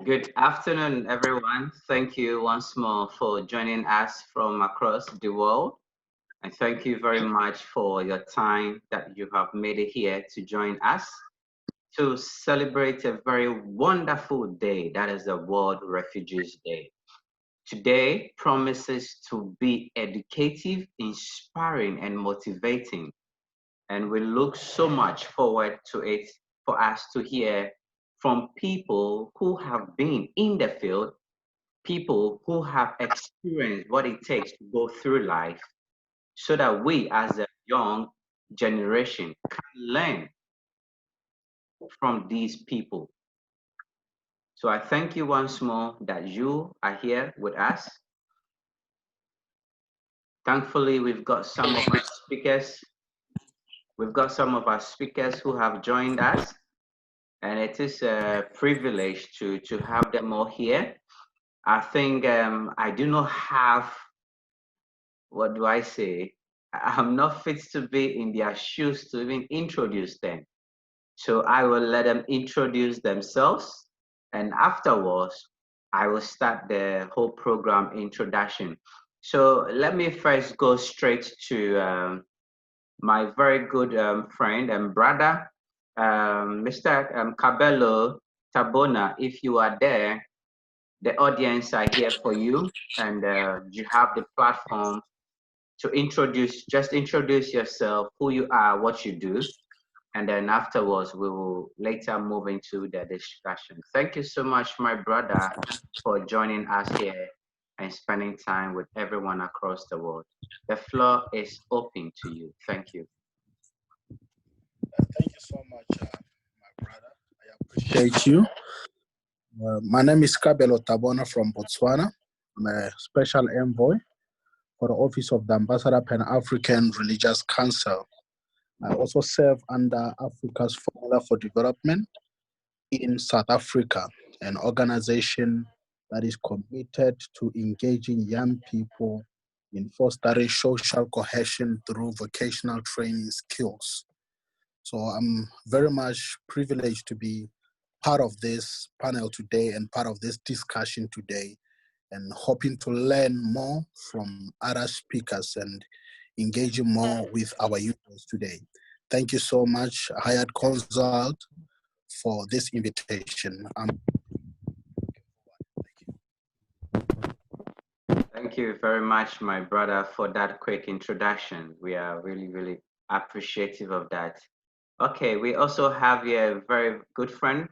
Good afternoon, everyone. Thank you once more for joining us from across the world. And thank you very much for your time that you have made it here to join us to celebrate a very wonderful day. That is the World Refugees Day. Today promises to be educative, inspiring, and motivating. And we look so much forward to it for us to hear from people who have been in the field, people who have experienced what it takes to go through life, so that we as a young generation can learn from these people. So I thank you once more that you are here with us. Thankfully, we've got some of our speakers. We've got some of our speakers who have joined us, and it is a privilege to have them all here. I think I do not have, what do I say? I'm not fit to be in their shoes to even introduce them. So I will let them introduce themselves, and afterwards, I will start the whole program introduction. So let me first go straight to my very good friend and brother, Mr. Cabello De Bono. If you are there, the audience are here for you, and you have the platform to just introduce yourself, who you are, what you do, and then afterwards we will later move into the discussion. Thank you so much, my brother, for joining us here and spending time with everyone across the world. The floor is open to you. Thank you. Thank you so much, my brother. I appreciate you. My name is Cabello De Bono from Botswana. I'm a special envoy for the Office of the Ambassador Pan-African Religious Council. I also serve under Africa's Formula for Development in South Africa, an organization that is committed to engaging young people in fostering social cohesion through vocational training skills. So I'm very much privileged to be part of this panel today and part of this discussion today, and hoping to learn more from other speakers and engaging more with our users today. Thank you so much, Hired Consult, for this invitation. Thank you very much, my brother, for that quick introduction. We are really, really appreciative of that. Okay, we also have here a very good friend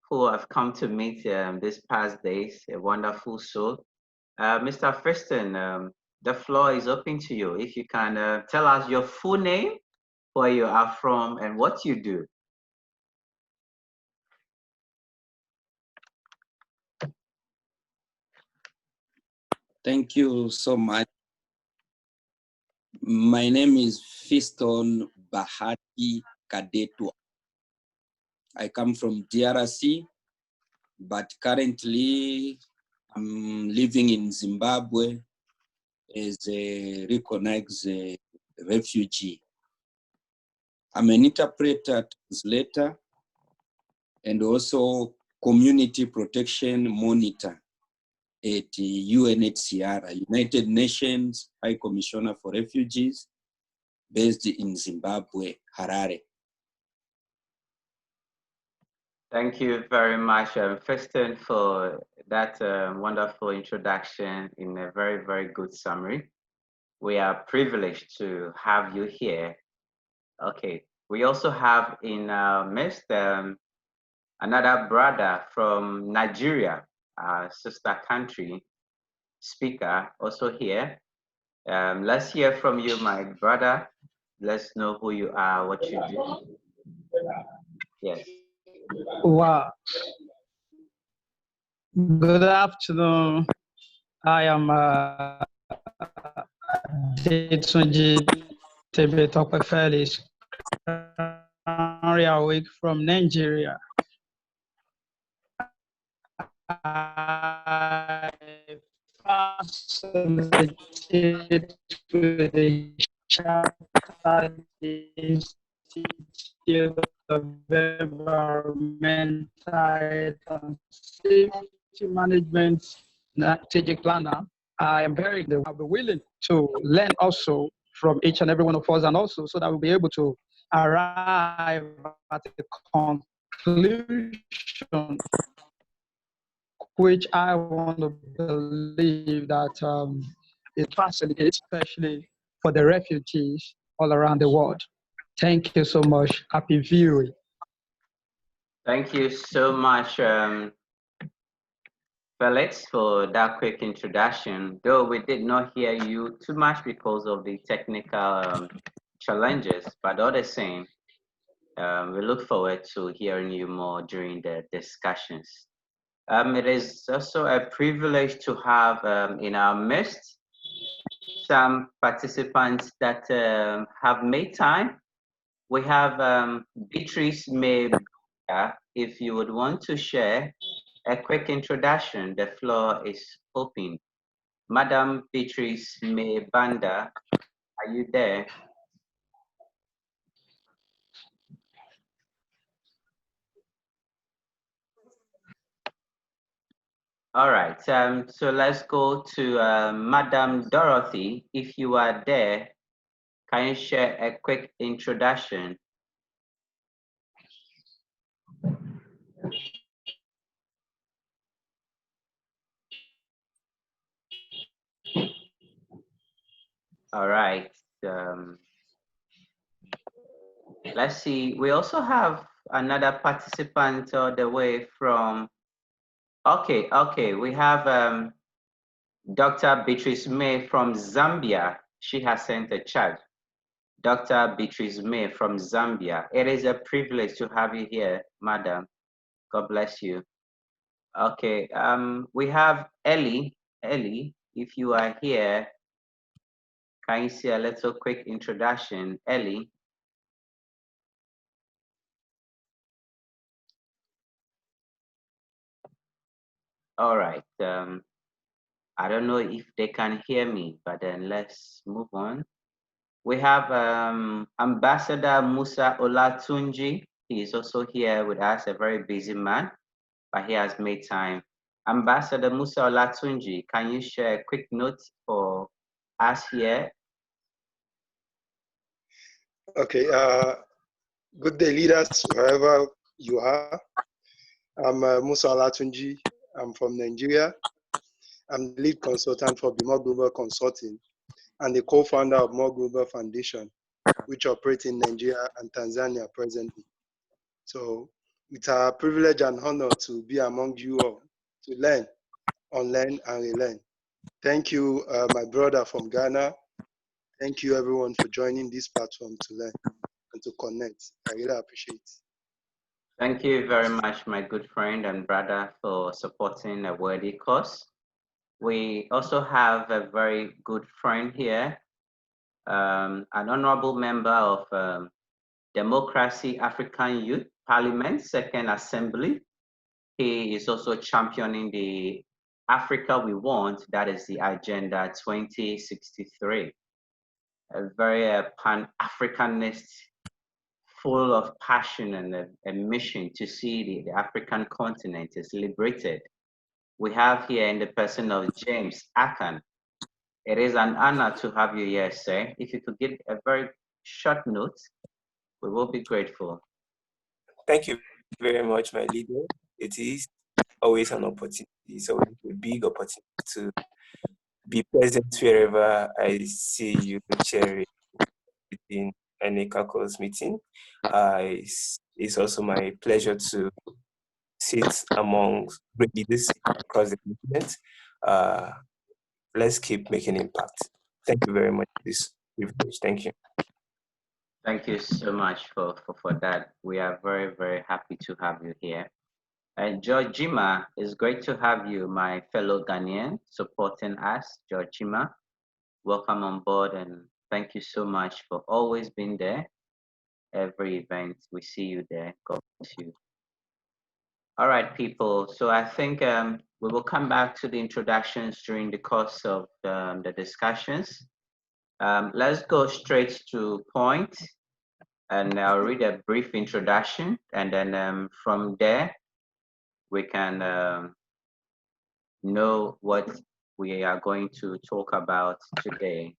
who I've come to meet these past days, a wonderful soul. Mr. Fiston, the floor is open to you. If you can tell us your full name, where you are from, and what you do. Thank you so much. My name is Fiston Bahati Kadetua. I come from DRC, but currently I'm living in Zimbabwe as a recognized refugee. I'm an interpreter, translator, and also community protection monitor at UNHCR, United Nations High Commissioner for Refugees, based in Zimbabwe, Harare. Thank you very much, Fiston, for that wonderful introduction in a very, very good summary. We are privileged to have you here. Okay, we also have in our midst another brother from Nigeria, our sister country, speaker, also here. Let's hear from you, my brother. Let's know who you are, what you do. Yes. Wow. Good afternoon. I am Olatunji Felix week from Nigeria. I facilitated with the Chapter Institute of environmental and safety management strategic planner. I am I'll be willing to learn also from each and every one of us, and also so that we'll be able to arrive at a conclusion which I want to believe that it facilitates, especially for the refugees all around the world. Thank you so much. Happy viewing. Thank you so much, Felix, for that quick introduction. Though we did not hear you too much because of the technical challenges, but all the same, we look forward to hearing you more during the discussions. It is also a privilege to have in our midst some participants that have made time. We have Beatrice May. If you would want to share a quick introduction, the floor is open. Madam Beatrice May Banda, are you there? All right, so let's go to Madam Dorothy. If you are there, can you share a quick introduction? All right. Let's see. We also have another participant all the way from. Okay. We have Dr. Beatrice May from Zambia. She has sent a chat. Dr. Beatrice May from Zambia. It is a privilege to have you here, madam. God bless you. Okay. We have Ellie. Ellie, if you are here, can you see a little quick introduction? Ellie. All right. I don't know if they can hear me, but then let's move on. We have Ambassador Musa Olatunji. He is also here with us, a very busy man, but he has made time. Ambassador Musa Olatunji, can you share a quick note for us here? Okay, good day, leaders, wherever you are. I'm Musa Olatunji. I'm from Nigeria. I'm the lead consultant for More Global Consulting and the co-founder of More Global Foundation, which operates in Nigeria and Tanzania presently. So it's a privilege and honor to be among you all, to learn, unlearn, and relearn. Thank you, my brother from Ghana. Thank you, everyone, for joining this platform to learn and to connect. I really appreciate it. Thank you very much, my good friend and brother, for supporting a worthy cause. We also have a very good friend here, an honorable member of Democracy African Youth Parliament, Second Assembly. He is also championing the Africa We Want, that is the Agenda 2063. A very pan-Africanist, full of passion and a mission to see the African continent is liberated. We have here in the person of James Akan. It is an honor to have you here, sir. If you could give a very short note, we will be grateful. Thank you very much, my leader. It is always an opportunity. It's always a big opportunity to be present wherever I see you chairing in any caucus meeting. It's also my pleasure to sit among great leaders across the continent. Let's keep making impact. Thank you very much for this privilege. Thank you. Thank you so much for that. We are very, very happy to have you here. And Georgima, it's great to have you, my fellow Ghanaian, supporting us. Georgima, welcome on board and thank you so much for always being there. Every event, we see you there. God bless you. All right, people. So I think we will come back to the introductions during the course of the discussions. Let's go straight to point. and I'll read a brief introduction, and then from there we can know what we are going to talk about today.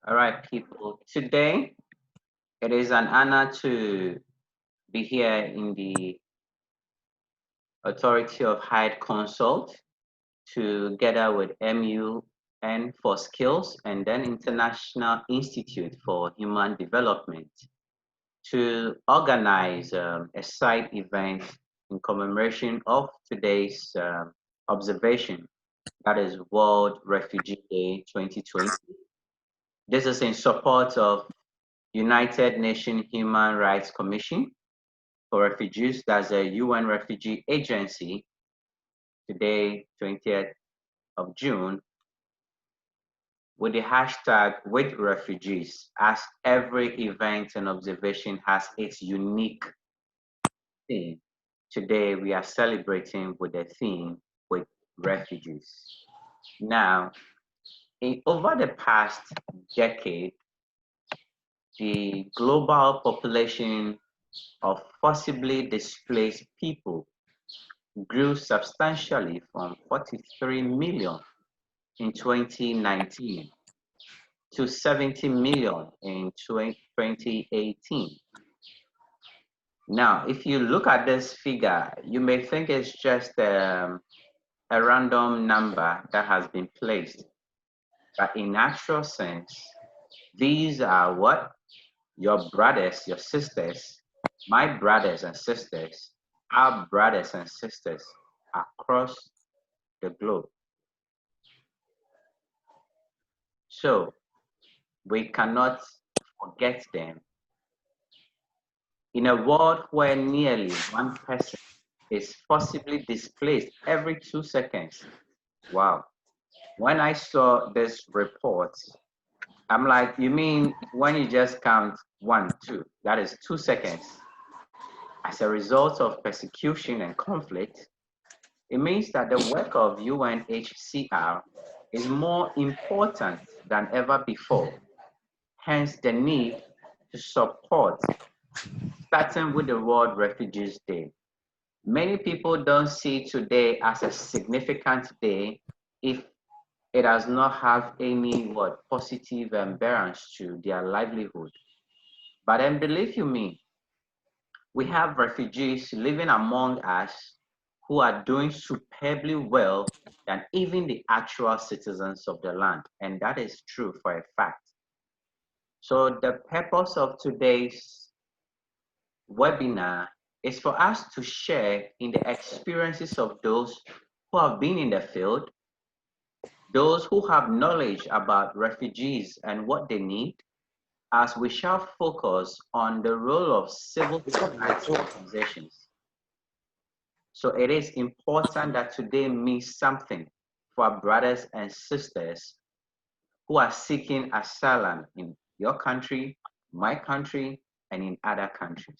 All right, people. Today, it is an honor to be here in the Authority of High Consult together with MUN for Skills and then International Institute for Human Development to organize a side event in commemoration of today's observation, that is World Refugee Day 2020. This is in support of United Nations Human Rights Commission for Refugees, that's a UN refugee agency. Today, 20th of June, with the hashtag with refugees, as every event and observation has its unique theme. Today, we are celebrating with the theme with refugees. Now, over the past decade, the global population of forcibly displaced people grew substantially from 43 million in 2019 to 70 million in 2018. Now, if you look at this figure, you may think it's just a random number that has been placed. But in actual sense, these are what? Your brothers, your sisters, my brothers and sisters, our brothers and sisters across the globe. So we cannot forget them. In a world where nearly one person is forcibly displaced every 2 seconds. Wow. When I saw this report, I'm like, you mean when you just count 1, 2, that is 2 seconds. As a result of persecution and conflict, it means that the work of UNHCR is more important than ever before. Hence the need to support, starting with the World Refugees Day. Many people don't see today as a significant day if it does not have any positive bearings to their livelihood. But then believe you me, we have refugees living among us who are doing superbly well than even the actual citizens of the land. And that is true for a fact. So the purpose of today's webinar is for us to share in the experiences of those who have been in the field, those who have knowledge about refugees and what they need, as we shall focus on the role of civil society organizations. So it is important that today means something for our brothers and sisters who are seeking asylum in your country, my country, and in other countries.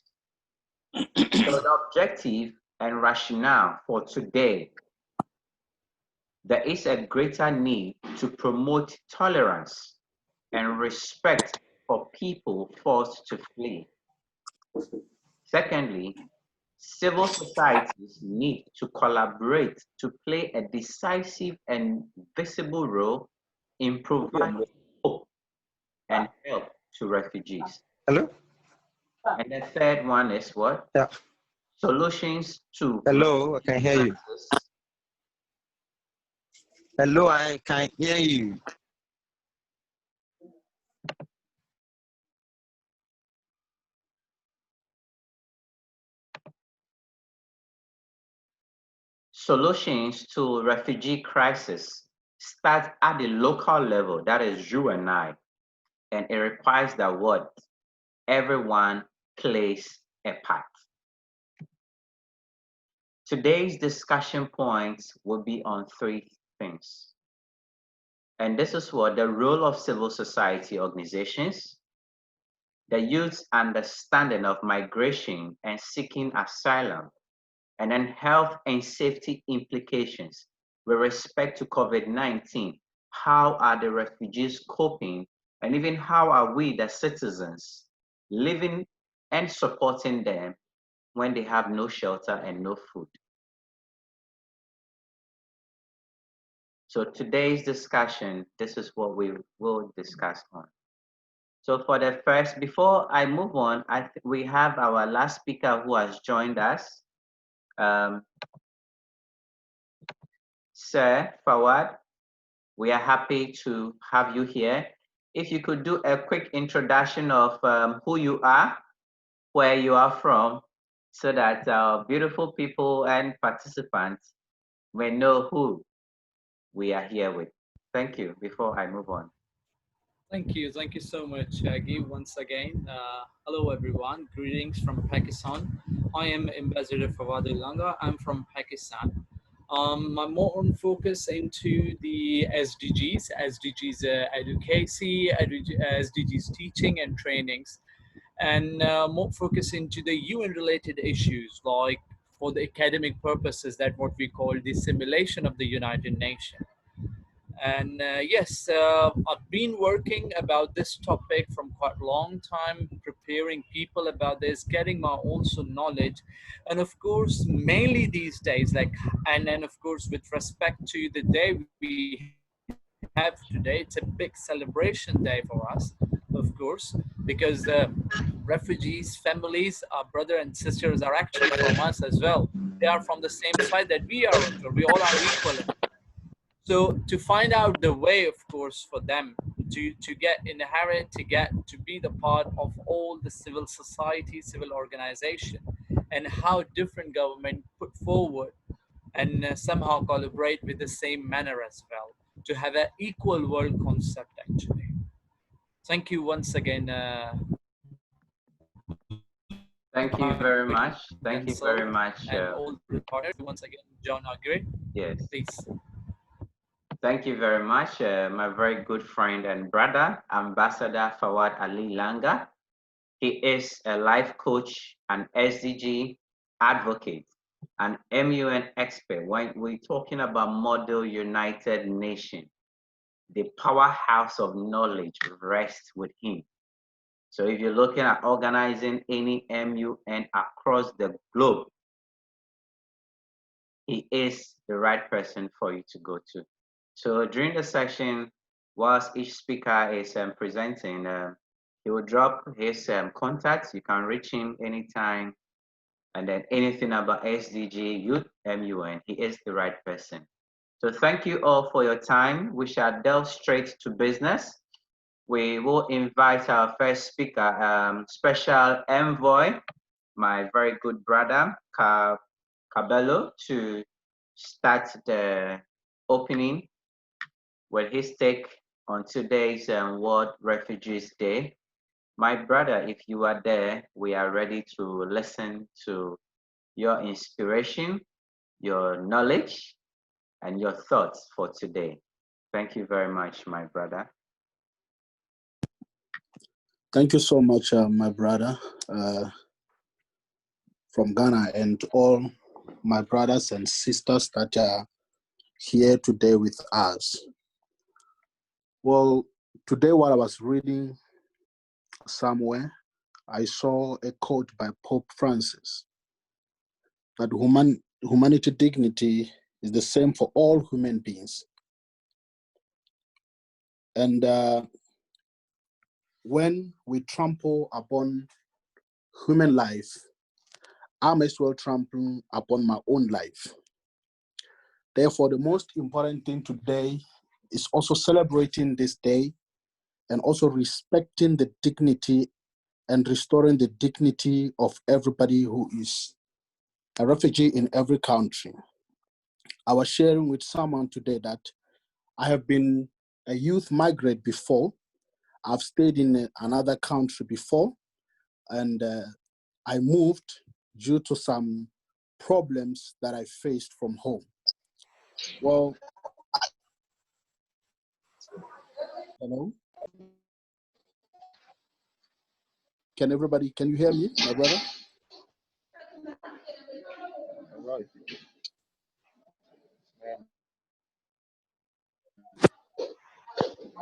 So the objective and rationale for today, there is a greater need to promote tolerance and respect for people forced to flee. Secondly, civil societies need to collaborate to play a decisive and visible role in providing hope and help to refugees. Hello? And the third one is what? Yeah. Solutions to Hello, I can hear you. Hello, I can hear you. Solutions to refugee crisis start at the local level, that is you and I, and it requires that what? Everyone plays a part. Today's discussion points will be on 3 things. And this is what the role of civil society organizations, the youth's understanding of migration and seeking asylum, and then health and safety implications with respect to COVID-19. How are the refugees coping? And even how are we, the citizens, living and supporting them when they have no shelter and no food? So today's discussion, this is what we will discuss on. So for the first, before I move on, we have our last speaker who has joined us. Sir Fawad, we are happy to have you here. If you could do a quick introduction of who you are, where you are from, so that our beautiful people and participants may know who we are here with. Thank you, before I move on. Thank you so much, Aggie, once again. Hello, everyone. Greetings from Pakistan. I am Ambassador Fawad Langa. I'm from Pakistan. I'm more on focus into the SDGs advocacy, SDGs teaching and trainings, and more focus into the UN-related issues, like for the academic purposes, that what we call the simulation of the United Nations. And yes, I've been working about this topic from quite a long time, preparing people about this, getting my also knowledge. And of course, mainly these days, and then of course, with respect to the day we have today, it's a big celebration day for us, of course, because refugees, families, our brother and sisters are actually from us as well. They are from the same side that we are. We all are equal. So to find out the way, of course, for them to get inherent, to be the part of all the civil society, civil organization, and how different government put forward and somehow collaborate with the same manner as well, to have an equal world concept actually. Thank you once again. Thank you very much. Thank you Cancel very much. and all the partners once again, John Agri. Yes. Please. Thank you very much, my very good friend and brother, Ambassador Fawad Ali Langa. He is a life coach, an SDG advocate, an MUN expert. When we're talking about Model United Nation, the powerhouse of knowledge rests with him. So if you're looking at organizing any MUN across the globe, he is the right person for you to go to. So during the session, whilst each speaker is presenting, he will drop his contacts. You can reach him anytime. And then anything about SDG, Youth, MUN, he is the right person. So thank you all for your time. We shall delve straight to business. We will invite our first speaker, Special Envoy, my very good brother, Cabello, to start the opening with his take on today's World Refugees Day. My brother, if you are there, we are ready to listen to your inspiration, your knowledge, and your thoughts for today. Thank you very much, my brother. Thank you so much, my brother from Ghana, and all my brothers and sisters that are here today with us. Well, today while I was reading somewhere, I saw a quote by Pope Francis that humanity dignity is the same for all human beings. And when we trample upon human life, I may as well trample upon my own life. Therefore, the most important thing today is also celebrating this day and also respecting the dignity and restoring the dignity of everybody who is a refugee in every country. I was sharing with someone today that I have been a youth migrant before. I've stayed in another country before, and I moved due to some problems that I faced from home. Well, Hello? Can you hear me, my brother? All right.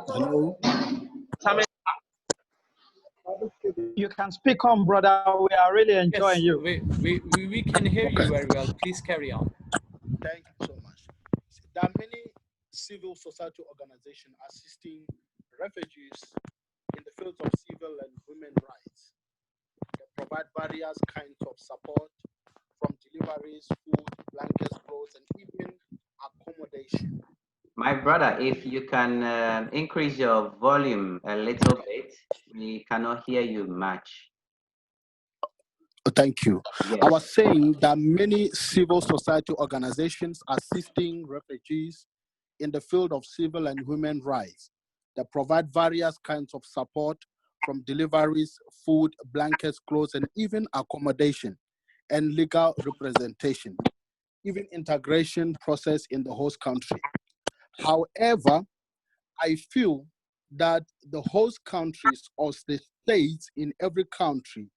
Hello? You can speak on, brother. We are really enjoying Yes, you. we can hear you very well. Please carry on. Thank you so much. There are many civil society organizations assisting refugees in the fields of civil and women rights. They provide various kinds of support, from deliveries, food, blankets, clothes, and even accommodation. My brother, if you can increase your volume a little bit, we cannot hear you much. Thank you. Yes. I was saying that many civil society organizations assisting refugees in the field of civil and human rights. They provide various kinds of support, from deliveries, food, blankets, clothes, and even accommodation and legal representation, even integration process in the host country. However, I feel that the host countries or the states in every country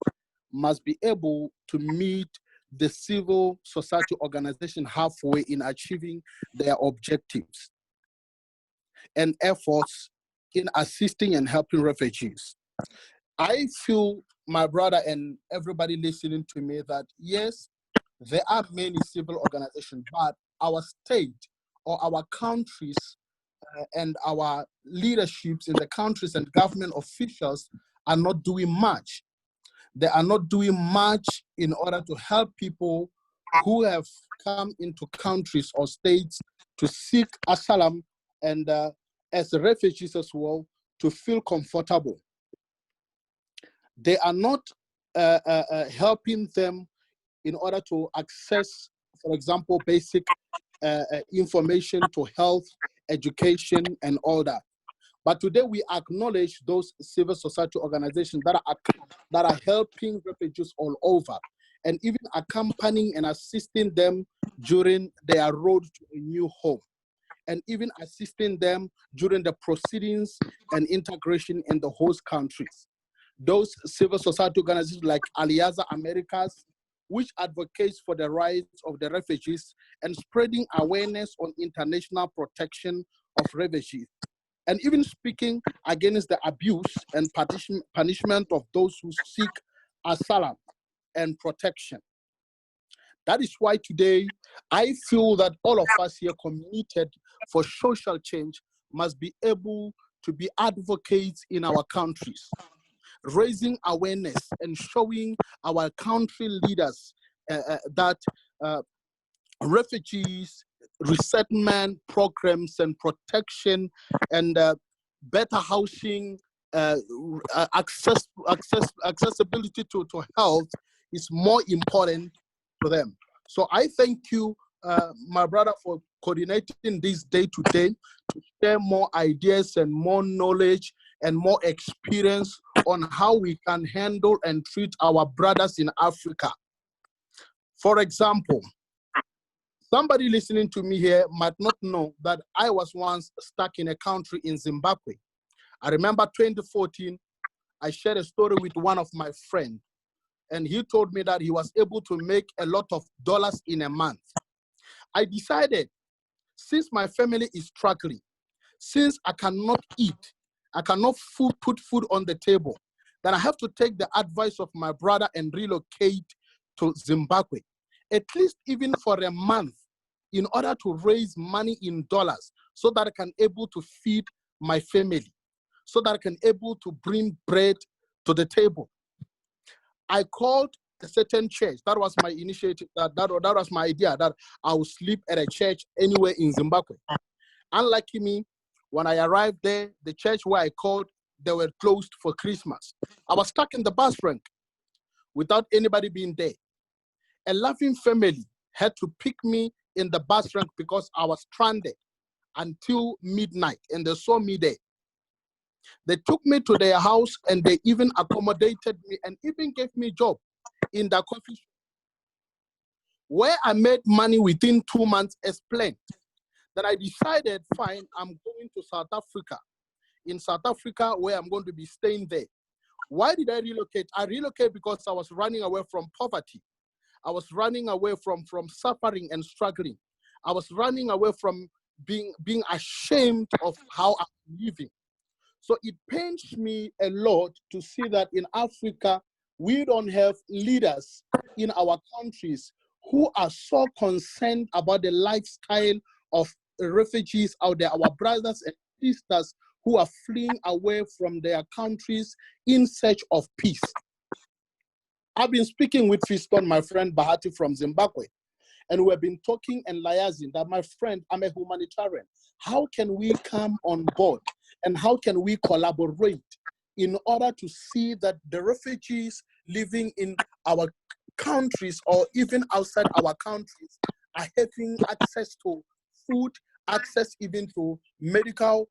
must be able to meet the civil society organization halfway in achieving their objectives and efforts in assisting and helping refugees. I feel, my brother and everybody listening to me, that yes, there are many civil organizations, but our state or our countries and our leaderships in the countries and government officials are not doing much. They are not doing much in order to help people who have come into countries or states to seek asylum and as refugees as well, to feel comfortable. They are not helping them in order to access, for example, basic information to health, education, and all that. But today we acknowledge those civil society organizations that are helping refugees all over, and even accompanying and assisting them during their road to a new home, and even assisting them during the proceedings and integration in the host countries. Those civil society organizations like Alianza Americas, which advocates for the rights of the refugees and spreading awareness on international protection of refugees, and even speaking against the abuse and punishment of those who seek asylum and protection. That is why today I feel that all of us here committed for social change must be able to be advocates in our countries, raising awareness and showing our country leaders that refugees, resettlement programs and protection and better housing, accessibility to health is more important to them. So I thank you, my brother, for coordinating this day to day to share more ideas and more knowledge and more experience on how we can handle and treat our brothers in Africa. For example, somebody listening to me here might not know that I was once stuck in a country in Zimbabwe. I remember 2014, I shared a story with one of my friends, and he told me that he was able to make a lot of dollars in a month. I decided, since my family is struggling, since I cannot eat, I cannot put food on the table, then I have to take the advice of my brother and relocate to Zimbabwe, at least even for a month, in order to raise money in dollars so that I can able to feed my family, so that I can able to bring bread to the table. I called a certain church. That was my initiative. That was my idea, that I would sleep at a church anywhere in Zimbabwe. Unlucky me, when I arrived there, the church where I called, they were closed for Christmas. I was stuck in the bus rank without anybody being there. A loving family had to pick me in the bus rank because I was stranded until midnight, and they saw me there. They took me to their house and they even accommodated me and even gave me a job in the coffee shop, where I made money within 2 months as planned. Then I decided, fine, I'm going to South Africa in South Africa, where I'm going to be staying there. Why did I relocate? I relocated because I was running away from poverty. I was running away from suffering and struggling. I was running away from being ashamed of how I'm living. So it pains me a lot to see that in Africa, we don't have leaders in our countries who are so concerned about the lifestyle of refugees out there, our brothers and sisters who are fleeing away from their countries in search of peace. I've been speaking with Fiston, my friend Bahati from Zimbabwe, and we've been talking and liaising that, my friend, I'm a humanitarian. How can we come on board and how can we collaborate in order to see that the refugees living in our countries or even outside our countries are having access to food, access even to medical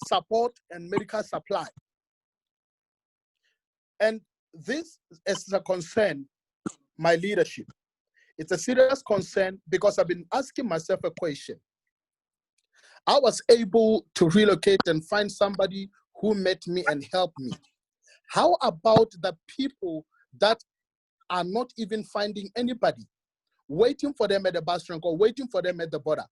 support and medical supply. And this is a concern, my leadership. It's a serious concern because I've been asking myself a question. I was able to relocate and find somebody who met me and helped me. How about the people that are not even finding anybody, waiting for them at the bus rank or waiting for them at the border?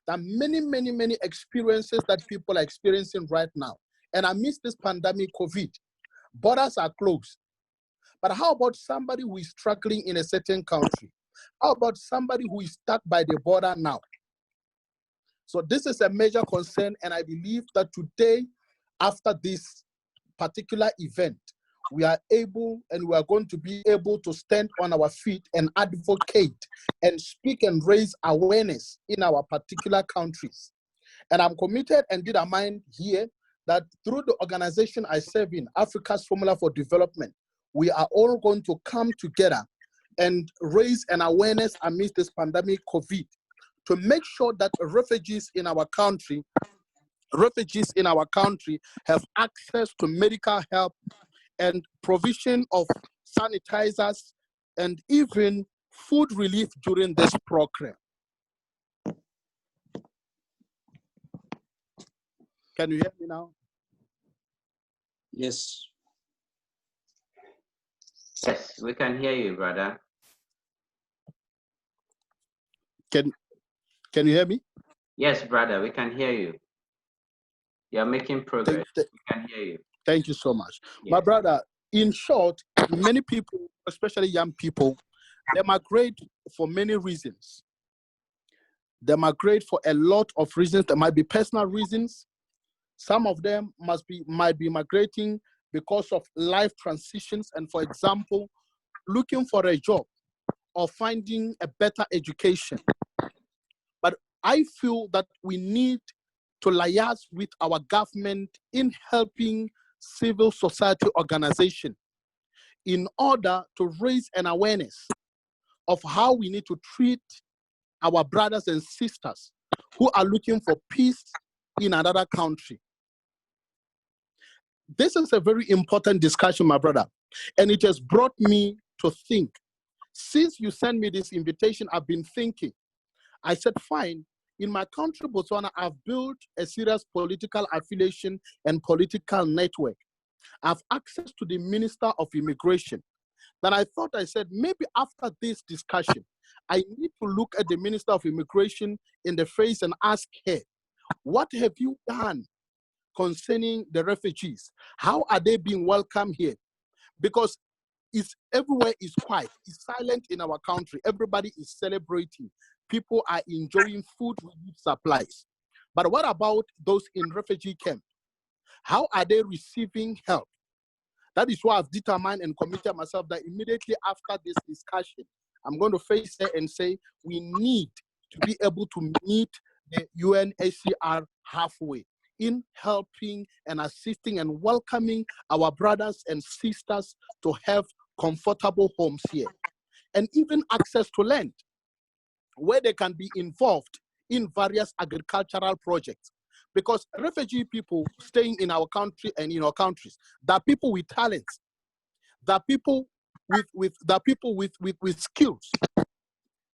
There are many, many, many experiences that people are experiencing right now. And amidst this pandemic, COVID, borders are closed. But how about somebody who is struggling in a certain country? How about somebody who is stuck by the border now? So this is a major concern, and I believe that today, after this particular event, we are able and we are going to be able to stand on our feet and advocate and speak and raise awareness in our particular countries. And I'm committed and determined here that through the organization I serve in, Africa's Formula for Development, we are all going to come together and raise an awareness amidst this pandemic COVID to make sure that refugees in our country have access to medical help and provision of sanitizers and even food relief during this program. Can you hear me now? Yes. Yes, we can hear you, brother. Can you hear me? Yes, brother, we can hear you. You're making progress. We can hear you. Thank you so much. Yes. My brother, in short, many people, especially young people, they migrate for many reasons. They migrate for a lot of reasons. There might be personal reasons. Some of them might be migrating because of life transitions and, for example, looking for a job or finding a better education. But I feel that we need to liaise with our government in helping civil society organizations in order to raise an awareness of how we need to treat our brothers and sisters who are looking for peace in another country. This is a very important discussion, my brother, and it has brought me to think. Since you sent me this invitation, I've been thinking. I said, fine, in my country, Botswana, I've built a serious political affiliation and political network. I have access to the Minister of Immigration. Then I said, maybe after this discussion, I need to look at the Minister of Immigration in the face and ask her, what have you done concerning the refugees? How are they being welcomed here? Because everywhere is quiet, it's silent in our country. Everybody is celebrating. People are enjoying food relief supplies. But what about those in refugee camp? How are they receiving help? That is why I've determined and committed myself that immediately after this discussion, I'm going to face her and say, we need to be able to meet the UNHCR halfway in helping and assisting and welcoming our brothers and sisters to have comfortable homes here, and even access to land where they can be involved in various agricultural projects. Because refugee people staying in our country and in our countries, there are people with talents, there are people with skills.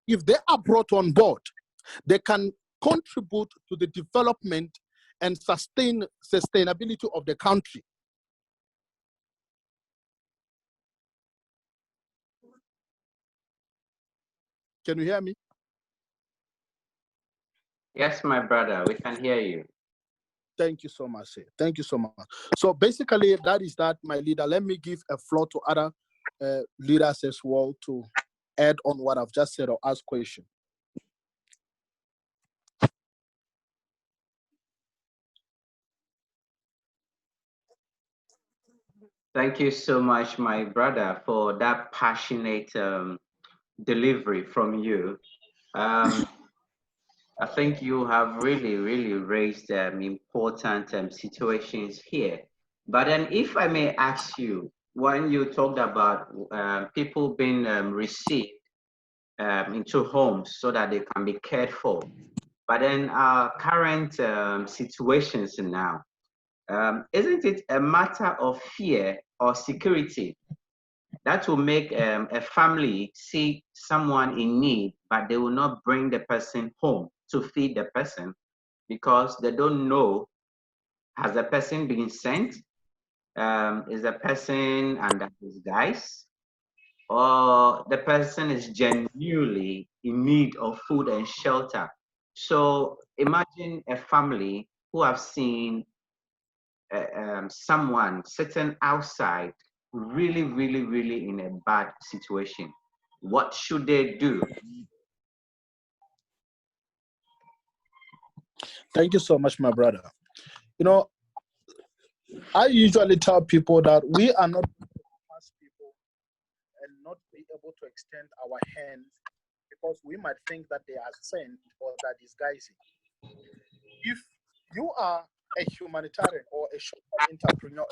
If they are brought on board, they can contribute to the development and sustainability of the country. Can you hear me? Yes, my brother, we can hear you. Thank you so much. Thank you so much. So basically, that is that, my leader. Let me give a floor to other leaders as well to add on what I've just said or ask questions. Thank you so much, my brother, for that passionate delivery from you. I think you have really, really raised important situations here. But then if I may ask you, when you talked about people being received into homes so that they can be cared for, but then our current situations now, isn't it a matter of fear or security that will make a family see someone in need, but they will not bring the person home to feed the person because they don't know, has the person been sent? Is the person under disguise? Or the person is genuinely in need of food and shelter? So imagine a family who have seen someone sitting outside really, really, really in a bad situation. What should they do? Thank you so much, my brother. You know, I usually tell people that we are not past people and not be able to extend our hands because we might think that they are sent or that disguising. If you are a humanitarian or a social entrepreneur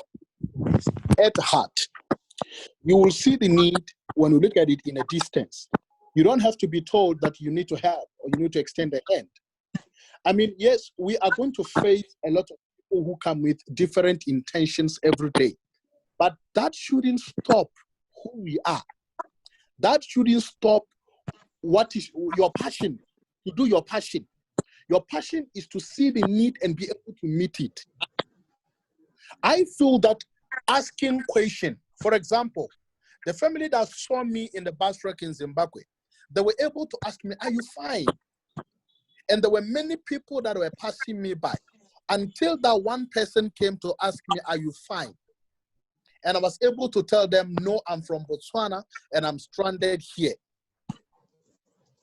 at heart, you will see the need when you look at it in a distance. You don't have to be told that you need to help or you need to extend a hand. I mean, yes, we are going to face a lot of people who come with different intentions every day, but that shouldn't stop who we are. That shouldn't stop what is your passion, to do your passion. Your passion is to see the need and be able to meet it. I feel that asking questions, for example, the family that saw me in the bus wreck in Zimbabwe, they were able to ask me, are you fine? And there were many people that were passing me by until that one person came to ask me, are you fine? And I was able to tell them, no, I'm from Botswana and I'm stranded here.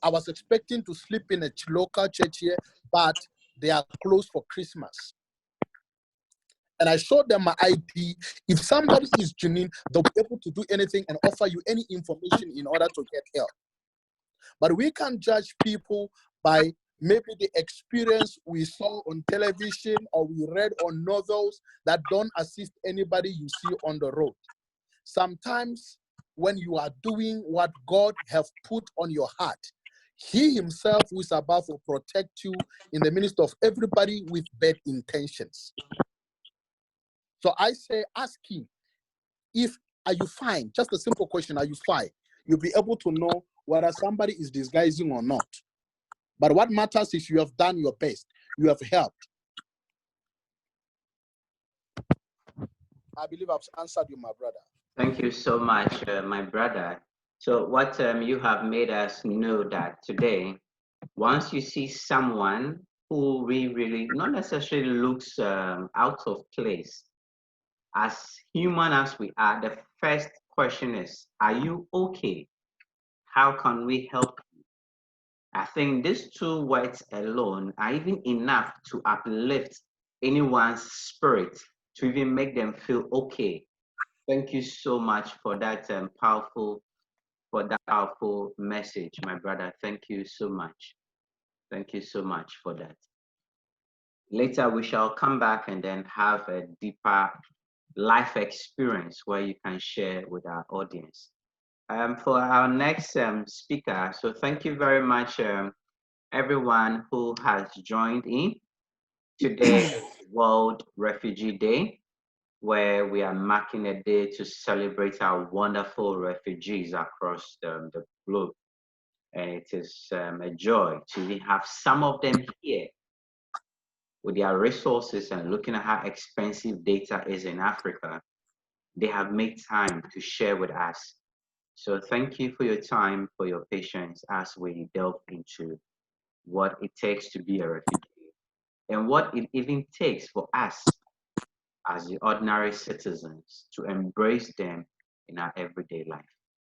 I was expecting to sleep in a local church here, but they are closed for Christmas. And I showed them my ID. If somebody is genuine, they'll be able to do anything and offer you any information in order to get help. But we can't judge people by maybe the experience we saw on television or we read on novels that don't assist anybody you see on the road. Sometimes when you are doing what God has put on your heart, He Himself who is above will protect you in the midst of everybody with bad intentions. So I say, ask Him, are you fine? Just a simple question, are you fine? You'll be able to know whether somebody is disguising or not. But what matters is you have done your best. You have helped. I believe I've answered you, my brother. Thank you so much, my brother. So what you have made us know that today, once you see someone who we really not necessarily looks out of place, as human as we are, the first question is, are you okay? How can we help you? I think these two words alone are even enough to uplift anyone's spirit, to even make them feel okay. Thank you so much for that powerful message, my brother. Thank you so much. Thank you so much for that. Later, we shall come back and then have a deeper life experience where you can share with our audience. For our next speaker, so thank you very much, everyone who has joined in. Today is World Refugee Day, where we are marking a day to celebrate our wonderful refugees across the globe. And it is a joy to have some of them here with their resources and looking at how expensive data is in Africa, they have made time to share with us. So thank you for your time, for your patience as we delve into what it takes to be a refugee and what it even takes for us as the ordinary citizens to embrace them in our everyday life.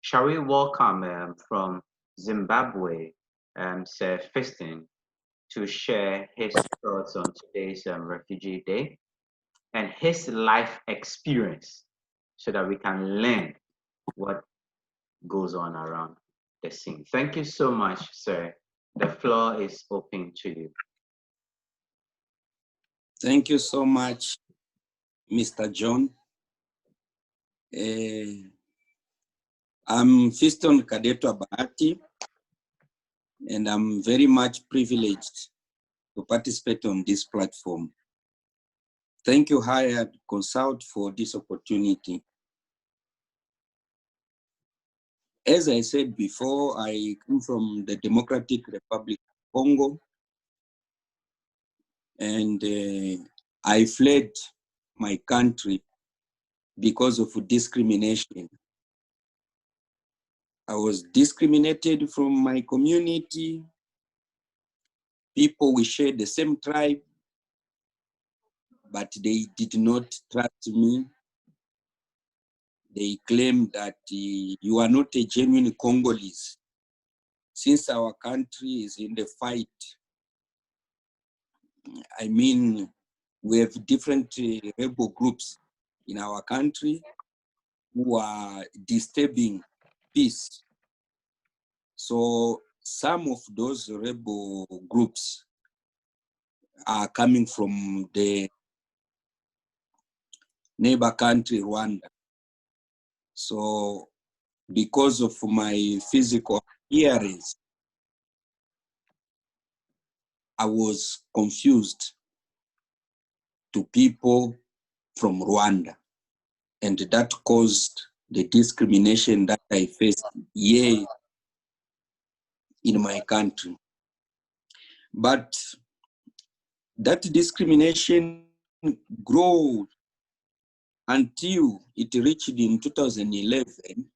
Shall we welcome from Zimbabwe, Sir Fiston, to share his thoughts on today's Refugee Day and his life experience so that we can learn what goes on around the scene. Thank you so much, sir. The floor is open to you. Thank you so much, Mr. John. I'm Fiston Kadeto Bahati, and I'm very much privileged to participate on this platform. Thank you, Hired Consult, for this opportunity. As I said before, I come from the Democratic Republic of Congo, and I fled my country because of discrimination. I was discriminated from my community. People we share the same tribe, but they did not trust me. They claimed that you are not a genuine Congolese. Since our country is in the fight, I mean, we have different rebel groups in our country who are disturbing peace. So some of those rebel groups are coming from the neighbor country, Rwanda. So because of my physical appearance, I was confused to people from Rwanda. And that caused the discrimination that I faced here in my country. But that discrimination grew until it reached in 2011.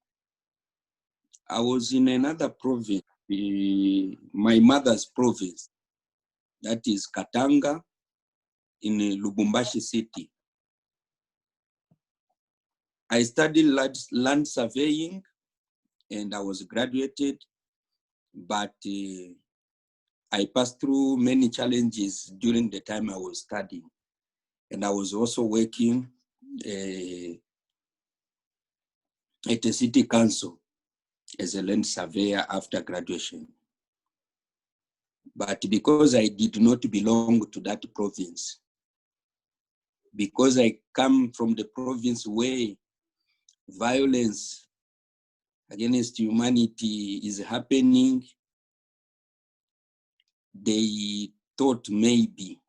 I was in another province, my mother's province, that is Katanga in Lubumbashi city. I studied land surveying and I was graduated, but I passed through many challenges during the time I was studying. And I was also working at the city council as a land surveyor after graduation. But because I did not belong to that province, because I come from the province where violence against humanity is happening, they thought maybe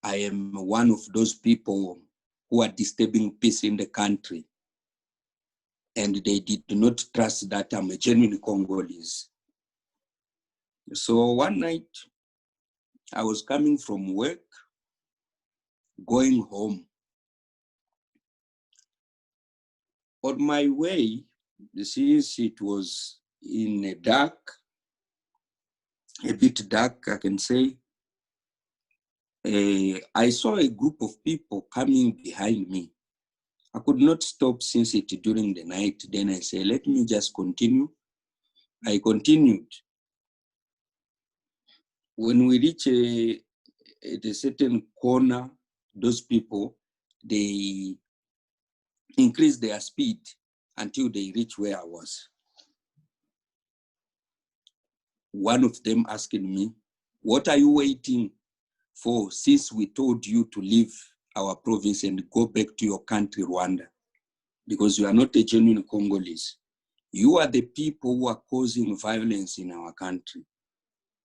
I am one of those people who are disturbing peace in the country. And they did not trust that I'm a genuine Congolese. So one night, I was coming from work, going home. On my way, since it was in a dark, a bit dark, I can say, I saw a group of people coming behind me. I could not stop since it during the night. Then I said, let me just continue. I continued. When we reach at a certain corner, those people, they increase their speed until they reach where I was. One of them asking me, what are you waiting for since we told you to leave our province and go back to your country, Rwanda? Because you are not a genuine Congolese. You are the people who are causing violence in our country.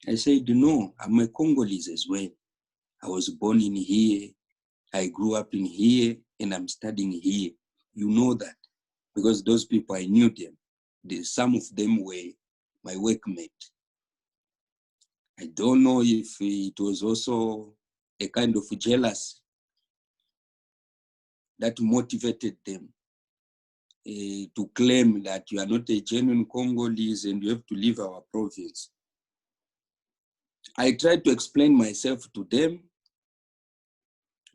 I said, no, I'm a Congolese as well. I was born in here. I grew up in here and I'm studying here. You know that because those people, I knew them. Some of them were my workmates. I don't know if it was also a kind of jealousy that motivated them to claim that you are not a genuine Congolese and you have to leave our province. I tried to explain myself to them,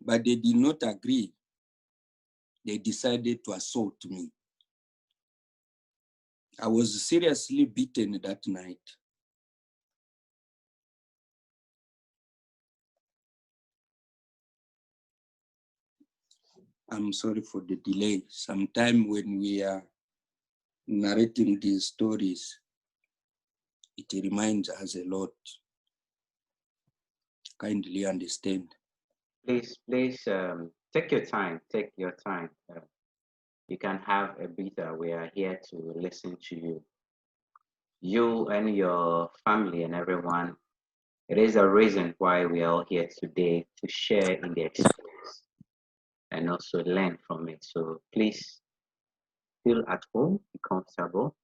but they did not agree. They decided to assault me. I was seriously beaten that night. I'm sorry for the delay. Sometime when we are narrating these stories, it reminds us a lot. Kindly understand. Please, take your time. Take your time. You can have a beta. We are here to listen to you. You and your family and everyone. It is a reason why we are all here today to share in the experience and also learn from it. So please feel at home, be comfortable,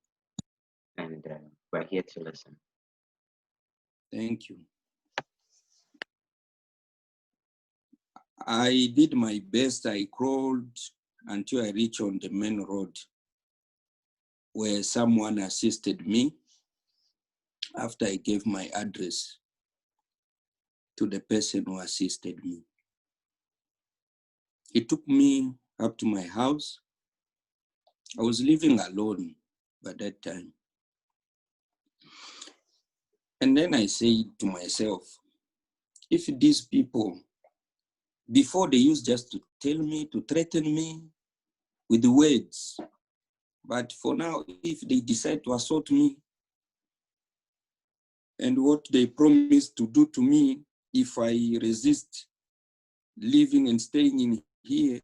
and we're here to listen. Thank you. I did my best. I crawled until I reached on the main road where someone assisted me after I gave my address to the person who assisted me. He took me up to my house. I was living alone by that time. And then I said to myself, if these people, before they used just to tell me, to threaten me with the words, but for now, if they decide to assault me, and what they promised to do to me if I resist living and staying in here,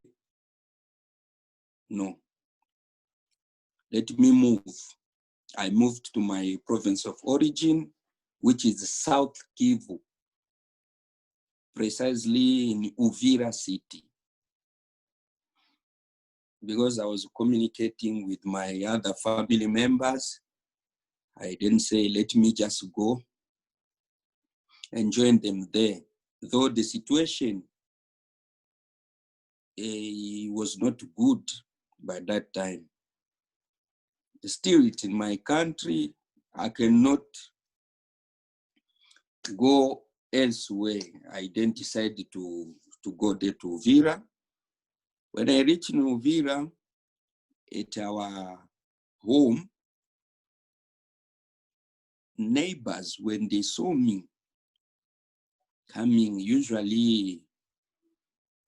no. Let me move. I moved to my province of origin, which is South Kivu, precisely in Uvira city. Because I was communicating with my other family members, I didn't say, let me just go and join them there. Though the situation was not good by that time. Still, it's in my country. I cannot go elsewhere. I then decided to go there to Uvira. When I reached Uvira, at our home, neighbors, when they saw me coming, usually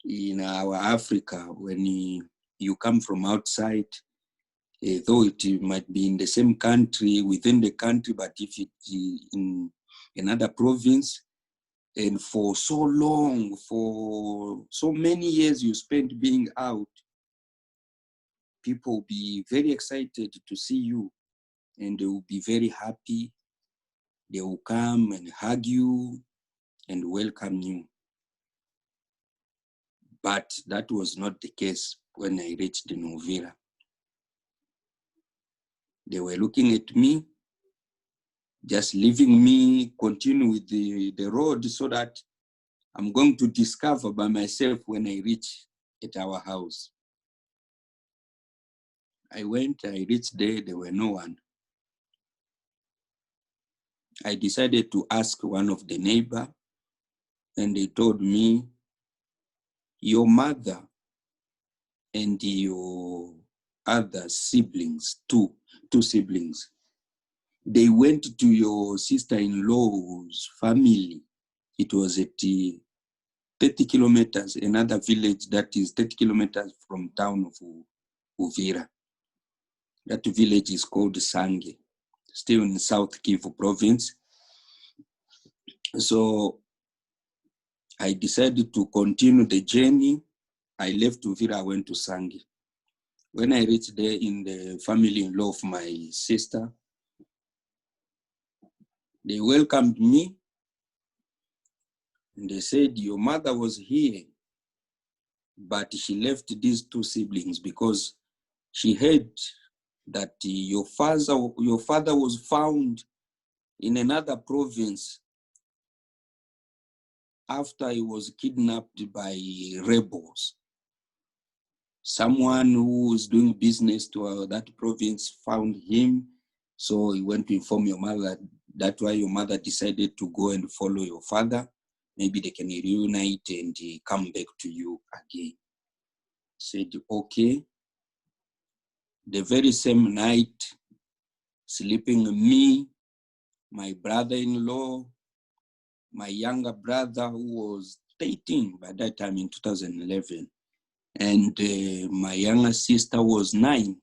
in our Africa, when you come from outside, though it might be in the same country, within the country, but if it's in another province, and for so long, for so many years you spent being out, people will be very excited to see you and they will be very happy. They will come and hug you and welcome you. But that was not the case when I reached Uvira. They were looking at me, just leaving me continue with the road so that I'm going to discover by myself when I reach at our house. I went, I reached there were no one. I decided to ask one of the neighbor, and they told me, your mother and your other siblings, two siblings, they went to your sister-in-law's family. It was at 30 kilometers, another village that is 30 kilometers from town of Uvira. That village is called Sange, still in South Kivu province. So I decided to continue the journey. I left Uvira, I went to Sange. When I reached there in the family-in-law of my sister, they welcomed me and they said, your mother was here, but she left these two siblings because she heard that your father was found in another province after he was kidnapped by rebels. Someone who was doing business to that province found him, so he went to inform your mother. That's why your mother decided to go and follow your father. Maybe they can reunite and come back to you again. Said, okay. The very same night, sleeping me, my brother-in-law, my younger brother who was 18 by that time in 2011, and my younger sister was 9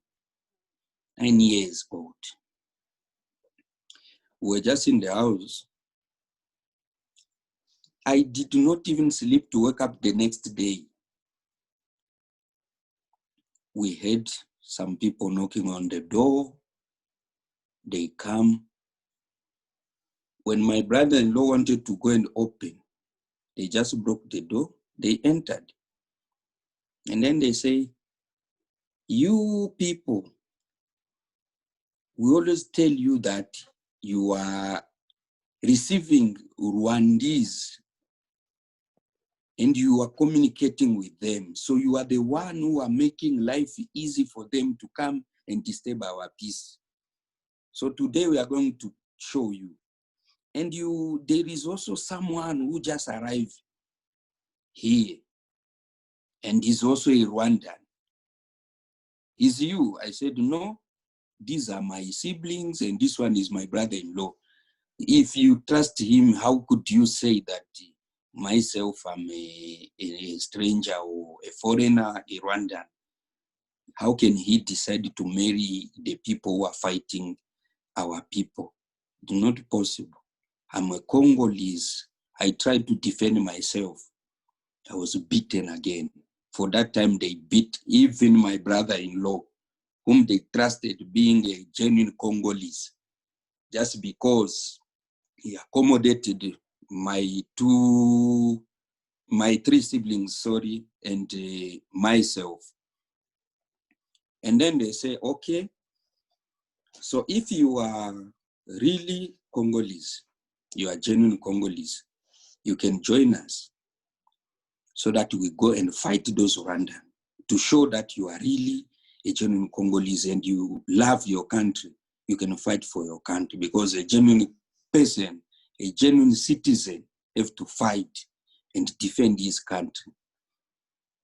years old. We were just in the house. I did not even sleep to wake up the next day. We heard some people knocking on the door. They come. When my brother-in-law wanted to go and open, they just broke the door. They entered. And then they say, you people, we always tell you that you are receiving Rwandese and you are communicating with them. So you are the one who are making life easy for them to come and disturb our peace. So today we are going to show you. And there is also someone who just arrived here and is also a Rwandan. Is you? I said, no, these are my siblings and this one is my brother-in-law. If you trust him, how could you say that myself, I'm a stranger or a foreigner, a Rwandan? How can he decide to marry the people who are fighting our people? It's not possible. I'm a Congolese. I tried to defend myself. I was beaten again. For that time, they beat even my brother-in-law, whom they trusted being a genuine Congolese, just because he accommodated my 3 siblings, and myself. And then they say, okay, so if you are really Congolese, you are genuine Congolese, you can join us so that we go and fight those Rwanda to show that you are really a genuine Congolese and you love your country. You can fight for your country, because a genuine person, a genuine citizen, have to fight and defend his country.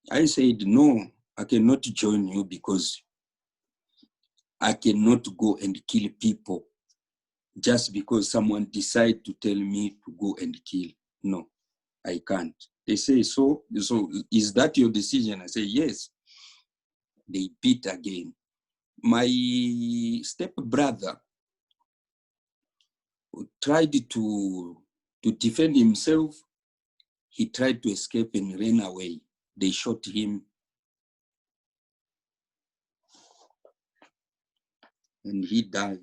I said, no, I cannot join you because I cannot go and kill people just because someone decided to tell me to go and kill. No, I can't. They say, so is that your decision? I say, yes. They beat again. My stepbrother tried to defend himself. He tried to escape and ran away. They shot him. And he died.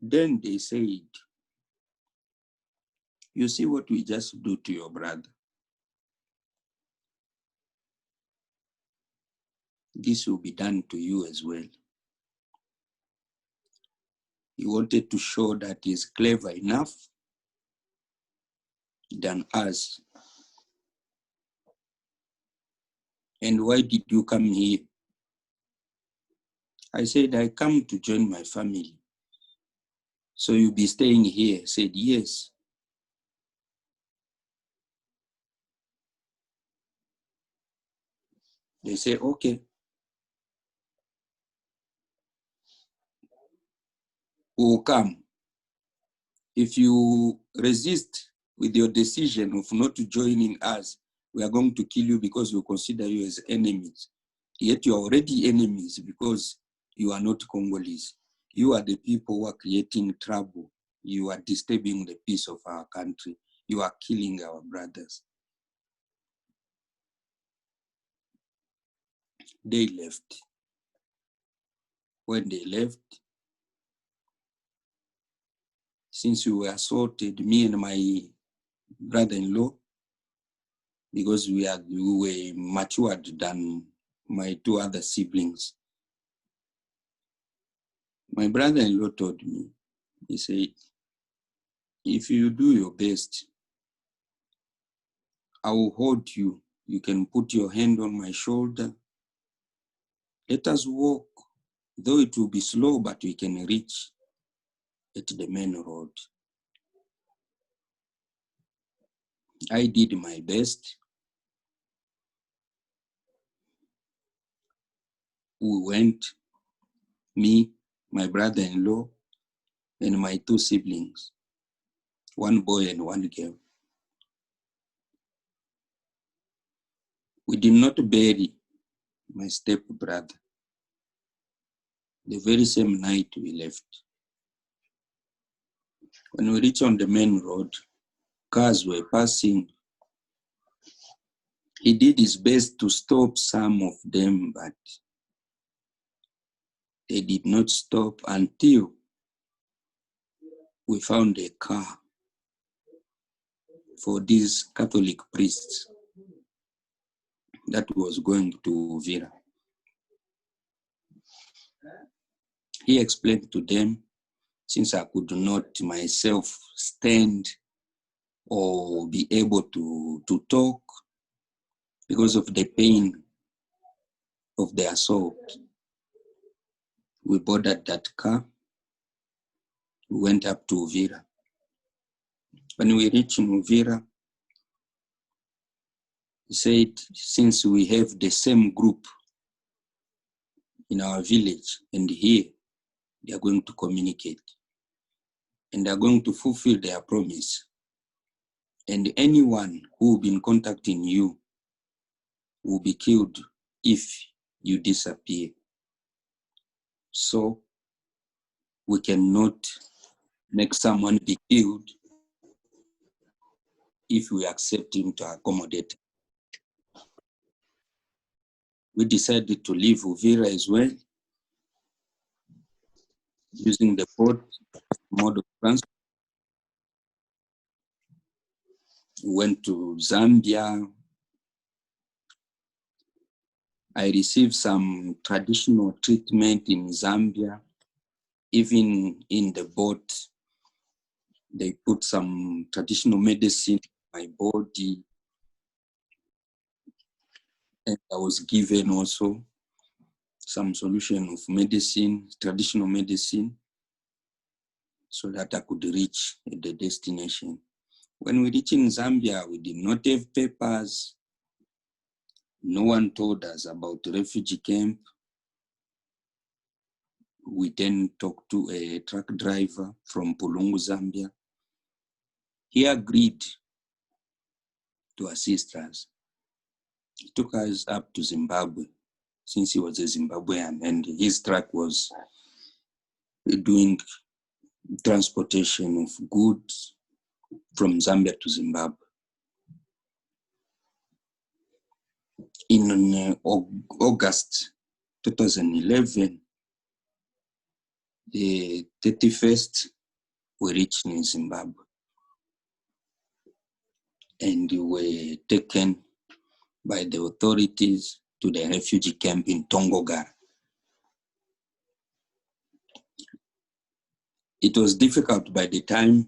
Then they said, you see what we just do to your brother? This will be done to you as well. He wanted to show that he's clever enough than us. And why did you come here? I said, I come to join my family. So you'll be staying here? I said, yes. They say, okay. We'll come. If you resist with your decision of not joining us, we are going to kill you because we consider you as enemies. Yet you are already enemies because you are not Congolese. You are the people who are creating trouble. You are disturbing the peace of our country. You are killing our brothers. They left. When they left, since we were assaulted, me and my brother-in-law, because we were matured than my two other siblings. My brother-in-law told me, he said, if you do your best, I will hold you. You can put your hand on my shoulder. Let us walk, though it will be slow, but we can reach at the main road. I did my best. We went, me, my brother-in-law, and my two siblings, one boy and one girl. We did not bury my step-brother. The very same night we left. When we reached on the main road, cars were passing. He did his best to stop some of them, but they did not stop until we found a car for these Catholic priests that was going to Vera. He explained to them, since I could not myself stand or be able to talk because of the pain of the assault, we boarded that car. We went up to Uvira. When we reached Uvira, he said, since we have the same group in our village and here, they are going to communicate and they are going to fulfill their promise. And anyone who will be contacting you will be killed if you disappear. So we cannot make someone be killed if we accept him to accommodate. We decided to leave Uvira as well, using the boat mode of transport. We went to Zambia. I received some traditional treatment in Zambia. Even in the boat, they put some traditional medicine in my body. And I was given also some solution of medicine, traditional medicine, so that I could reach the destination. When we reached in Zambia, we did not have papers. No one told us about the refugee camp. We then talked to a truck driver from Pulungu, Zambia. He agreed to assist us. He took us up to Zimbabwe, since he was a Zimbabwean, and his truck was doing transportation of goods from Zambia to Zimbabwe. In August 2011, the 31st, we reached in Zimbabwe and we were taken by the authorities to the refugee camp in Tongogar. It was difficult by the time,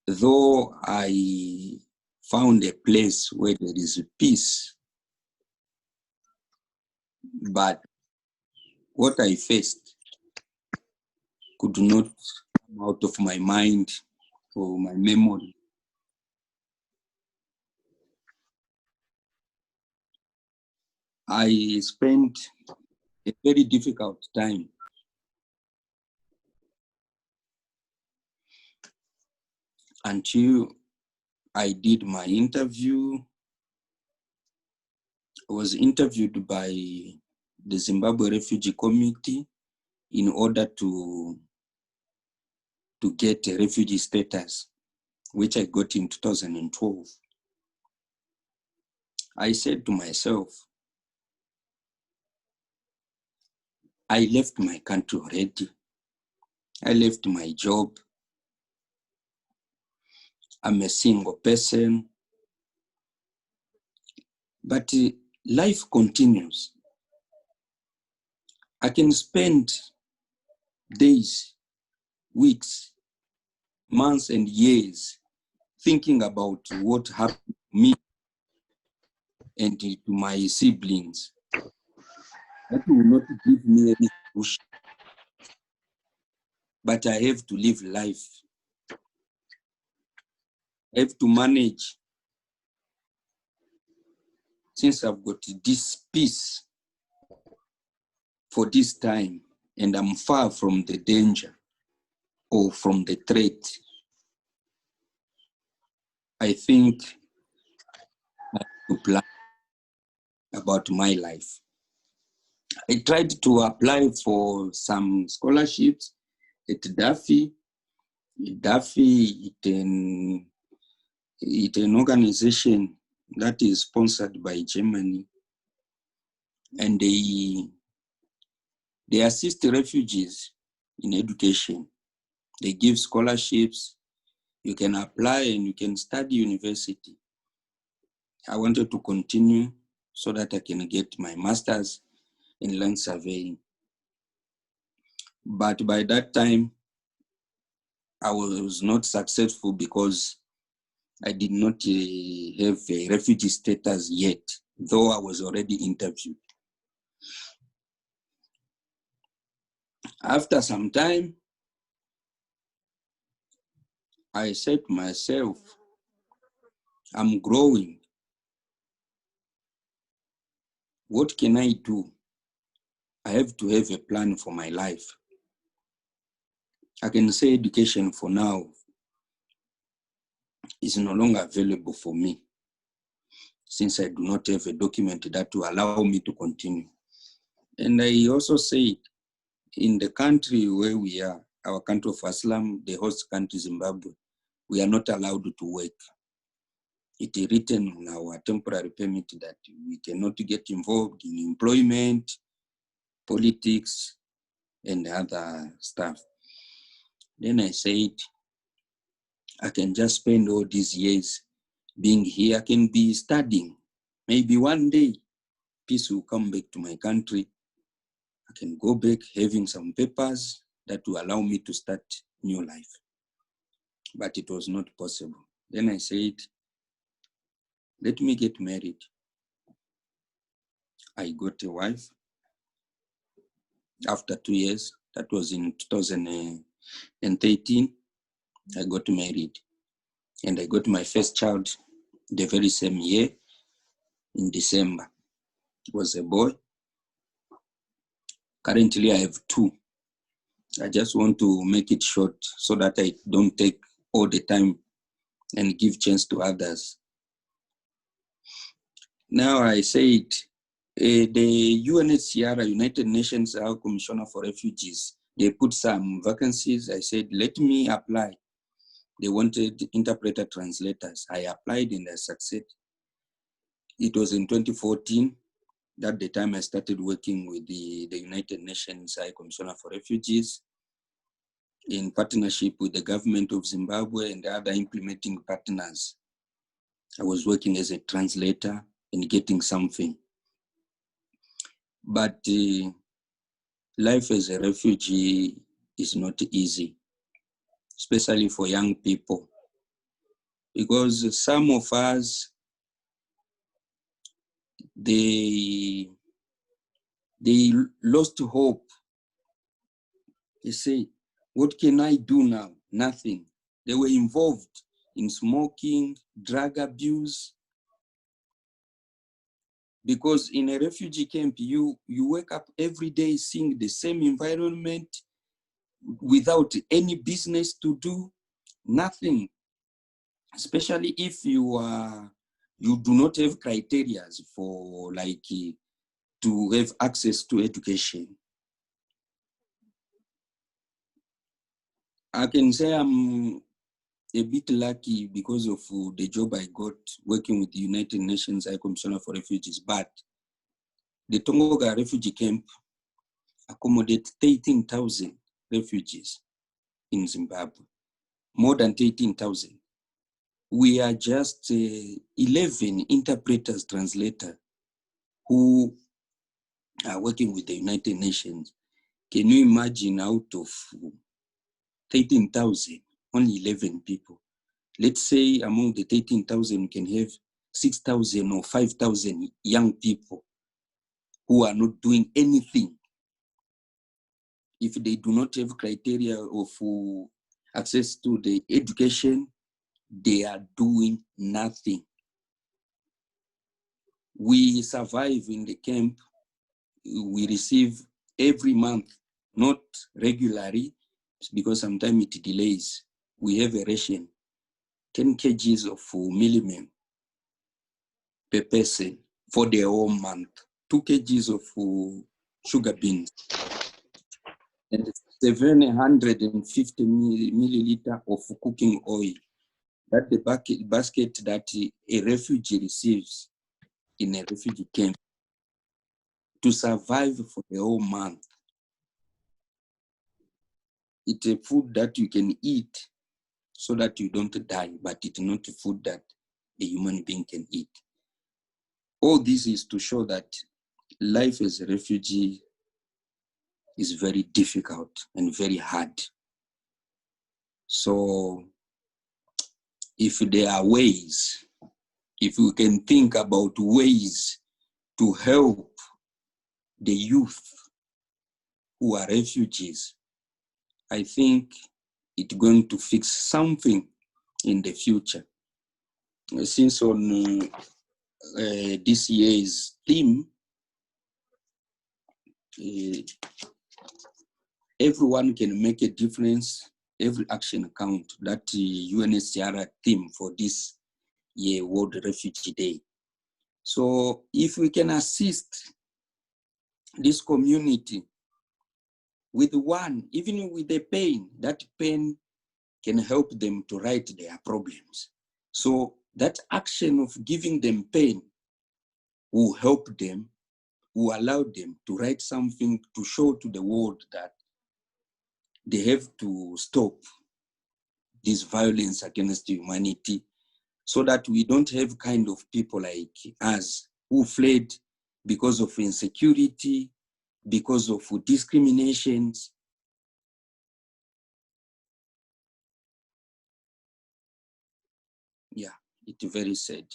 though I found a place where there is peace, but what I faced could not come out of my mind or my memory. I spent a very difficult time. Until I did my interview. I was interviewed by the Zimbabwe Refugee Committee in order to get a refugee status, which I got in 2012. I said to myself, I left my country already. I left my job. I'm a single person. But life continues. I can spend days, weeks, months, and years thinking about what happened to me and to my siblings. That will not give me any solution. But I have to live life. I have to manage. Since I've got this peace for this time, and I'm far from the danger or from the threat, I think I have to plan about my life. I tried to apply for some scholarships at Duffy. Duffy, it's an organization that is sponsored by Germany, and they assist refugees in education. They give scholarships. You can apply and you can study university. I wanted to continue so that I can get my master's in land surveying. But by that time, I was not successful because I did not have a refugee status yet, though I was already interviewed. After some time, I said to myself, I'm growing. What can I do? I have to have a plan for my life. I can say education for now is no longer available for me, since I do not have a document that will allow me to continue. And I also said, in the country where we are, our country of asylum, the host country, Zimbabwe, we are not allowed to work. It is written on our temporary permit that we cannot get involved in employment, politics, and other stuff. Then I said, I can just spend all these years being here. I can be studying. Maybe one day, peace will come back to my country. I can go back having some papers that will allow me to start new life. But it was not possible. Then I said, let me get married. I got a wife. After 2 years, that was in 2013, I got married. And I got my first child the very same year in December. It was a boy. Currently, I have 2. I just want to make it short so that I don't take all the time and give chance to others. Now I said, the UNHCR, United Nations High Commissioner for Refugees, they put some vacancies. I said, let me apply. They wanted interpreter translators. I applied and I succeeded. It was in 2014, that the time I started working with the United Nations High Commissioner for Refugees in partnership with the government of Zimbabwe and other implementing partners. I was working as a translator and getting something. But life as a refugee is not easy, especially for young people, because some of us, they lost hope. They say, what can I do now? Nothing. They were involved in smoking, drug abuse. Because in a refugee camp, you wake up every day seeing the same environment without any business to do, nothing. Especially if you do not have criteria for to have access to education. I can say I'm a bit lucky because of the job I got working with the United Nations High Commissioner for Refugees, but the Tongoga refugee camp accommodates 13,000 refugees in Zimbabwe, more than 13,000. we are just 11 interpreters, translators who are working with the United Nations. Can you imagine out of 13,000, only 11 people? Let's say among the 13,000, we can have 6,000 or 5,000 young people who are not doing anything. If they do not have criteria of access to the education, they are doing nothing. We survive in the camp. We receive every month, not regularly, because sometimes it delays. We have a ration, 10 kgs of millimem per person for the whole month, 2 kgs of sugar beans, and 750 milliliter of cooking oil. That's the basket that a refugee receives in a refugee camp to survive for the whole month. It's a food that you can eat so that you don't die, but it's not a food that a human being can eat. All this is to show that life as a refugee is very difficult and very hard. So if there are ways, if we can think about ways to help the youth who are refugees, I think it's going to fix something in the future. Since on this year's theme, everyone can make a difference, every action count. That UNHCR theme for this year, World Refugee Day. So if we can assist this community with one, even with the pain, that pain can help them to write their problems. So that action of giving them pain will help them, will allow them to write something to show to the world that they have to stop this violence against humanity, so that we don't have kind of people like us who fled because of insecurity, because of discriminations. Yeah, it's very sad.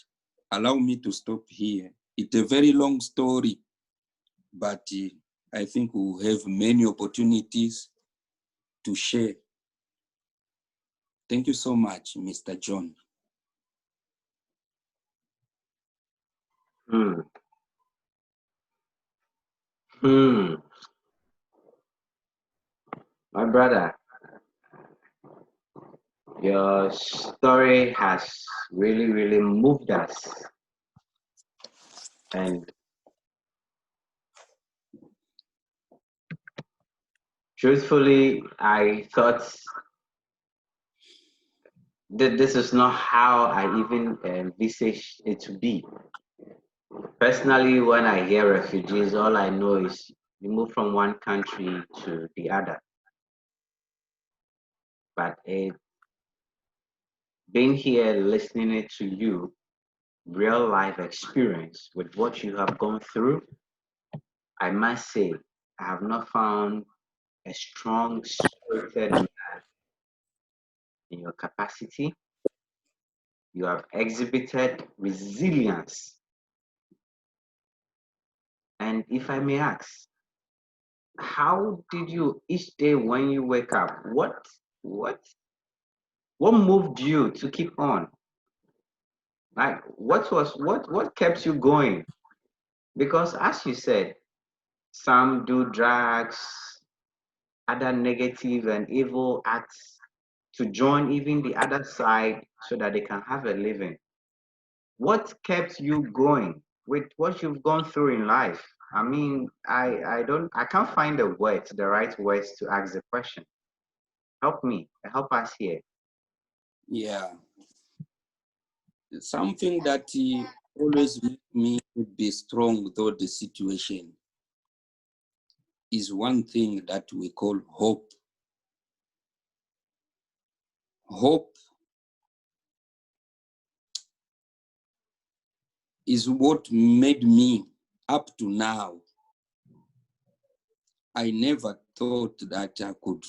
Allow me to stop here. It's a very long story, but I think we'll have many opportunities to share. Thank you so much, Mr. John. My brother, your story has really, really moved us. And truthfully, I thought that this is not how I even envisaged it to be. Personally, when I hear refugees, all I know is you move from one country to the other. But being here, listening it to you, real life experience with what you have gone through, I must say, I have not found a strong spirited man in your capacity. You have exhibited resilience. And if I may ask, how did you each day when you wake up, what moved you to keep on? Like what kept you going? Because as you said, some do drugs, other negative and evil acts to join even the other side so that they can have a living. What kept you going with what you've gone through in life? I mean, I can't find the words, the right words to ask the question. Help me, help us here. Yeah. Something that always makes me be strong though the situation is one thing that we call hope. Hope is what made me, up to now, I never thought that I could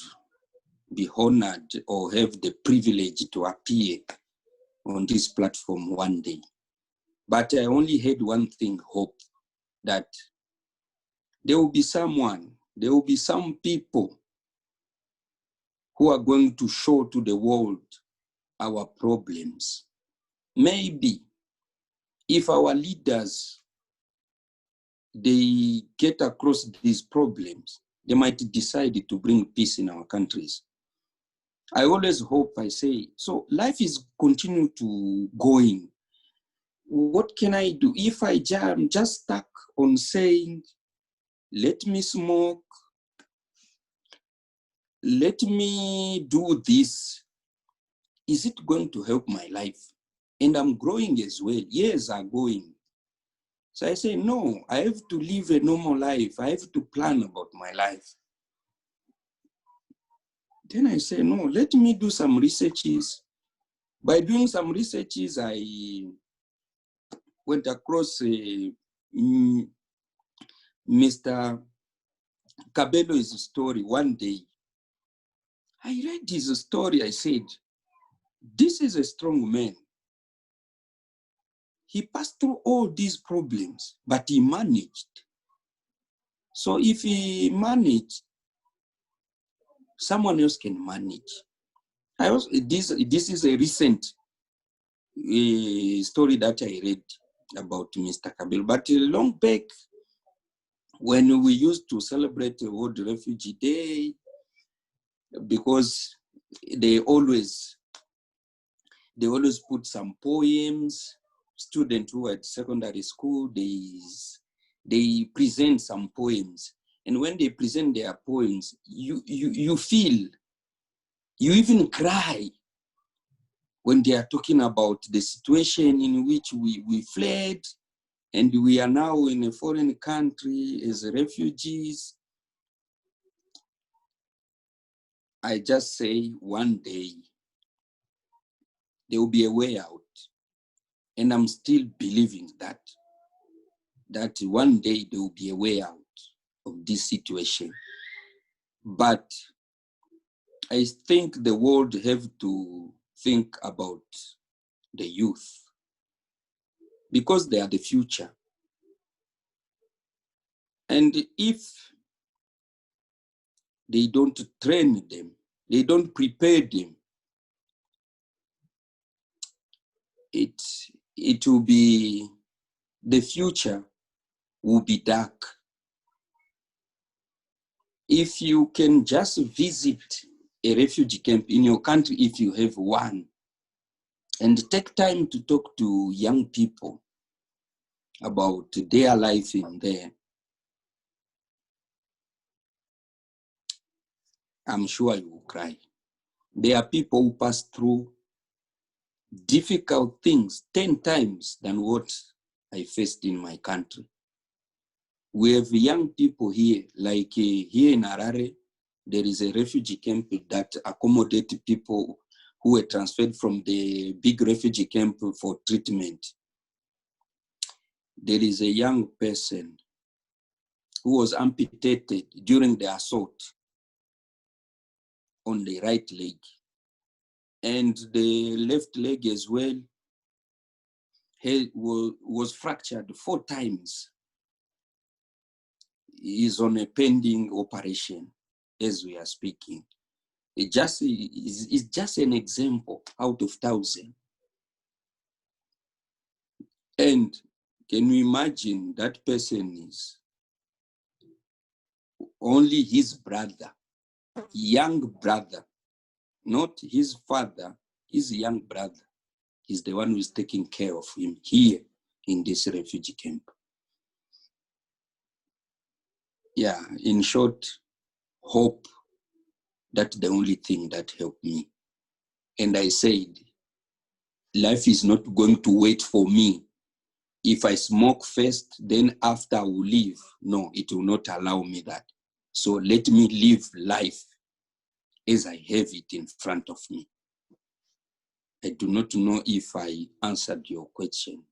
be honored or have the privilege to appear on this platform one day. But I only had one thing, hope, that there will be someone, there will be some people who are going to show to the world our problems. Maybe if our leaders, they get across these problems, they might decide to bring peace in our countries. I always hope, I say, so life is continuing to going. What can I do? If I'm just stuck on saying, let me smoke, let me do this, is it going to help my life? And I'm growing as well. Years are going. So I say, no, I have to live a normal life. I have to plan about my life. Then I say, no, let me do some researches. By doing some researches, I went across Mr. Cabello's story one day. I read his story, I said, this is a strong man. He passed through all these problems, but he managed. So if he managed, someone else can manage. This is a recent story that I read about Mr. Cabello, but long back, when we used to celebrate the World Refugee Day, because they always put some poems. Students who are at secondary school, they present some poems, and when they present their poems, you feel, you even cry when they are talking about the situation in which we fled, and we are now in a foreign country as refugees. I just say one day there will be a way out. And I'm still believing that one day there will be a way out of this situation. But I think the world have to think about the youth, because they are the future. And if they don't train them, they don't prepare them, it will be, the future will be dark. If you can just visit a refugee camp in your country, if you have one, and take time to talk to young people about their life in there, I'm sure you will cry. There are people who pass through difficult things 10 times than what I faced in my country. We have young people here, like here in Harare, there is a refugee camp that accommodates people who were transferred from the big refugee camp for treatment. There is a young person who was amputated during the assault on the right leg, and the left leg as well was fractured 4 times. He is on a pending operation as we are speaking. It's just an example out of 1,000. And can you imagine that person is only his brother, young brother, not his father, his young brother. He's the one who is taking care of him here in this refugee camp. Yeah, in short, hope, that's the only thing that helped me. And I said, life is not going to wait for me. If I smoke first, then after I will leave. No, it will not allow me that. So let me live life as I have it in front of me. I do not know if I answered your question.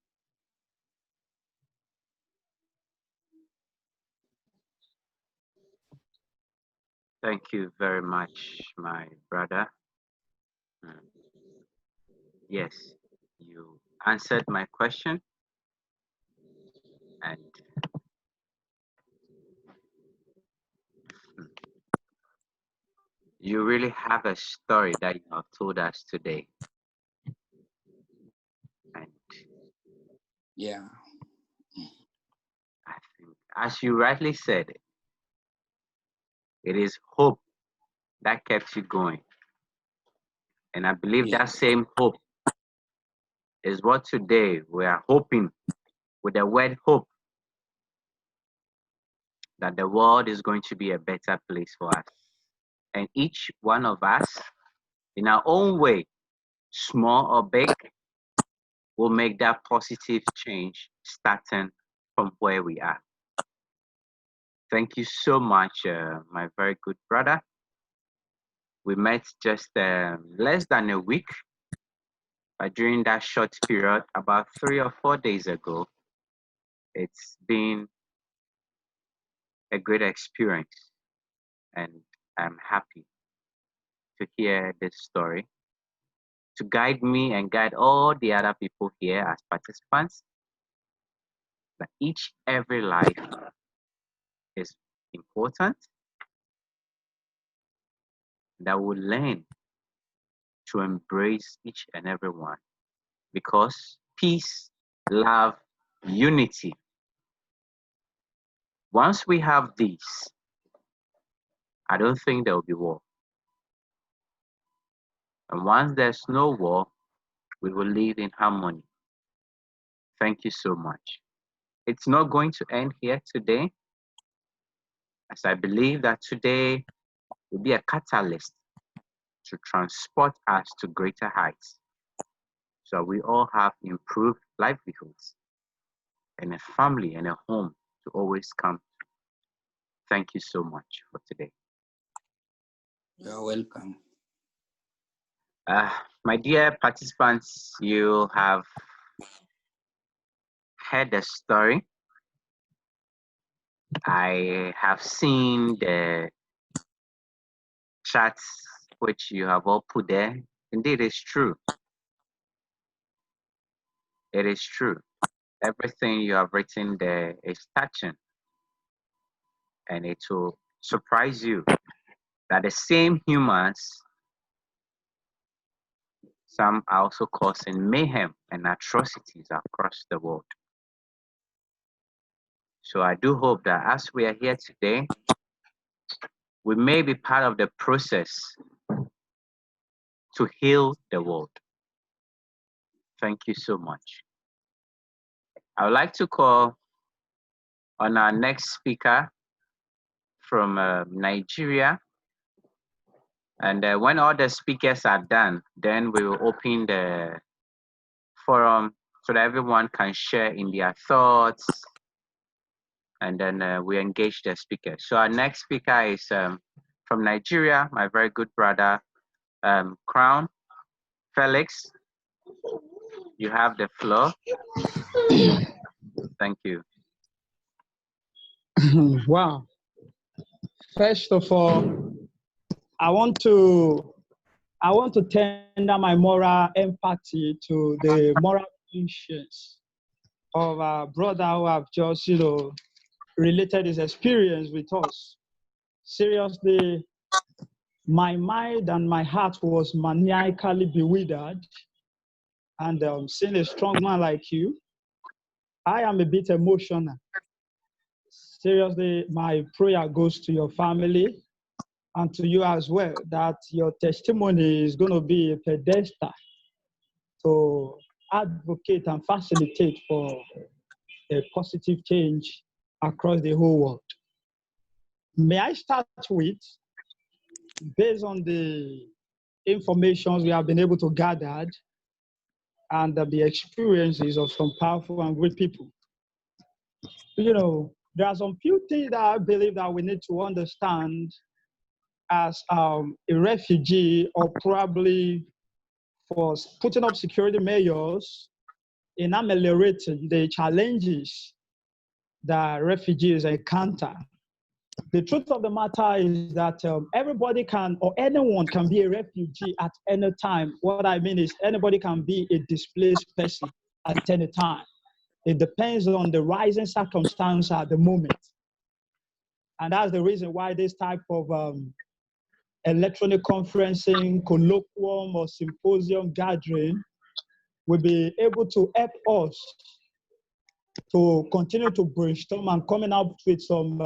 Thank you very much, my brother. Yes, you answered my question, and you really have a story that you have told us today. And Yeah. I think, as you rightly said, it is hope that kept you going. And I believe Yeah. that same hope is what today we are hoping with the word hope, that the world is going to be a better place for us. And each one of us, in our own way, small or big, will make that positive change starting from where we are. Thank you so much, my very good brother. We met just less than a week, but during that short period, about 3 or 4 days ago, it's been a great experience, and I'm happy to hear this story, to guide me and guide all the other people here as participants, that every life is important, that we learn to embrace each and every one, because peace, love, unity, once we have these, I don't think there will be war. And once there's no war, we will live in harmony. Thank you so much. It's not going to end here today, as I believe that today will be a catalyst to transport us to greater heights, so we all have improved livelihoods and a family and a home to always come to. Thank you so much for today. You're welcome. My dear participants, you have heard the story. I have seen the chats which you have all put there. Indeed, it's true. It is true. Everything you have written there is touching, and it will surprise you that the same humans, some are also causing mayhem and atrocities across the world. So I do hope that as we are here today, we may be part of the process to heal the world. Thank you so much. I would like to call on our next speaker from Nigeria. And when all the speakers are done, then we will open the forum so that everyone can share in their thoughts, and then we engage the speakers. So our next speaker is from Nigeria, my very good brother, Crown Felix. You have the floor. Thank you. Wow. First of all, I want to tender my moral empathy to the moral conscience of our brother who have just, related his experience with us. Seriously, my mind and my heart was maniacally bewildered. And seeing a strong man like you, I am a bit emotional. Seriously, my prayer goes to your family and to you as well, that your testimony is going to be a pedestal to advocate and facilitate for a positive change across the whole world. May I start with, based on the information we have been able to gather and the experiences of some powerful and great people. There are some few things that I believe that we need to understand as a refugee, or probably for putting up security measures in ameliorating the challenges that refugees encounter The truth of the matter is that everybody can, or anyone can be a refugee at any time. What I mean is anybody can be a displaced person at any time. It depends on the rising circumstance at the moment. And that's the reason why this type of electronic conferencing, colloquium, or symposium gathering will be able to help us to continue to brainstorm and coming out with some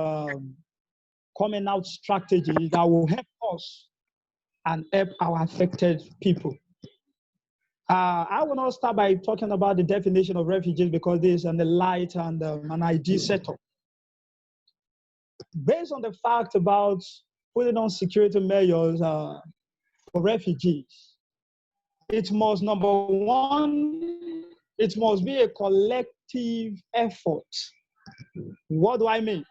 coming out strategies that will help us and help our affected people. I will not start by talking about the definition of refugees because this is an light and an ID setup. Based on the fact about putting on security measures for refugees, it must, number one, it must be a collective effort. What do I mean?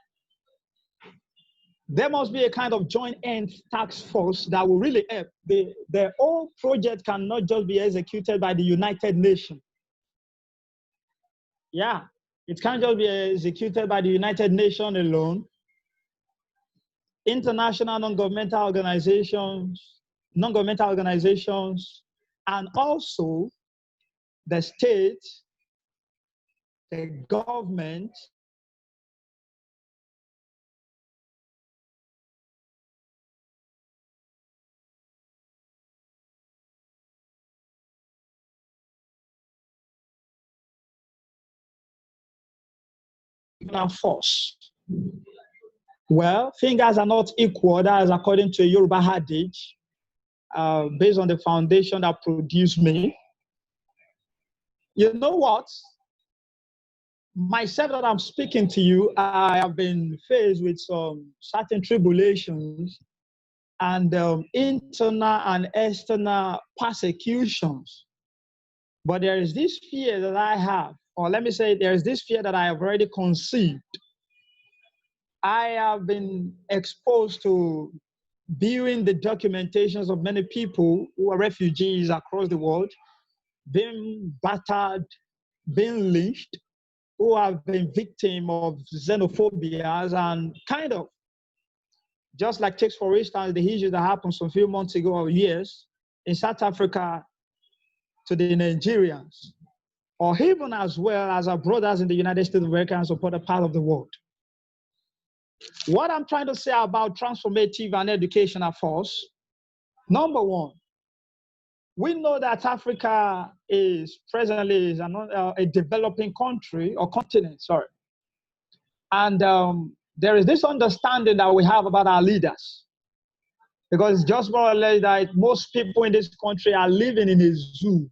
There must be a kind of joint end task force that will really help. The whole project cannot just be executed by the United Nations. Yeah, it can't just be executed by the United Nations alone. International non-governmental organizations, and also the state, the government, and force. Well, fingers are not equal. That is according to a Yoruba adage, based on the foundation that produced me. You know what? Myself that I'm speaking to you, I have been faced with some certain tribulations and internal and external persecutions. But there is this fear that I have, or let me say, there is this fear that I have already conceived. I have been exposed to viewing the documentations of many people who are refugees across the world, being battered, being lynched, who have been victim of xenophobia and kind of, just like takes for instance the issue that happened some few months ago or years in South Africa to the Nigerians, or even as well as our brothers in the United States of America and some other part of the world. What I'm trying to say about transformative and educational force, number one, we know that Africa is presently a developing country or continent, sorry. And there is this understanding that we have about our leaders. Because it's just more or less that most people in this country are living in a zoo.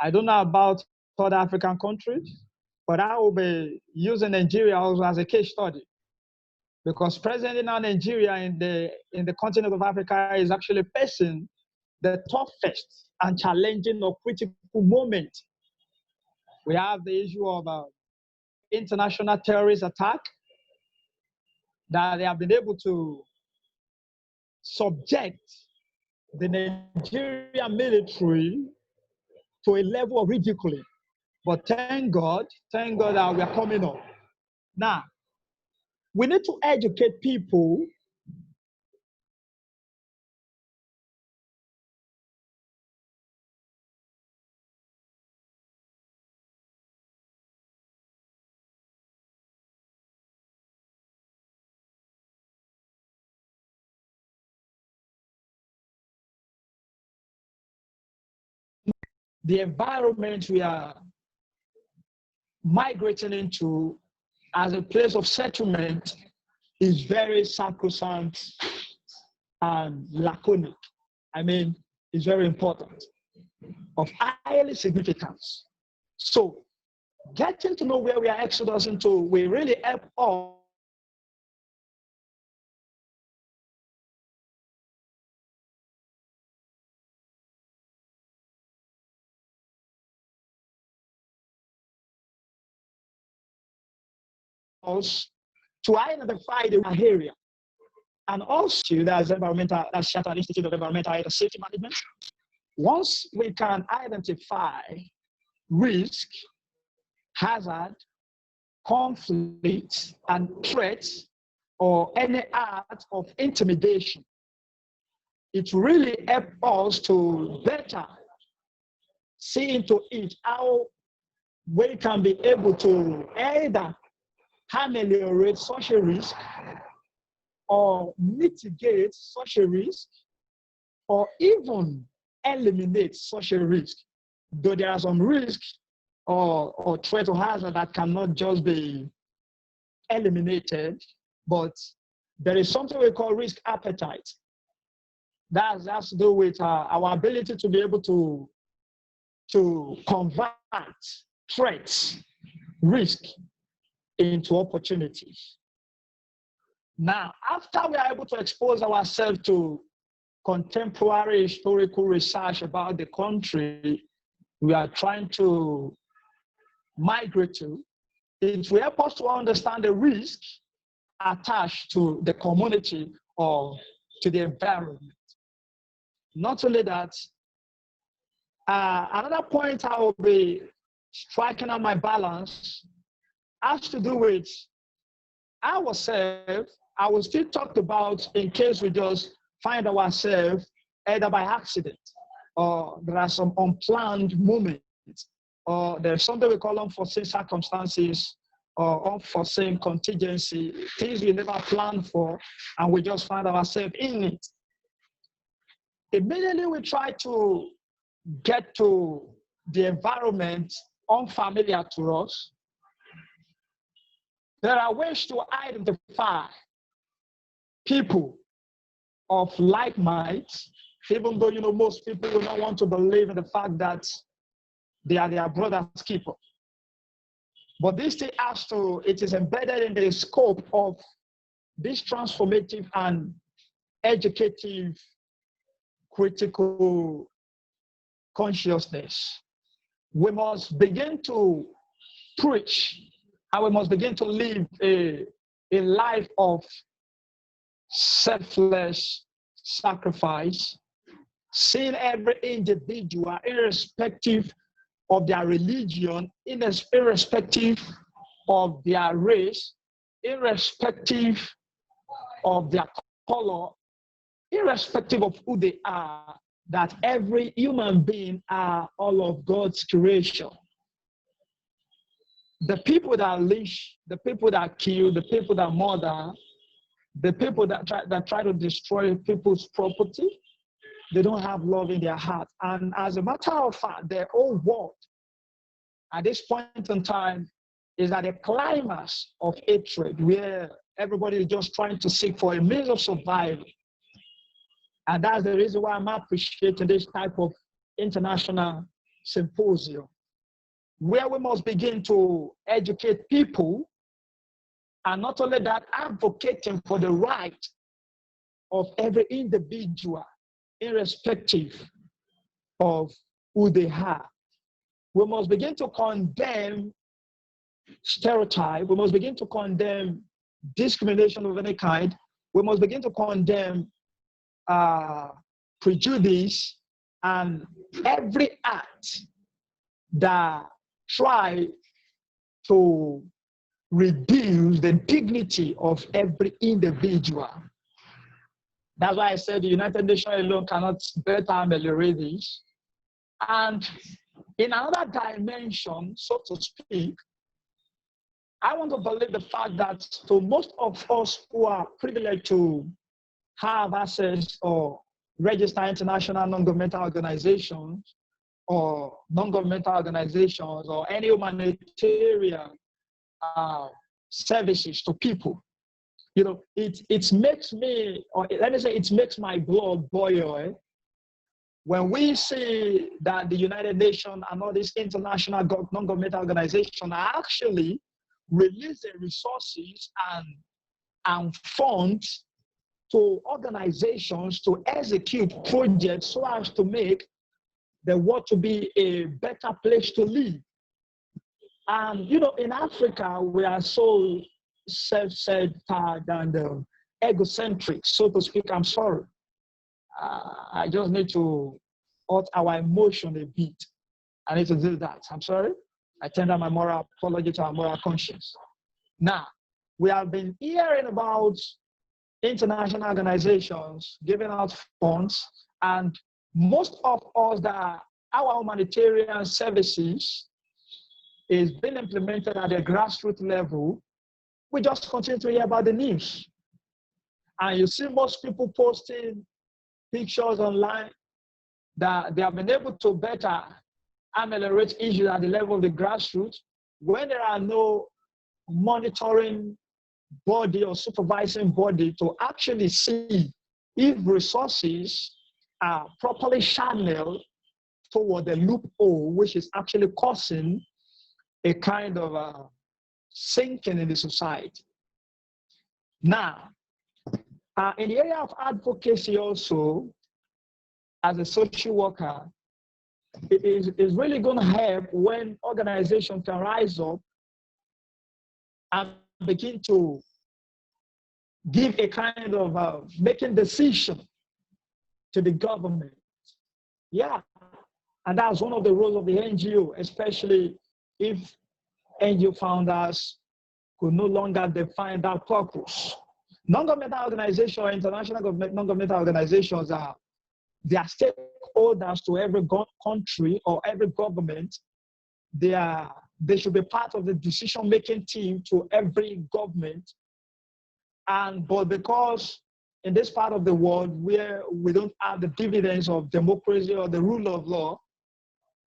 I don't know about other African countries, but I will be using Nigeria also as a case study. Because presently now Nigeria in the continent of Africa is actually facing the toughest and challenging or critical moment. We have the issue of international terrorist attack that they have been able to subject the Nigerian military to a level of ridiculing. But thank God that we are coming up. Now, we need to educate people the environment we are migrating into as a place of settlement is very sacrosanct and laconic. I mean, it's very important, of highly significance. So getting to know where we are exodus into will really help us to identify the area. And also, that's Shattered Institute of Environmental Health and Safety Management. Once we can identify risk, hazard, conflict, and threats, or any act of intimidation. It really helps us to better see into it how we can be able to either ameliorate such a risk or mitigate such a risk or even eliminate such a risk. Though there are some risks or threat or hazard that cannot just be eliminated, but there is something we call risk appetite. That has to do with our ability to be able to convert threats, risk into opportunities. Now, after we are able to expose ourselves to contemporary historical research about the country we are trying to migrate to, it will help us to understand the risk attached to the community or to the environment. Not only that, another point I will be striking on my balance has to do with ourselves. I will still talk about in case we just find ourselves either by accident or there are some unplanned moments or there's something we call unforeseen circumstances or unforeseen contingency, things we never planned for and we just find ourselves in it. Immediately we try to get to the environment unfamiliar to us. There are ways to identify people of like minds, even though most people will not want to believe in the fact that they are their brother's keeper. But this thing it is embedded in the scope of this transformative and educative critical consciousness. We must begin to preach and we must begin to live a life of selfless sacrifice, seeing every individual, irrespective of their religion, irrespective of their race, irrespective of their color, irrespective of who they are, that every human being are all of God's creation. The people that lynch, the people that kill, the people that murder, the people that try to destroy people's property, they don't have love in their heart. And as a matter of fact, their whole world at this point in time is at a climax of hatred where everybody is just trying to seek for a means of survival. And that's the reason why I'm appreciating this type of international symposium, where we must begin to educate people, and not only that, advocating for the right of every individual, irrespective of who they are. We must begin to condemn stereotype. We must begin to condemn discrimination of any kind. We must begin to condemn prejudice and every act that try to reduce the dignity of every individual. That's why I said the United Nations alone cannot better ameliorate this. And in another dimension, so to speak, I want to believe the fact that to most of us who are privileged to have access or register international non-governmental organizations or non-governmental organizations or any humanitarian services to people, it makes me, or let me say, it makes my blood boil when we see that the United Nations and all these international non-governmental organizations are actually releasing resources and funds to organizations to execute projects so as to make the world to be a better place to live. And in Africa, we are so self-centered and egocentric, so to speak. I'm sorry. I just need to out our emotion a bit. I need to do that. I'm sorry. I tender my moral apology to our moral conscience. Now, we have been hearing about international organizations giving out funds, and most of us that our humanitarian services is being implemented at a grassroots level, we just continue to hear about the news. And you see most people posting pictures online that they have been able to better ameliorate issues at the level of the grassroots when there are no monitoring body or supervising body to actually see if resources are properly channeled toward the loophole, which is actually causing a kind of sinking in the society. Now, in the area of advocacy also, as a social worker, it is really going to help when organizations can rise up and begin to give a kind of making decision to the government. Yeah, and that's one of the roles of the NGO, especially if NGO founders could no longer define that purpose. Non-governmental organizations or international non-governmental organizations they are stakeholders to every country or every government. They should be part of the decision-making team to every government. But because in this part of the world where we don't have the dividends of democracy or the rule of law,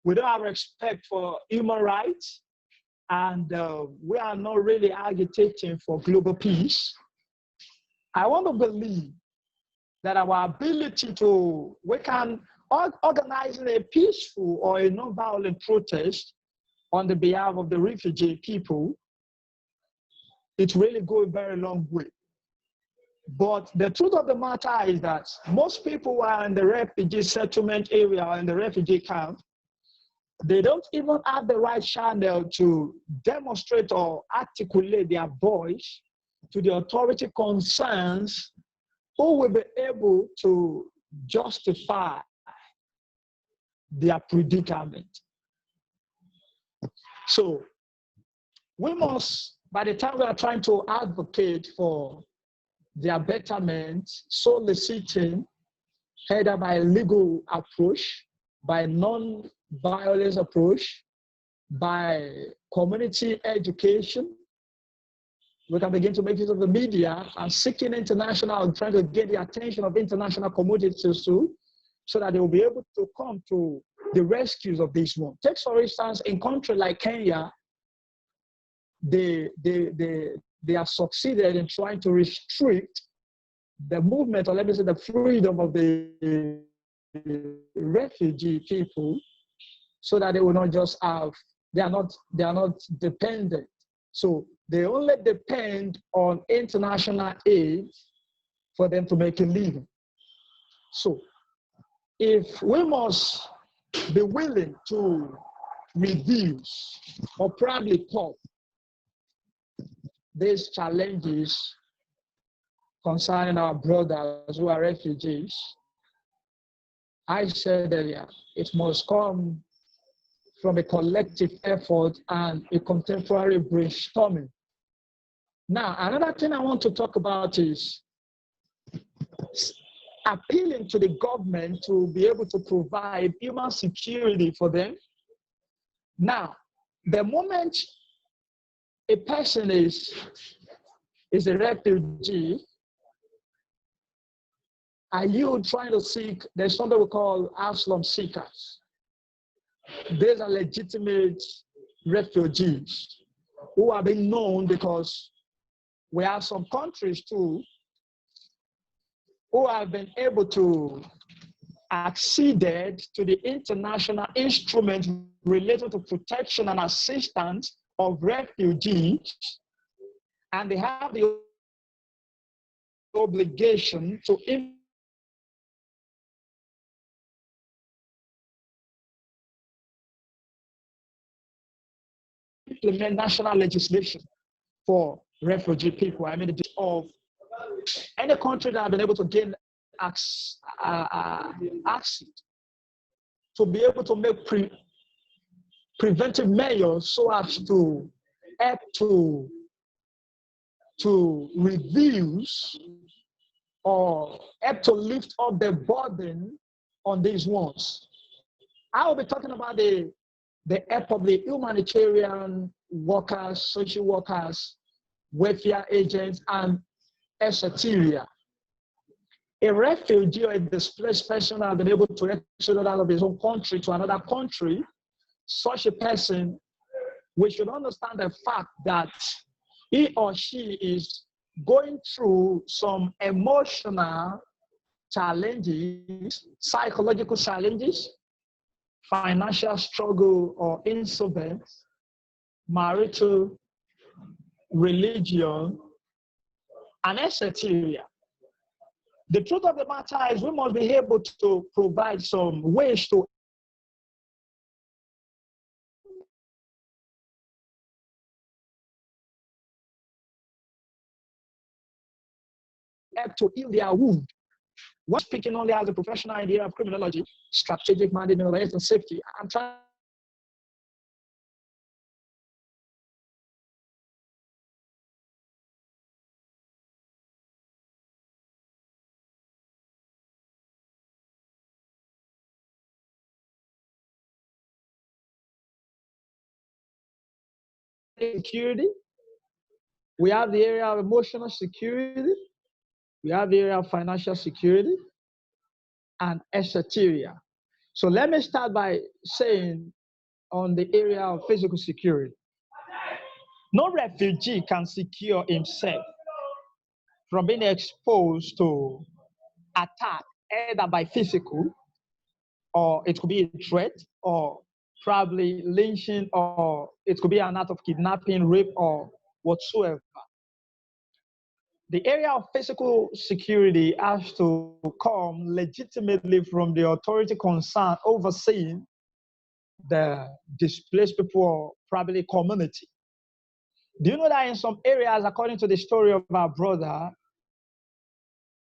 we don't have respect for human rights, and we are not really agitating for global peace. I want to believe that our ability we can organize a peaceful or a non-violent protest on the behalf of the refugee people, it really goes a very long way. But the truth of the matter is that most people who are in the refugee settlement area or in the refugee camp, they don't even have the right channel to demonstrate or articulate their voice to the authority concerns who will be able to justify their predicament. So we must, by the time we are trying to advocate for their betterment, soliciting either by a legal approach, by non-violence approach, by community education, we can begin to make use of the media and seeking international, trying to get the attention of international communities too, so that they will be able to come to the rescues of this one. Take for instance, in country like Kenya, they have succeeded in trying to restrict the movement, or let me say the freedom of the refugee people, so that they will not just have, they are not dependent. So they only depend on international aid for them to make a living. So if we must be willing to reduce or probably top these challenges concerning our brothers who are refugees, I said earlier, it must come from a collective effort and a contemporary brainstorming. Now, another thing I want to talk about is appealing to the government to be able to provide human security for them. Now, the moment a person is a refugee, are you trying to seek, there's something we call asylum seekers. These are legitimate refugees who are being known, because we have some countries too who have been able to accede to the international instruments related to protection and assistance of refugees, and they have the obligation to implement national legislation for refugee people. I mean, of any country that have been able to gain access to be able to make preventive measures so as to help to to reduce or help to lift up the burden on these ones. I will be talking about the help of the humanitarian workers, social workers, welfare agents, and etc. A refugee or a displaced person has been able to exodus out of his own country to another country. Such a person, we should understand the fact that he or she is going through some emotional challenges, psychological challenges, financial struggle or insolvents, marital, religion, and etc. The truth of the matter is we must be able to provide some ways to help to heal their wound. We're speaking only as a professional idea of criminology, strategic management of health and safety. I'm trying security. We have the area of emotional security. We have the area of financial security and etc. So let me start by saying on the area of physical security. No refugee can secure himself from being exposed to attack, either by physical, or it could be a threat, or probably lynching, or it could be an act of kidnapping, rape, or whatsoever. The area of physical security has to come legitimately from the authority concerned overseeing the displaced people or probably community. Do you know that in some areas, according to the story of our brother,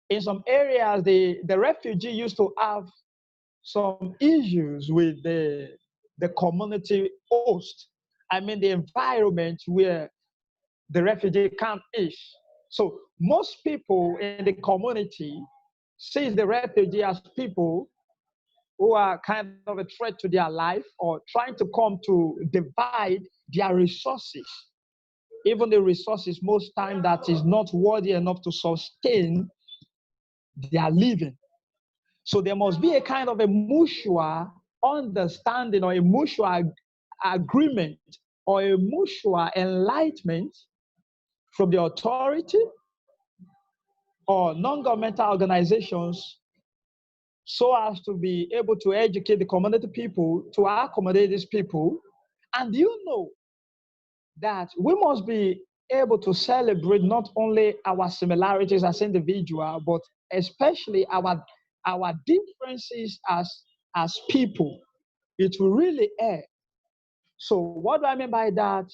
in some areas, the refugee used to have some issues with the community host. I mean, the environment where the refugee camp is. So most people in the community sees the refugee as people who are kind of a threat to their life or trying to come to divide their resources. Even the resources, most time that is not worthy enough to sustain their living. So there must be a kind of a mutual understanding or a mutual agreement or a mutual enlightenment from the authority or non-governmental organizations so as to be able to educate the community people, to accommodate these people. And you know that we must be able to celebrate not only our similarities as individuals, but especially our differences as people. It will really help. So what do I mean by that?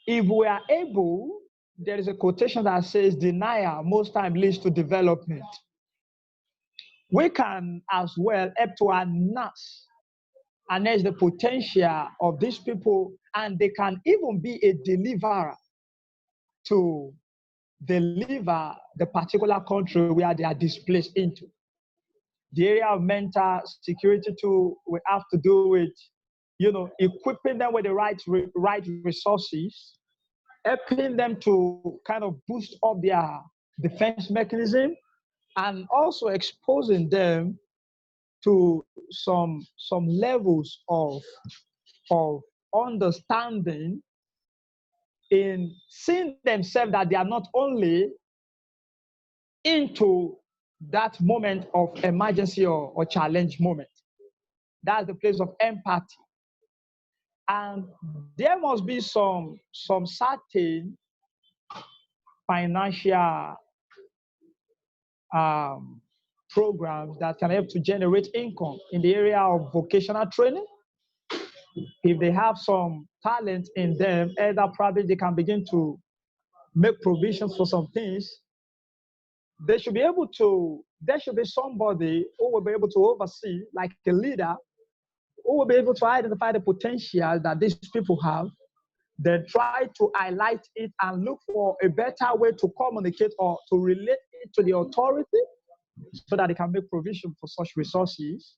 If we are able, there is a quotation that says denial most times leads to development. We can as well help to harness the potential of these people, and they can even be a deliverer to deliver the particular country where they are displaced into. The area of mental security too, we have to do with, equipping them with the right resources, helping them to kind of boost up their defense mechanism, and also exposing them to some levels of understanding in seeing themselves that they are not only into that moment of emergency or challenge moment. That's the place of empathy. And there must be some certain financial programs that can help to generate income in the area of vocational training. If they have some talent in them, either probably they can begin to make provisions for some things. They should be able to, there should be somebody who will be able to oversee, like a leader, who will be able to identify the potential that these people have, then try to highlight it and look for a better way to communicate or to relate it to the authority so that they can make provision for such resources.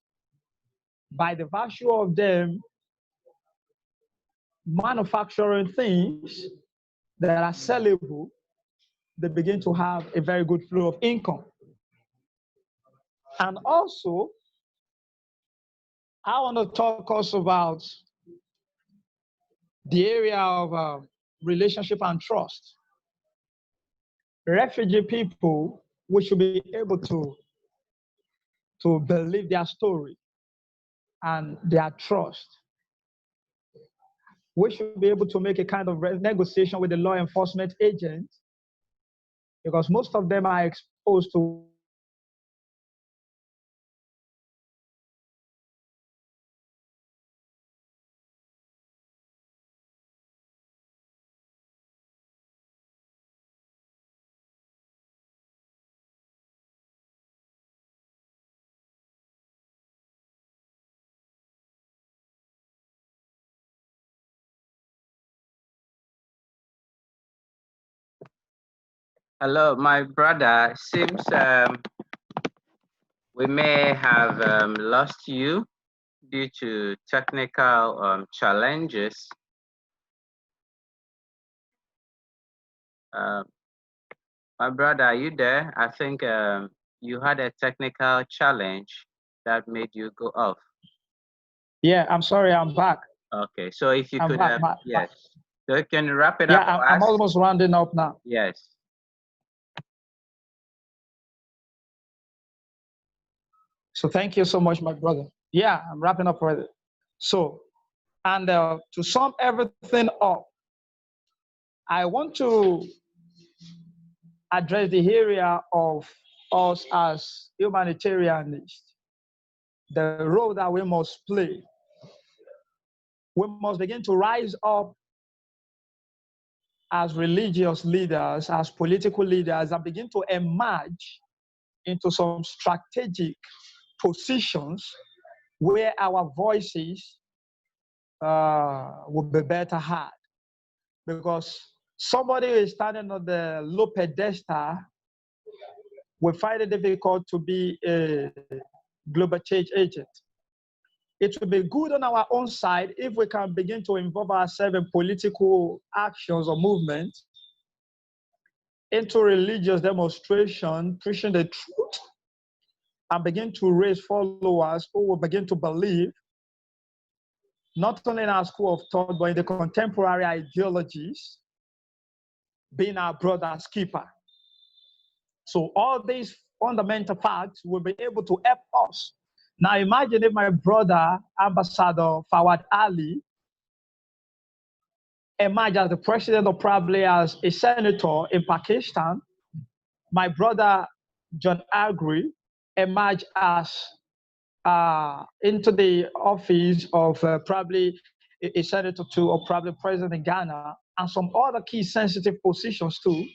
By the virtue of them manufacturing things that are sellable, they begin to have a very good flow of income. And also, I want to talk also about the area of relationship and trust. Refugee people, we should be able to believe their story and their trust. We should be able to make a kind of negotiation with the law enforcement agent, because most of them are exposed to Hello, my brother. Seems we may have lost you due to technical challenges. My brother, are you there? I think you had a technical challenge that made you go off. Yeah, I'm sorry, I'm back. Okay, so if you I'm could, back, yes. So you can wrap it yeah, up for I'm us? almost rounding up now. Yes. So thank you so much, my brother. Yeah, I'm wrapping up already. So, and to sum everything up, I want to address the area of us as humanitarianists, the role that we must play. We must begin to rise up as religious leaders, as political leaders, and begin to emerge into some strategic positions where our voices will be better heard. Because somebody who is standing on the low pedestal will find it difficult to be a global change agent. It will be good on our own side if we can begin to involve ourselves in political actions or movements, into religious demonstration, preaching the truth, and begin to raise followers who will begin to believe, not only in our school of thought, but in the contemporary ideologies, being our brother's keeper. So all these fundamental facts will be able to help us. Now imagine if my brother, Ambassador Fawad Ali, emerged as the president or probably as a senator in Pakistan. My brother, John Agri, emerged as into the office of probably a senator too, or probably president in Ghana, and some other key sensitive positions too.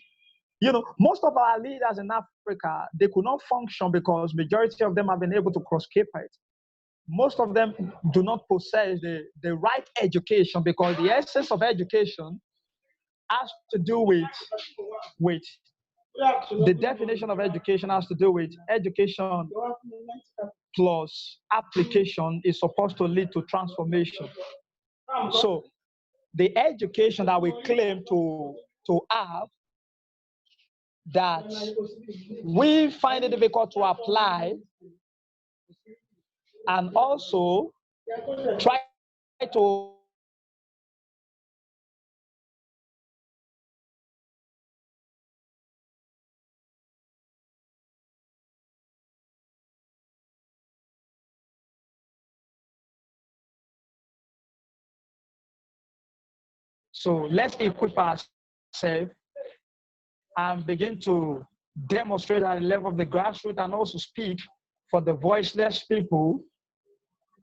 You know, most of our leaders in Africa, they could not function because majority of them have been able to cross-carpet. Most of them do not possess the right education, because the essence of education has to do with the definition of education has to do with education plus application is supposed to lead to transformation. So the education that we claim to have, that we find it difficult to apply, and also try to so let's equip ourselves and begin to demonstrate at the level of the grassroots, and also speak for the voiceless people,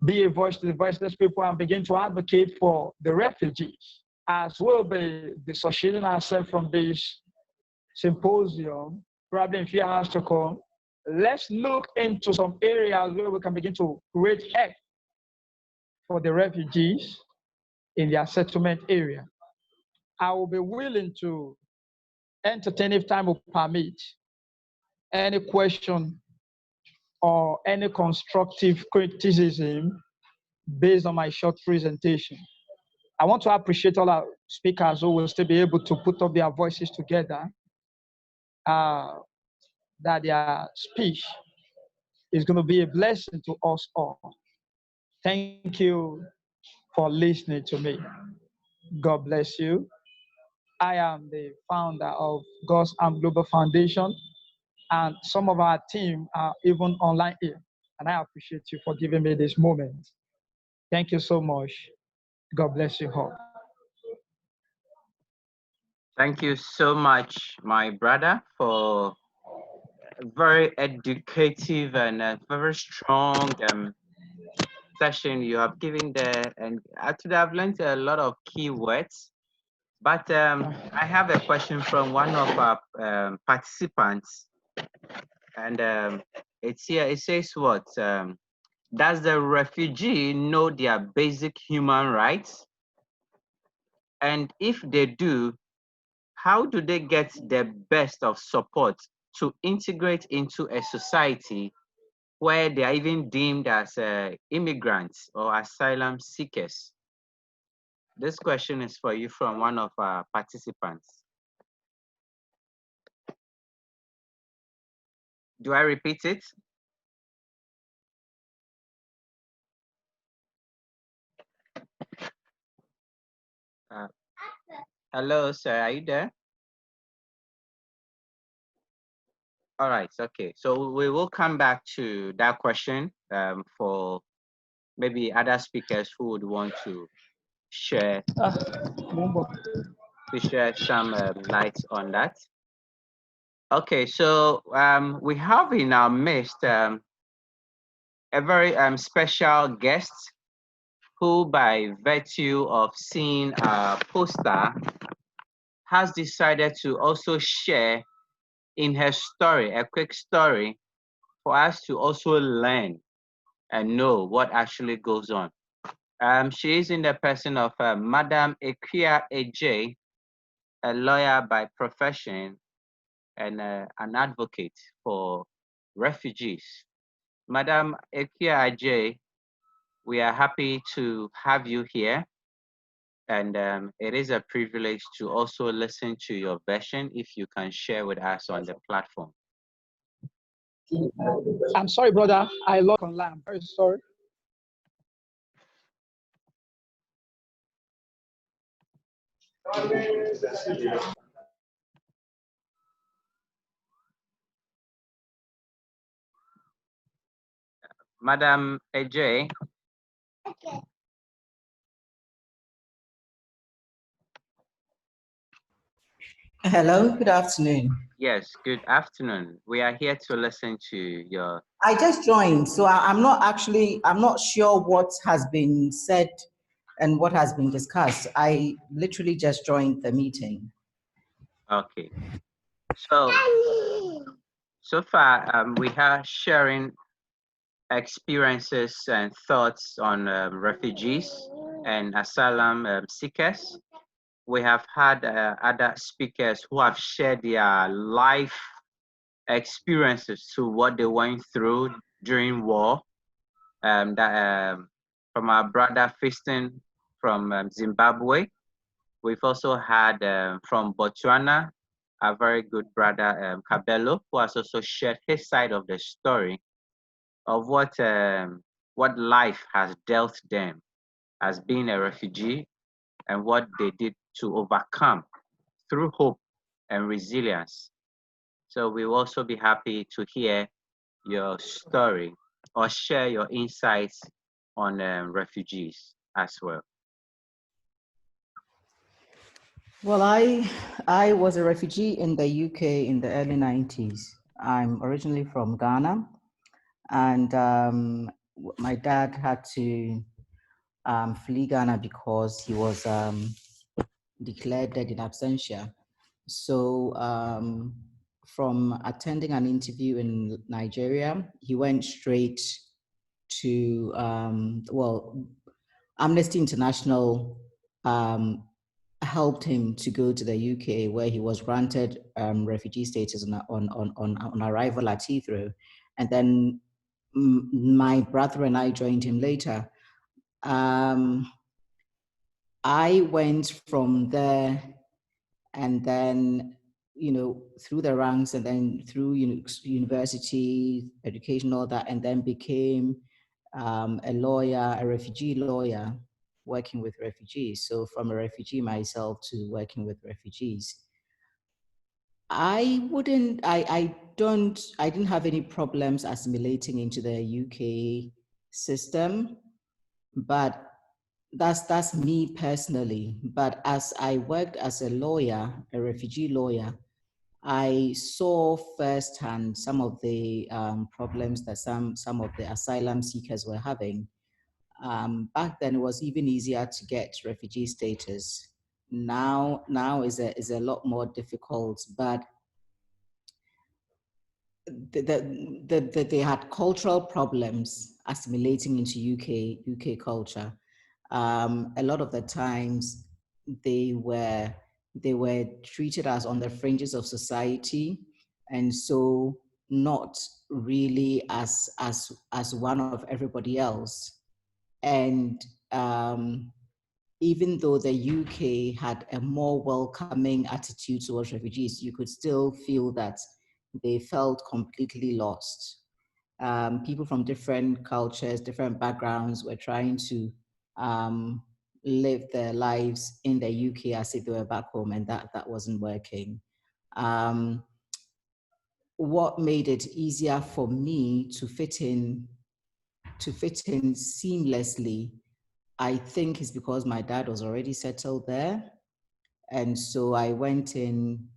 be a voice to the voiceless people, and begin to advocate for the refugees. As we'll be dissociating ourselves from this symposium, probably in a few hours to come, let's look into some areas where we can begin to create help for the refugees in their settlement area. I will be willing to entertain, if time will permit, any question or any constructive criticism based on my short presentation. I want to appreciate all our speakers who will still be able to put up their voices together, that their speech is going to be a blessing to us all. Thank you for listening to me. God bless you. I am the founder of God's Arm Global Foundation, and some of our team are even online here. And I appreciate you for giving me this moment. Thank you so much. God bless you all. Thank you so much, my brother, for a very educative and a very strong session you have given there. And actually, I've learned a lot of key words. But I have a question from one of our participants. And it's here, it says what? Does the refugee know their basic human rights? And if they do, how do they get the best of support to integrate into a society where they are even deemed as immigrants or asylum seekers? This question is for you from one of our participants. Do I repeat it? Hello, sir, are you there? All right, okay. So we will come back to that question for maybe other speakers who would want to share, some light on that. Okay, so we have in our midst a very special guest who, by virtue of seeing our poster, has decided to also share in her story, a quick story, for us to also learn and know what actually goes on. She is in the person of Madam Ekia Ej, a lawyer by profession and an advocate for refugees. Madam Ekia Ej, we are happy to have you here. And it is a privilege to also listen to your version if you can share with us on the platform. I'm sorry, brother. I lost online. I'm very sorry. Madam Ej. Hello, good afternoon. Yes, good afternoon. We are here to listen to your... I just joined, so I'm not sure what has been said and what has been discussed. I literally just joined the meeting. Okay. So far, we are sharing experiences and thoughts on refugees and asylum seekers. We have had other speakers who have shared their life experiences to what they went through during war. From our brother Fiston from Zimbabwe. We've also had from Botswana, a very good brother Cabello, who has also shared his side of the story of what life has dealt them as being a refugee and what they did to overcome through hope and resilience. So we'll also be happy to hear your story or share your insights on refugees as well. Well, I was a refugee in the UK in the early 90s. I'm originally from Ghana, and my dad had to flee Ghana because he was declared dead in absentia. So from attending an interview in Nigeria, he went straight to, Amnesty International helped him to go to the UK, where he was granted refugee status on arrival at Heathrow. And then my brother and I joined him later. I went from there, and then, you know, through the ranks, and then through university, education, all that, and then became a lawyer, a refugee lawyer, working with refugees. So from a refugee myself to working with refugees. I didn't have any problems assimilating into the UK system, but that's me personally. But as I worked as a lawyer, a refugee lawyer, I saw firsthand some of the problems that some of the asylum seekers were having. Back then, it was even easier to get refugee status. Now is a lot more difficult, but they had cultural problems assimilating into UK culture. A lot of the times they were treated as on the fringes of society, and so not really as one of everybody else. And even though the UK had a more welcoming attitude towards refugees, you could still feel that they felt completely lost. People from different cultures, different backgrounds were trying to live their lives in the UK as if they were back home, and that wasn't working. What made it easier for me to fit in seamlessly, I think, is because my dad was already settled there. And so I went in,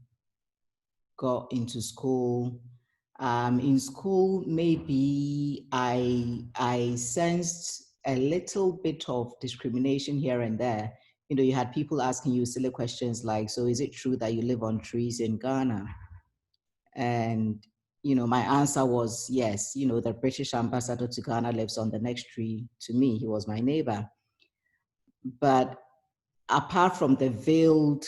got into school. In school, maybe I sensed a little bit of discrimination here and there. You know, you had people asking you silly questions like, so is it true that you live on trees in Ghana? And, you know, my answer was yes. You know, the British ambassador to Ghana lives on the next tree to me. He was my neighbor. But apart from the veiled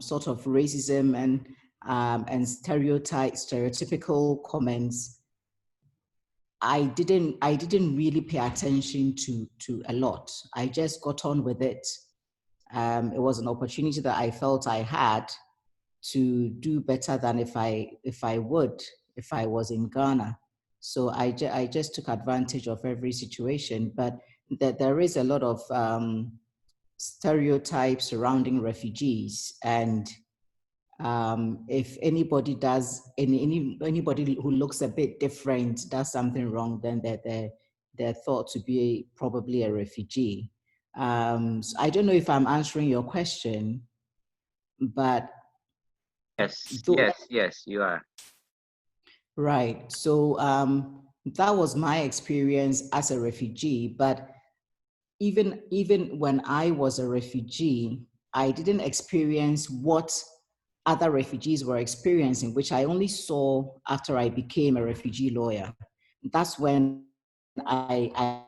sort of racism and stereotypical comments, I didn't really pay attention to a lot. I just got on with it. It was an opportunity that I felt I had to do better than if I was in Ghana. So I just took advantage of every situation. But there is a lot of stereotypes surrounding refugees, and if anybody does anybody who looks a bit different does something wrong, then they're thought to be probably a refugee. So I don't know if I'm answering your question, but yes, you are. Right. So that was my experience as a refugee. But even when I was a refugee, I didn't experience what other refugees were experiencing, which I only saw after I became a refugee lawyer. That's when I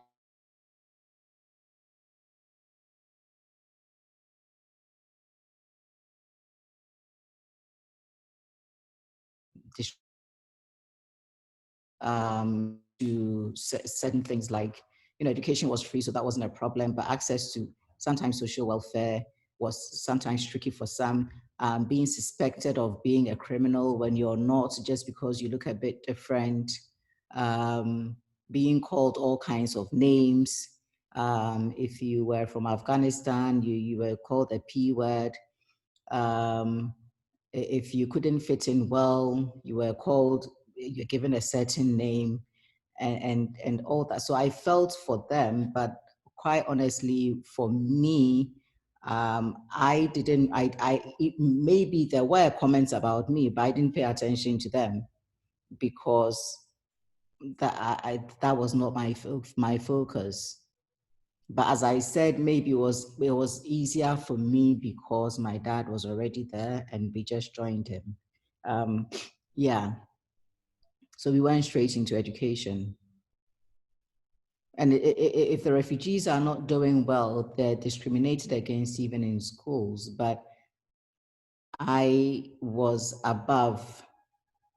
to certain things like, you know, education was free, so that wasn't a problem, but access to sometimes social welfare was sometimes tricky for some. Being suspected of being a criminal when you're not, just because you look a bit different. Being called all kinds of names. If you were from Afghanistan, you were called a P word. If you couldn't fit in well, you're given a certain name, and all that. So I felt for them, but quite honestly, for me, I didn't. Maybe there were comments about me, but I didn't pay attention to them because that was not my focus. But as I said, maybe it was easier for me because my dad was already there and we just joined him. Yeah. So we went straight into education. And if the refugees are not doing well, they're discriminated against even in schools. But I was above,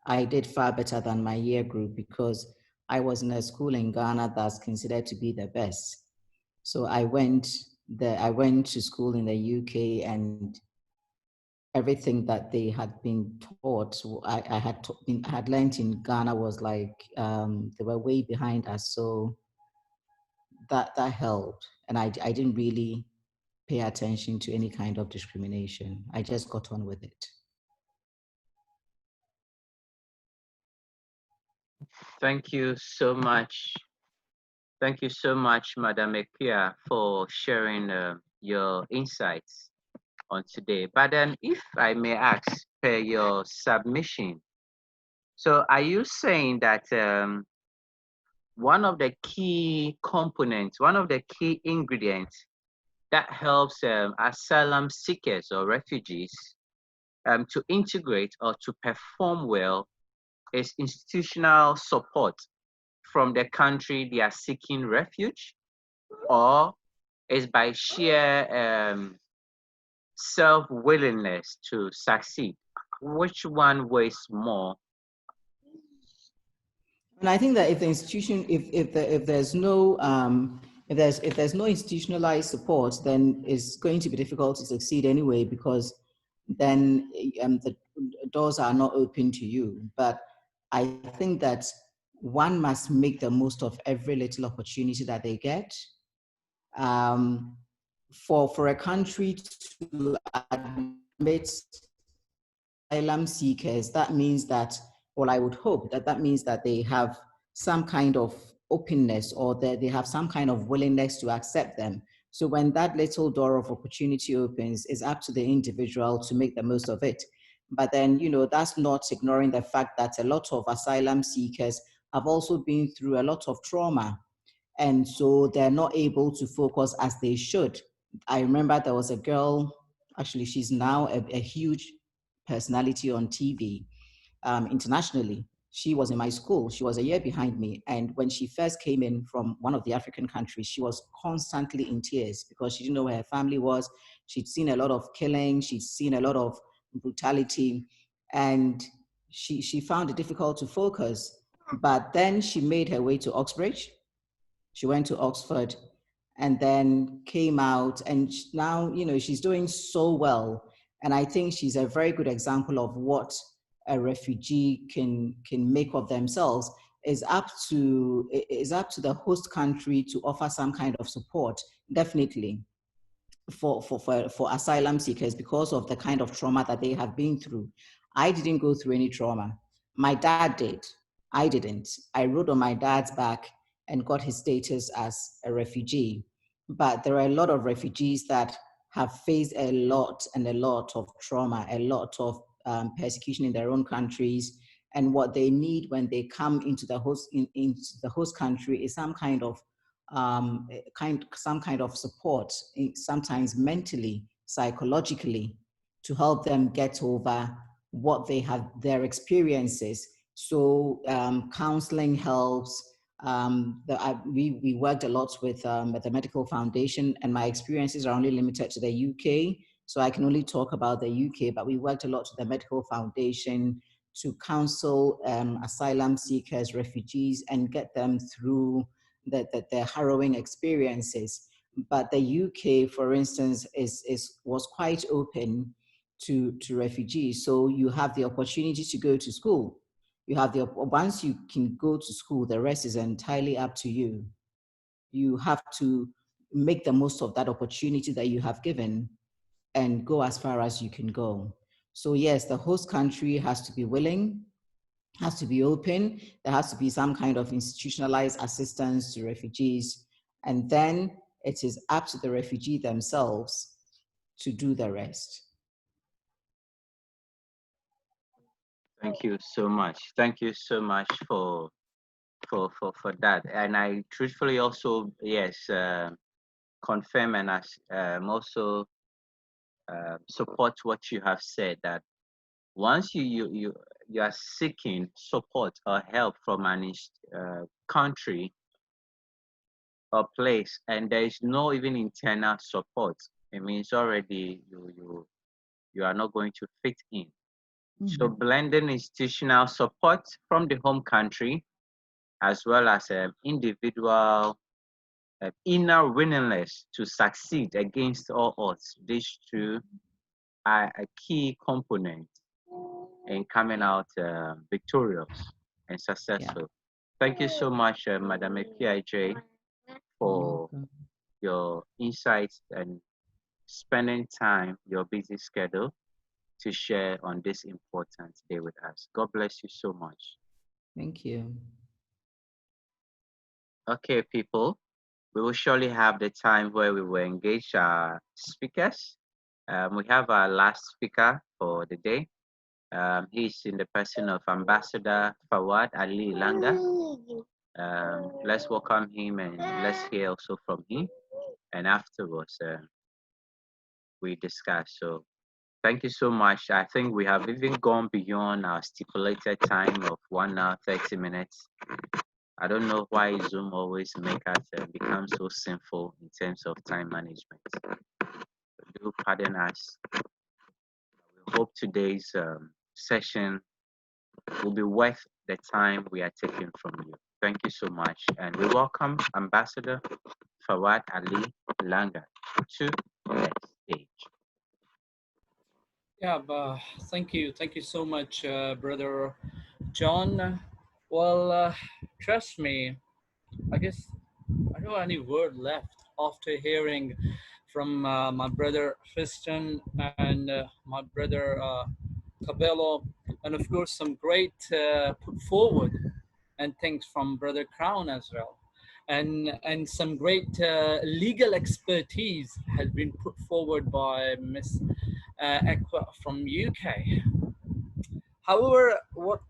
I did far better than my year group because I was in a school in Ghana that's considered to be the best. So I went to school in the UK, and everything that they had been taught, I had learned in Ghana was like, they were way behind us. So that helped. And I didn't really pay attention to any kind of discrimination. I just got on with it. Thank you so much. Thank you so much, Madam Ekia, for sharing your insights on today. But then, if I may ask, per your submission, so are you saying that one of the key components, one of the key ingredients that helps asylum seekers or refugees to integrate or to perform well is institutional support from the country they are seeking refuge, or is by sheer self-willingness to succeed? Which one weighs more? And I think that if the institution, if there's no if there's no institutionalized support, then it's going to be difficult to succeed anyway, because then the doors are not open to you. But I think that one must make the most of every little opportunity that they get. For a country to admit asylum seekers, that means that, well, I would hope that that means that they have some kind of openness, or that they have some kind of willingness to accept them. So when that little door of opportunity opens, it's up to the individual to make the most of it. But then, you know, that's not ignoring the fact that a lot of asylum seekers have also been through a lot of trauma. And so they're not able to focus as they should. I remember there was a girl, actually, she's now a huge personality on TV internationally. She was in my school. She was a year behind me. And when she first came in from one of the African countries, she was constantly in tears because she didn't know where her family was. She'd seen a lot of killing. She'd seen a lot of brutality. And she found it difficult to focus. But then she made her way to Oxbridge. She went to Oxford and then came out, and now, you know, she's doing so well. And I think she's a very good example of what a refugee can make of themselves. Is up to the host country to offer some kind of support, definitely, for asylum seekers, because of the kind of trauma that they have been through. I didn't go through any trauma. My dad did. I didn't. I rode on my dad's back and got his status as a refugee. But there are a lot of refugees that have faced a lot of trauma, a lot of persecution in their own countries. And what they need when they come into the host country is some kind of support, sometimes mentally, psychologically, to help them get over what they have, their experiences. So counseling helps. We worked a lot with the Medical Foundation, and my experiences are only limited to the UK, so I can only talk about the UK, but we worked a lot with the Medical Foundation to counsel asylum seekers, refugees, and get them through their harrowing experiences. But the UK, for instance, was quite open to refugees. So you have the opportunity to go to school. You have once you can go to school, the rest is entirely up to you. You have to make the most of that opportunity that you have given and go as far as you can go. So yes, the host country has to be willing, has to be open. There has to be some kind of institutionalized assistance to refugees. And then it is up to the refugee themselves to do the rest. Thank you so much. Thank you so much for that. And I truthfully also, yes, confirm and also support what you have said, that once you are seeking support or help from an country, or place, and there is no even internal support, it means already you are not going to fit in. So blending institutional support from the home country as well as individual inner willingness to succeed against all odds. These two are a key component in coming out victorious and successful. Thank you so much, Madam PIJ, for your insights and spending time, your busy schedule, to share on this important day with us. God bless you so much. Thank you. Okay, people, we will surely have the time where we will engage our speakers. We have our last speaker for the day. He's in the person of Ambassador Fawad Ali Langa. Let's welcome him and let's hear also from him. And afterwards, we discuss. So thank you so much. I think we have even gone beyond our stipulated time of 1 hour, 30 minutes. I don't know why Zoom always make us become so sinful in terms of time management. Do pardon us. We hope today's session will be worth the time we are taking from you. Thank you so much. And we welcome Ambassador Fawad Ali Langa to the stage. Yeah, thank you. Thank you so much, Brother John. Well, trust me, I guess I don't have any word left after hearing from my brother Tristan and my brother Cabello, and of course some great put forward and things from Brother Crown as well. And some great legal expertise has been put forward by Miss Aqua from UK. However, what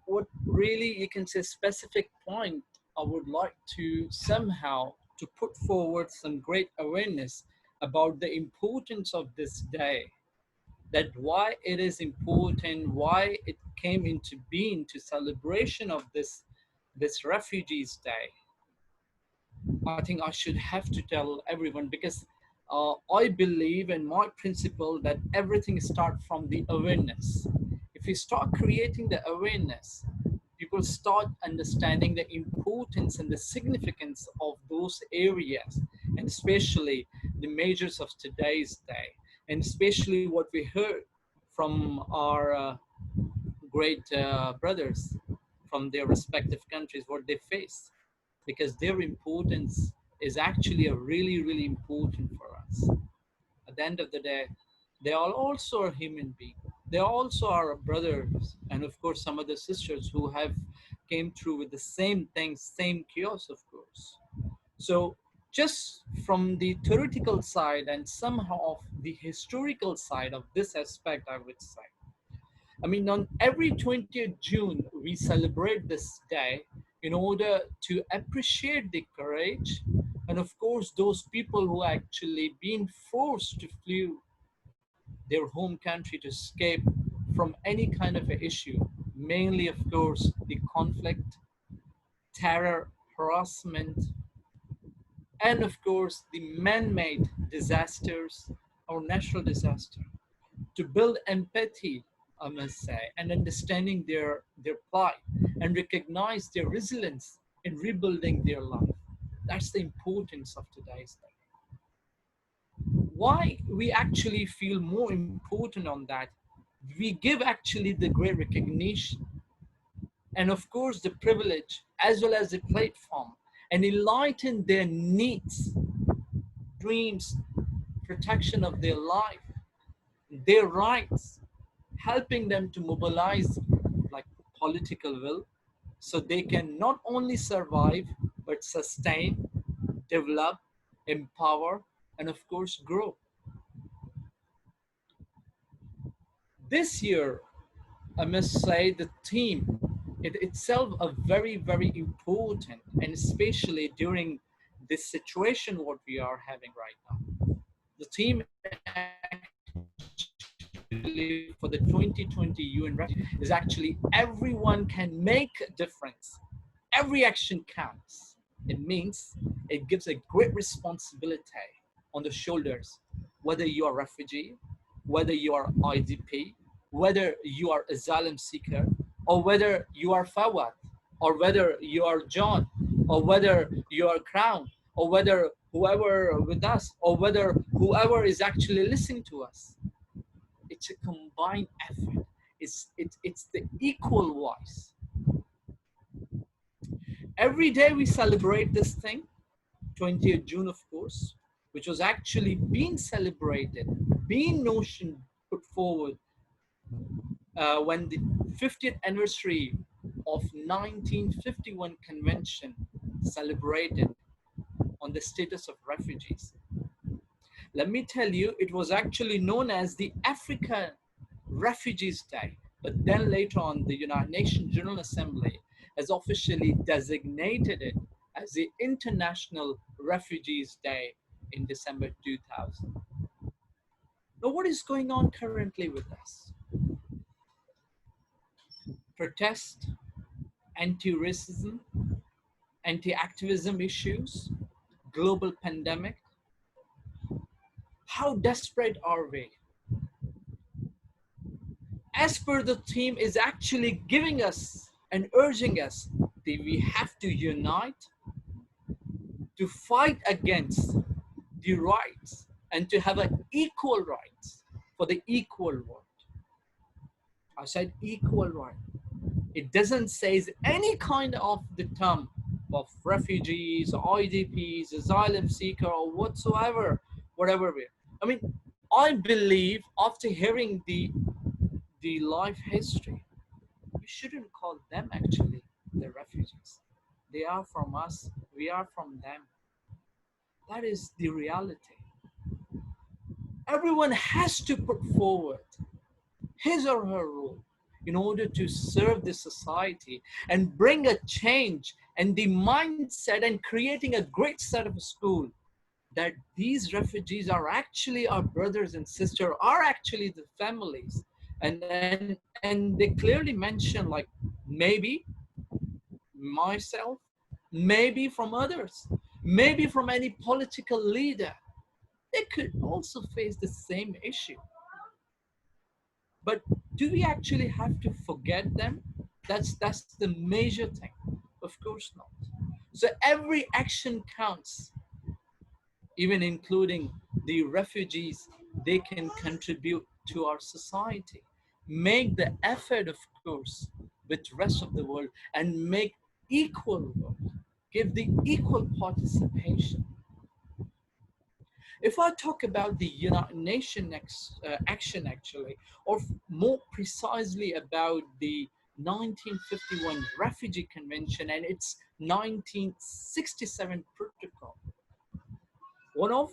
really you can say specific point I would like to somehow to put forward some great awareness about the importance of this day, that why it is important, why it came into being to celebration of this Refugees Day. I think I should have to tell everyone because I believe in my principle that everything starts from the awareness. If you start creating the awareness, people start understanding the importance and the significance of those areas, and especially the measures of today's day, and especially what we heard from our great brothers from their respective countries, what they face, because their importance is actually a really, really important for us. At the end of the day, they are also a human being. They also are brothers, and of course, some other sisters who have came through with the same things, same chaos, of course. So just from the theoretical side and somehow of the historical side of this aspect, I would say, I mean, on every 20th June, we celebrate this day in order to appreciate the courage and, of course, those people who actually been forced to flee their home country to escape from any kind of an issue, mainly, of course, the conflict, terror, harassment, and, of course, the man-made disasters or natural disaster. To build empathy, I must say, and understanding their plight and recognize their resilience in rebuilding their life. That's the importance of today's day. Why we actually feel more important on that, we give actually the great recognition and of course the privilege as well as the platform and enlighten their needs, dreams, protection of their life, their rights, helping them to mobilize like political will so they can not only survive but sustain, develop, empower, and of course grow. This year, I must say the theme it itself are very, very important, and especially during this situation what we are having right now. The theme actually for the 2020 UN is actually everyone can make a difference. Every action counts. It means it gives a great responsibility on the shoulders, whether you are refugee, whether you are IDP, whether you are asylum seeker, or whether you are Fawad, or whether you are John, or whether you are Crown, or whether whoever with us, or whether whoever is actually listening to us. It's a combined effort. It's the equal voice. Every day we celebrate this thing, 20th June, of course, which was actually being celebrated, being notion put forward when the 50th anniversary of 1951 convention celebrated on the status of refugees. Let me tell you, it was actually known as the African Refugees Day, but then later on the United Nations General Assembly has officially designated it as the International Refugees Day in December 2000. Now, what is going on currently with us? Protest, anti-racism, anti-activism issues, global pandemic. How desperate are we? As per the theme is actually giving us and urging us that we have to unite to fight against the rights and to have an equal rights for the equal world. I said equal right. It doesn't say any kind of the term of refugees or IDPs, asylum seeker or whatsoever, whatever way. I mean, I believe after hearing the life history, we shouldn't call them actually the refugees. They are from us, we are from them. That is the reality. Everyone has to put forward his or her role in order to serve the society and bring a change and the mindset and creating a great set of school that these refugees are actually our brothers and sisters, are actually the families. And they clearly mention like maybe myself, maybe from others, maybe from any political leader. They could also face the same issue. But do we actually have to forget them? That's the major thing. Of course not. So every action counts, even including the refugees. They can contribute to our society. Make the effort, of course, with the rest of the world and make equal work. Give the equal participation. If I talk about the United Nations action actually, or more precisely about the 1951 Refugee Convention and its 1967 protocol, one of,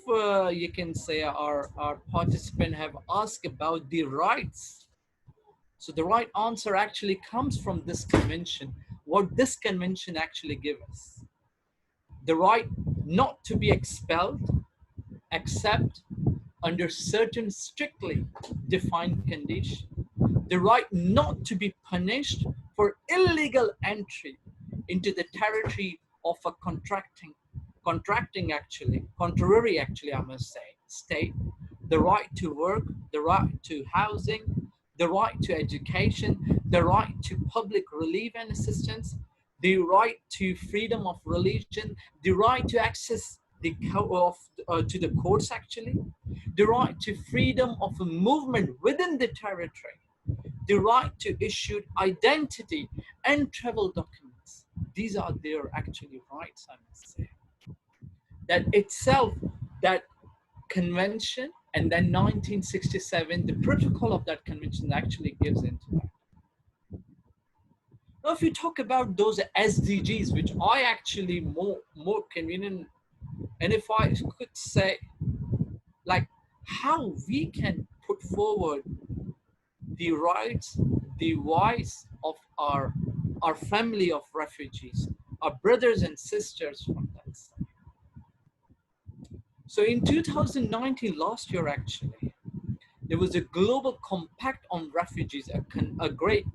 you can say, our participants have asked about the rights. So the right answer actually comes from this convention, what this convention actually gives us. The right not to be expelled, except under certain strictly defined conditions. The right not to be punished for illegal entry into the territory of a contrary actually, I must say, state. The right to work, the right to housing, the right to education, the right to public relief and assistance, the right to freedom of religion, the right to access to the courts actually, the right to freedom of movement within the territory, the right to issue identity and travel documents. These are their actually rights, I must say. That itself, that convention, and then 1967, the protocol of that convention actually gives into that. Now, if you talk about those SDGs, which I actually more convenient, and if I could say, like, how we can put forward the rights, the voice of our family of refugees, our brothers and sisters from that side. So in 2019, last year actually, there was a global compact on refugees. A great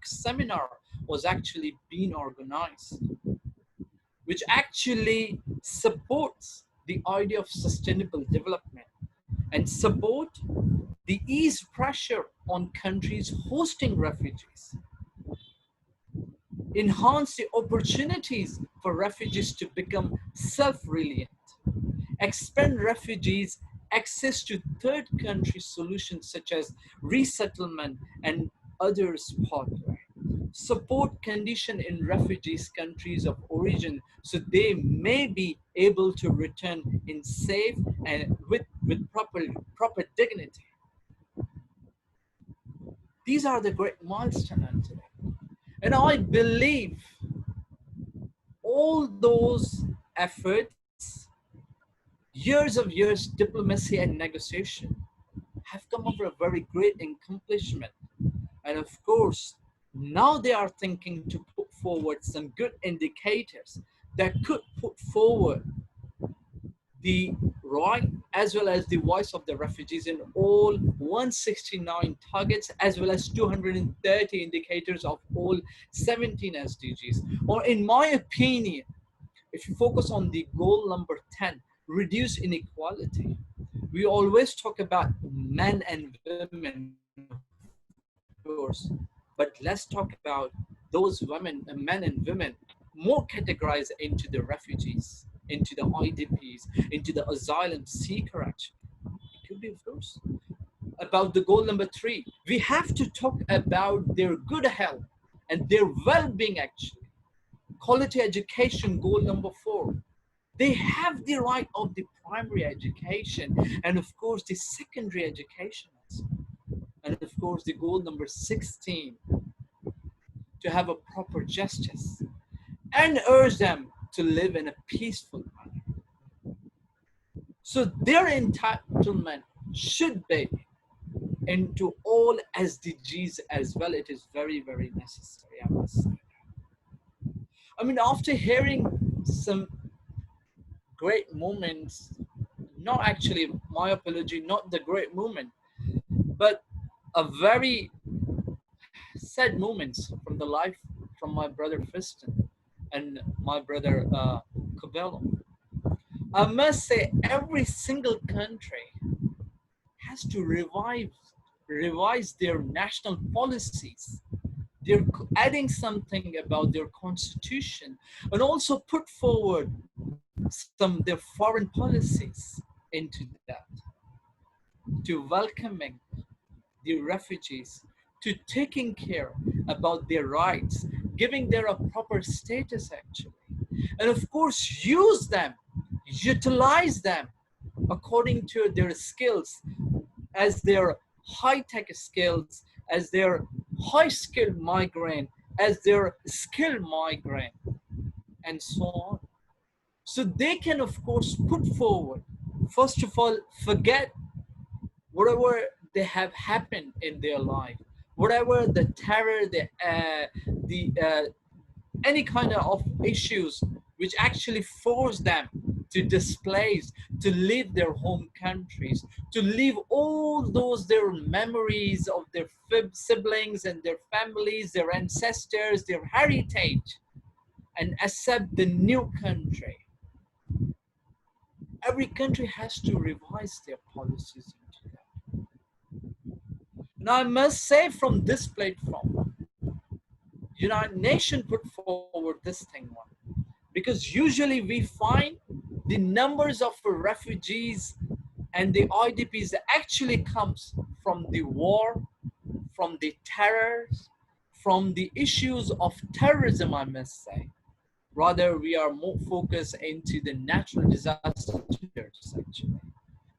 seminar was actually being organized. which actually supports the idea of sustainable development and support the ease pressure on countries hosting refugees, enhance the opportunities for refugees to become self-reliant, expand refugees access to third country solutions such as resettlement and others popular, support condition in refugees countries of origin so they may be able to return in safe and with proper dignity. These are the great milestones today. And I believe all those efforts, years diplomacy and negotiation have come over a very great accomplishment. And of course, now they are thinking to put forward some good indicators that could put forward the right as well as the voice of the refugees in all 169 targets as well as 230 indicators of all 17 SDGs. Or in my opinion, if you focus on the goal number 10, reduce inequality, we always talk about men and women, of course, but let's talk about those women, men and women, more categorized into the refugees, into the IDPs, into the asylum seeker actually. It could be, of course, about the goal number 3. We have to talk about their good health and their well-being actually. Quality education, goal number 4. They have the right of the primary education and of course the secondary education. And of course the goal number 16, to have a proper justice and urge them to live in a peaceful manner. So their entitlement should be into all SDGs as well. It is very, very necessary, I must say. I mean, after hearing some great moments, not actually, my apology, not the great moment, but a very sad moments from the life from my brother Fiston and my brother Cabello. I must say every single country has to revise their national policies. They're adding something about their constitution and also put forward some their foreign policies into that, to welcoming the refugees, to taking care about their rights, giving them a proper status actually. And of course, use them, utilize them according to their skills, as their high-tech skills, as their high-skilled migrant, as their skilled migrant, and so on. So they can, of course, put forward, first of all, forget whatever they have happened in their life, whatever the terror, any kind of issues which actually force them to displace, to leave their home countries, to leave all those their memories of their siblings and their families, their ancestors, their heritage, and accept the new country. Every country has to revise their policies into that. Now I must say from this platform, United Nations put forward this thing one, because usually we find the numbers of refugees and the IDPs that actually comes from the war, from the terrors, from the issues of terrorism, I must say. Rather, we are more focused into the natural disasters actually.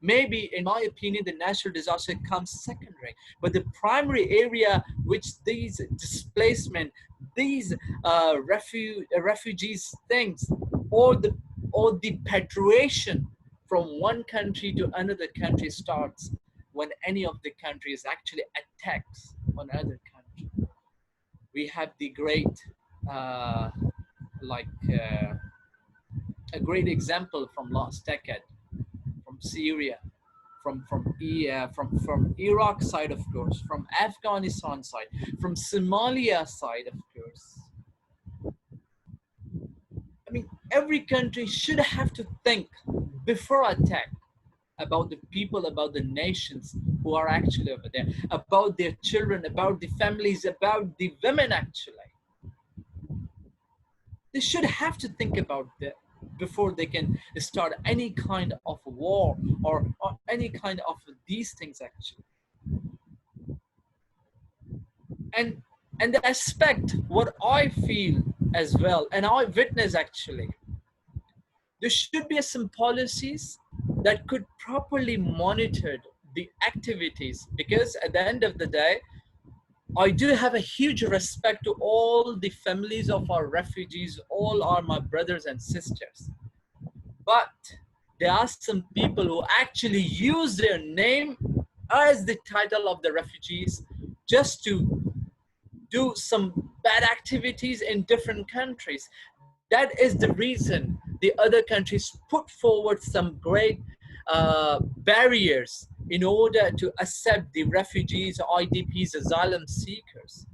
Maybe, in my opinion, the natural disaster comes secondary, but the primary area which these displacement, these refugees things, or the repatriation from one country to another country starts when any of the countries actually attacks on other country. We have the great, a great example from last decade, from Syria, from Iraq side, of course, from Afghanistan side, from Somalia side, of course. I mean, every country should have to think before attack about the people, about the nations who are actually over there, about their children, about the families, about the women actually. They should have to think about that before they can start any kind of war or any kind of these things actually. And and the aspect what I feel as well, and I witness actually, there should be some policies that could properly monitor the activities, because at the end of the day, I do have a huge respect to all the families of our refugees. All are my brothers and sisters. But there are some people who actually use their name as the title of the refugees just to do some bad activities in different countries. That is the reason the other countries put forward some great barriers in order to accept the refugees, IDPs, asylum seekers.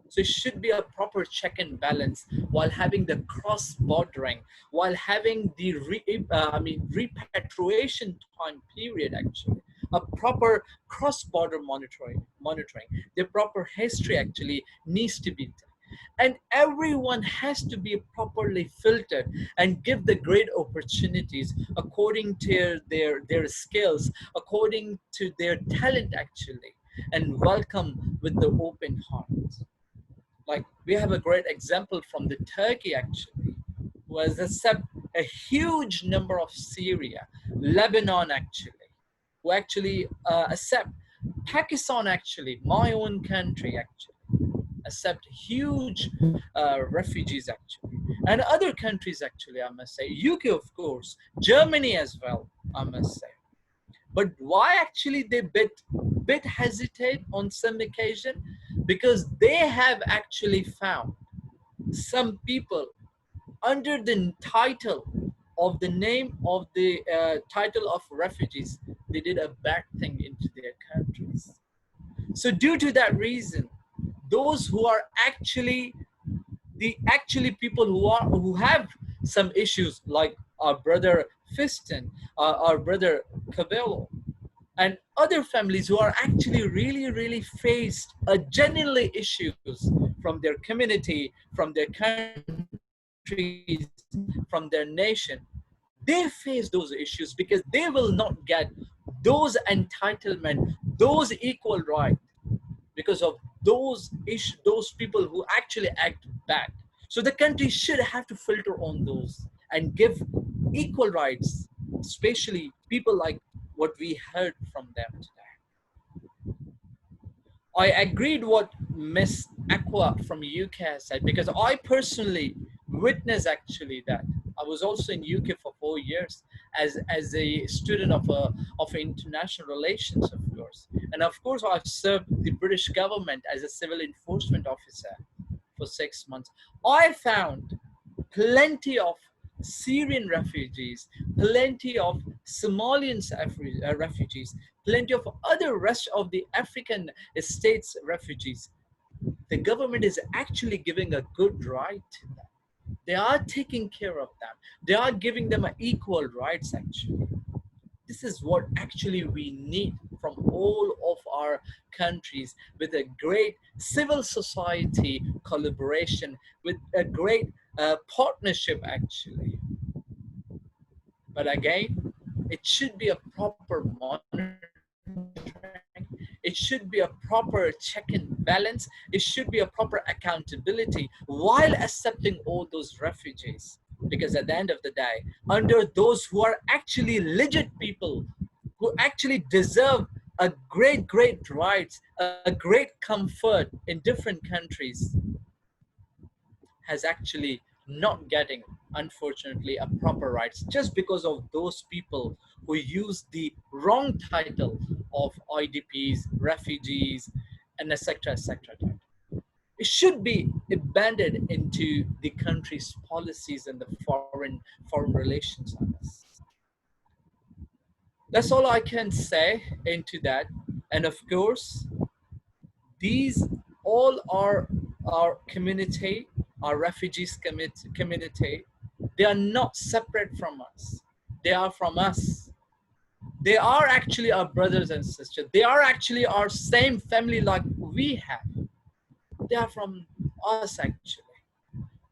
So it should be a proper check and balance while having the cross-bordering, while having the repatriation time period actually. A proper cross-border monitoring. The proper history actually needs to be done. And everyone has to be properly filtered and give the great opportunities according to their skills, according to their talent actually, and welcome with the open heart. Like we have a great example from the Turkey actually, who has accepted a huge number of Syria, Lebanon actually, who actually accept Pakistan actually, my own country actually, accept huge refugees actually, and other countries actually, I must say, UK of course, Germany as well, I must say. But why actually they bit hesitate on some occasion? Because they have actually found some people under the title of the name of the title of refugees, they did a bad thing into their countries. So due to that reason, those who are actually people who have some issues, like our brother Fiston, our brother Cabello, and other families who are actually really faced genuinely issues from their community, from their countries, from their nation, they face those issues because they will not get those entitlement, those equal right, because of those people who actually act bad. So the country should have to filter on those and give equal rights, especially people like what we heard from them today. I agreed what Miss Aqua from UK said, because I personally witnessed actually that. I was also in UK for 4 years as a student of international relations, of course. And of course, I've served the British government as a civil enforcement officer for 6 months. I found plenty of Syrian refugees, plenty of Somalian refugees, plenty of other rest of the African states refugees. The government is actually giving a good right to them. They are taking care of them. They are giving them equal rights actually. This is what actually we need from all of our countries, with a great civil society collaboration, with a great partnership actually. But again, it should be a proper monitoring. It should be a proper check and balance. It should be a proper accountability while accepting all those refugees. Because at the end of the day, under those who are actually legit people, who actually deserve a great rights, a great comfort in different countries, has actually not getting, unfortunately, a proper rights just because of those people who use the wrong title of IDPs, refugees, and etc. etc. It should be abandoned into the country's policies and the foreign relations on this. That's all I can say into that. And of course, these all are our community our refugees community, they are not separate from us. They are from us. They are actually our brothers and sisters. They are actually our same family like we have. They are from us actually.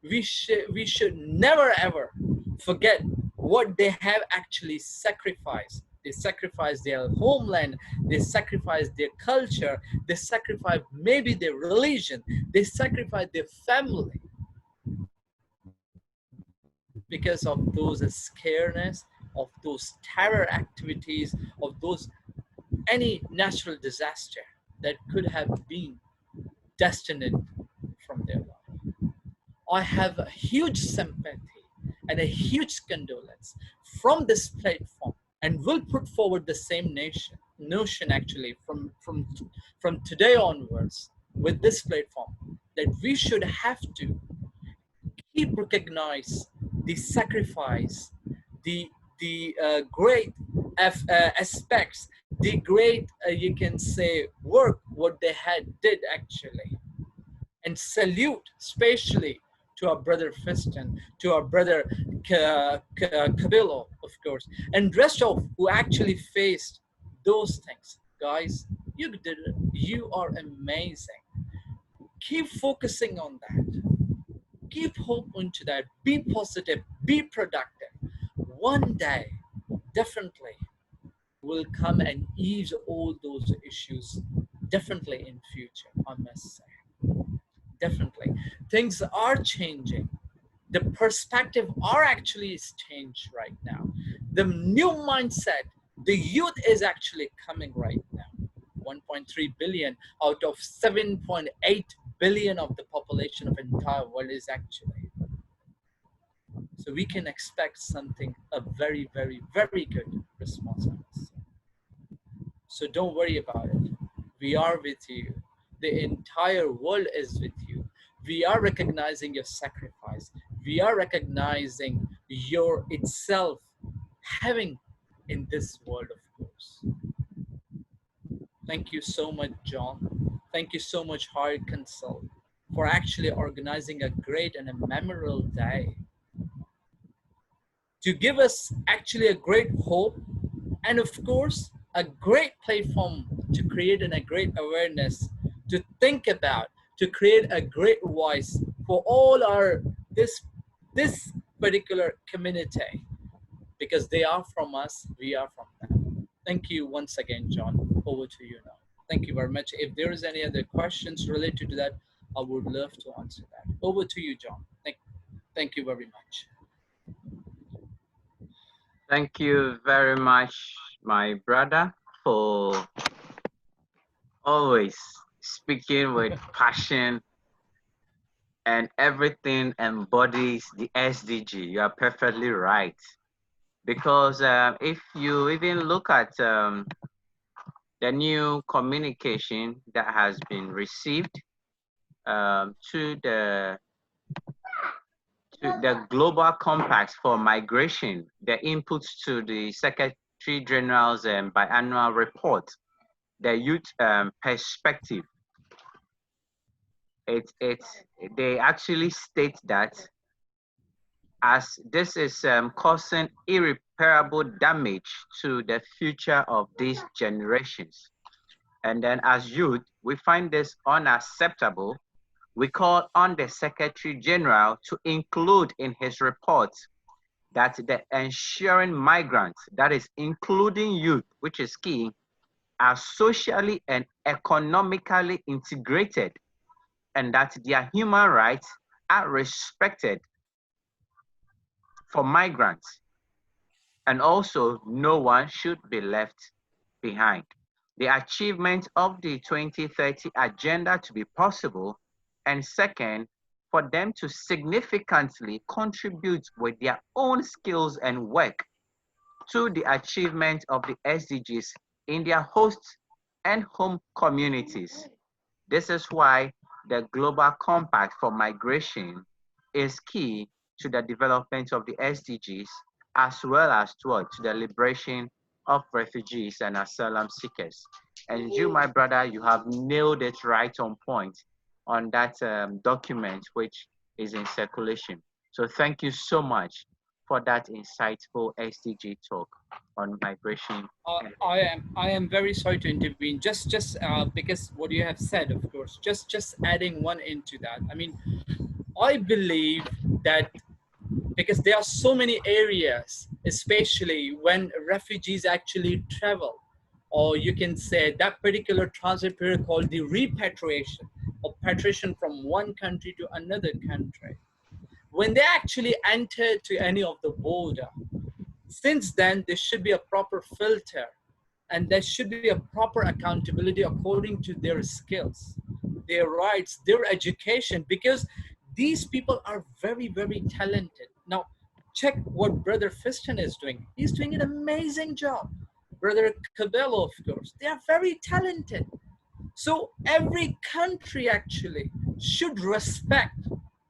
We should never ever forget what they have actually sacrificed. They sacrificed their homeland, they sacrificed their culture, they sacrificed maybe their religion, they sacrificed their family because of those scareness, of those terror activities, of those any natural disaster that could have been destined from their life. I have a huge sympathy and a huge condolence from this platform, and will put forward the same notion actually from today onwards with this platform, that we should have to keep recognize the sacrifice, the great aspects, the great you can say work what they had did actually, and salute especially to our brother Fiston, to our brother Cabello, of course, and rest of who actually faced those things. Guys, you did it. You are amazing. Keep focusing on that. Keep hope into that. Be positive. Be productive. One day, definitely, will come and ease all those issues. Definitely in future, I must say. Definitely things are changing. The perspective are actually changed right now. The new mindset, the youth is actually coming right now. 1.3 billion out of 7.8 billion of the population of entire world is actually, so we can expect something a very, very, very good response on this. So don't worry about it. We are with you. The entire world is with you. We are recognizing your sacrifice. We are recognizing your itself having in this world, of course. Thank you so much, John. Thank you so much, Hard Consult, for actually organizing a great and a memorable day to give us actually a great hope, and of course a great platform to create and a great awareness to think about, to create a great voice for all our this particular community, because they are from us, we are from them. Thank you once again, John. Over to you now. Thank you very much. If there is any other questions related to that, I would love to answer that. Over to you, John. Thank you very much. Thank you very much, my brother, for always speaking with passion, and everything embodies the SDG. You are perfectly right. Because if you even look at the new communication that has been received to the Global Compact for Migration, the inputs to the Secretary General's biannual report, the youth perspective, they actually state that as this is causing irreparable damage to the future of these generations. And then as youth, we find this unacceptable. We call on the Secretary General to include in his report that the ensuring migrants, that is including youth, which is key, are socially and economically integrated, and that their human rights are respected for migrants. And also, no one should be left behind. The achievement of the 2030 agenda to be possible, and second, for them to significantly contribute with their own skills and work to the achievement of the SDGs in their host and home communities. This is why the Global Compact for Migration is key to the development of the SDGs, as well as to the liberation of refugees and asylum seekers. And you, my brother, you have nailed it right on point on that document, which is in circulation. So thank you so much for that insightful SDG talk on migration. I am very sorry to intervene. Just because what you have said, of course. Just adding one into that. I mean, I believe that because there are so many areas, especially when refugees actually travel, or you can say that particular transit period called the repatriation or patriation from one country to another country. When they actually enter to any of the border, since then there should be a proper filter and there should be a proper accountability according to their skills, their rights, their education, because these people are very, very talented. Now, check what Brother Fiston is doing. He's doing an amazing job. Brother Cabello, of course, they are very talented. So every country actually should respect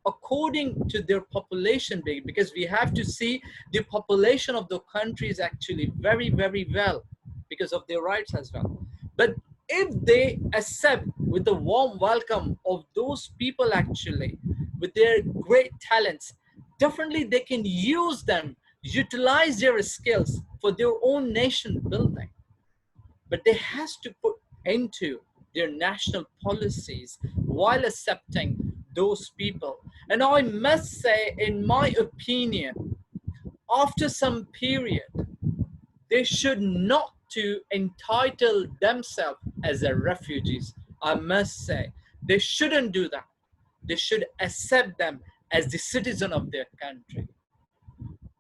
according to their population, because we have to see the population of the country is actually very, very well because of their rights as well. But if they accept with the warm welcome of those people actually with their great talents, definitely they can use them, utilize their skills for their own nation building. But they has to put into their national policies while accepting those people. And I must say, in my opinion, after some period, they should not to entitle themselves as a refugees. I must say, they shouldn't do that. They should accept them as the citizen of their country.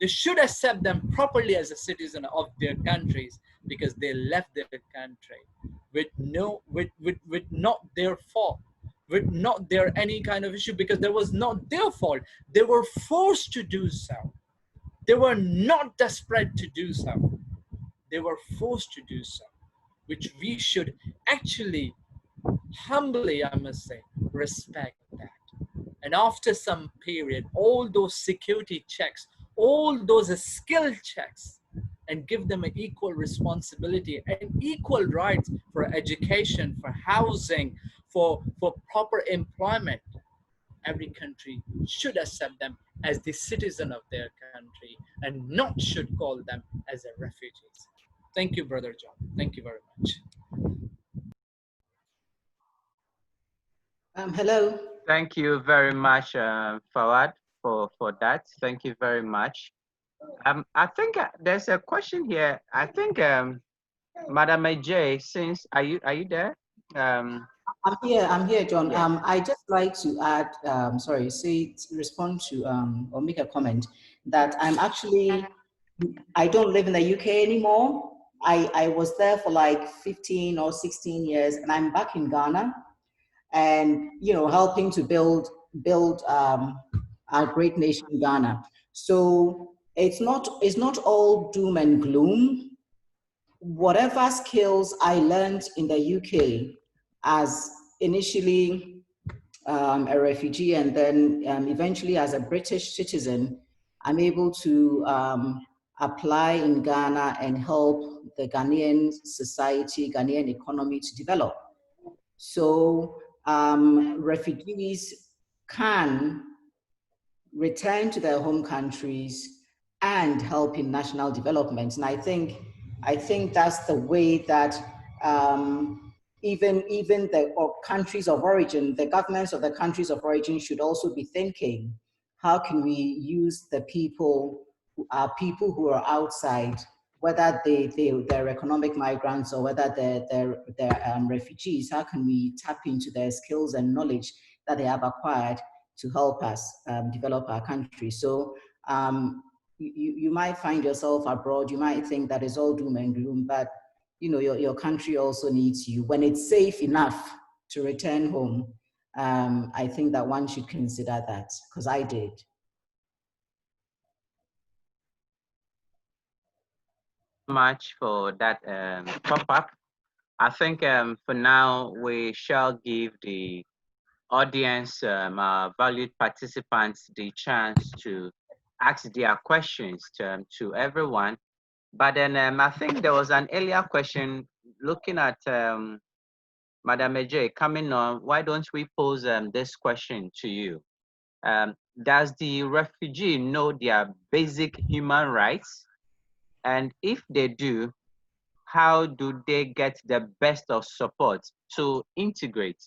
They should accept them properly as a citizen of their countries, because they left their country with not their fault, with not their any kind of issue, because there was not their fault. They were forced to do so. They were not desperate to do so. They were forced to do so, which we should actually humbly, I must say, respect that. And after some period, all those security checks, all those skill checks, and give them an equal responsibility and equal rights for education, for housing, for proper employment. Every country should accept them as the citizen of their country and not should call them as a refugees. Thank you, Brother John. Thank you very much. Hello. Thank you very much, Fawad, for that. Thank you very much. I think there's a question here. I think Madam Ajay, since are you there? I'm here, John. Yeah. I just like to add, respond to or make a comment that I don't live in the UK anymore. I was there for like 15 or 16 years, and I'm back in Ghana, and helping to build our great nation, Ghana. So it's not all doom and gloom. Whatever skills I learned in the UK as initially a refugee and then eventually as a British citizen, I'm able to apply in Ghana and help the Ghanaian society, Ghanaian economy to develop. So refugees can return to their home countries and help in national development. And I think that's the way that even the countries of origin, the governments of the countries of origin should also be thinking, how can we use the people who are outside, whether they're economic migrants or whether they're refugees, how can we tap into their skills and knowledge that they have acquired to help us develop our country. So you might find yourself abroad, you might think that it's all doom and gloom, but your country also needs you. When it's safe enough to return home, I think that one should consider that, because I did. Much for that pop-up. I think for now we shall give the audience, our valued participants, the chance to ask their questions to everyone. But then I think there was an earlier question looking at Madam Ajay coming on. Why don't we pose this question to you? Does the refugee know their basic human rights? And if they do, how do they get the best of support to integrate?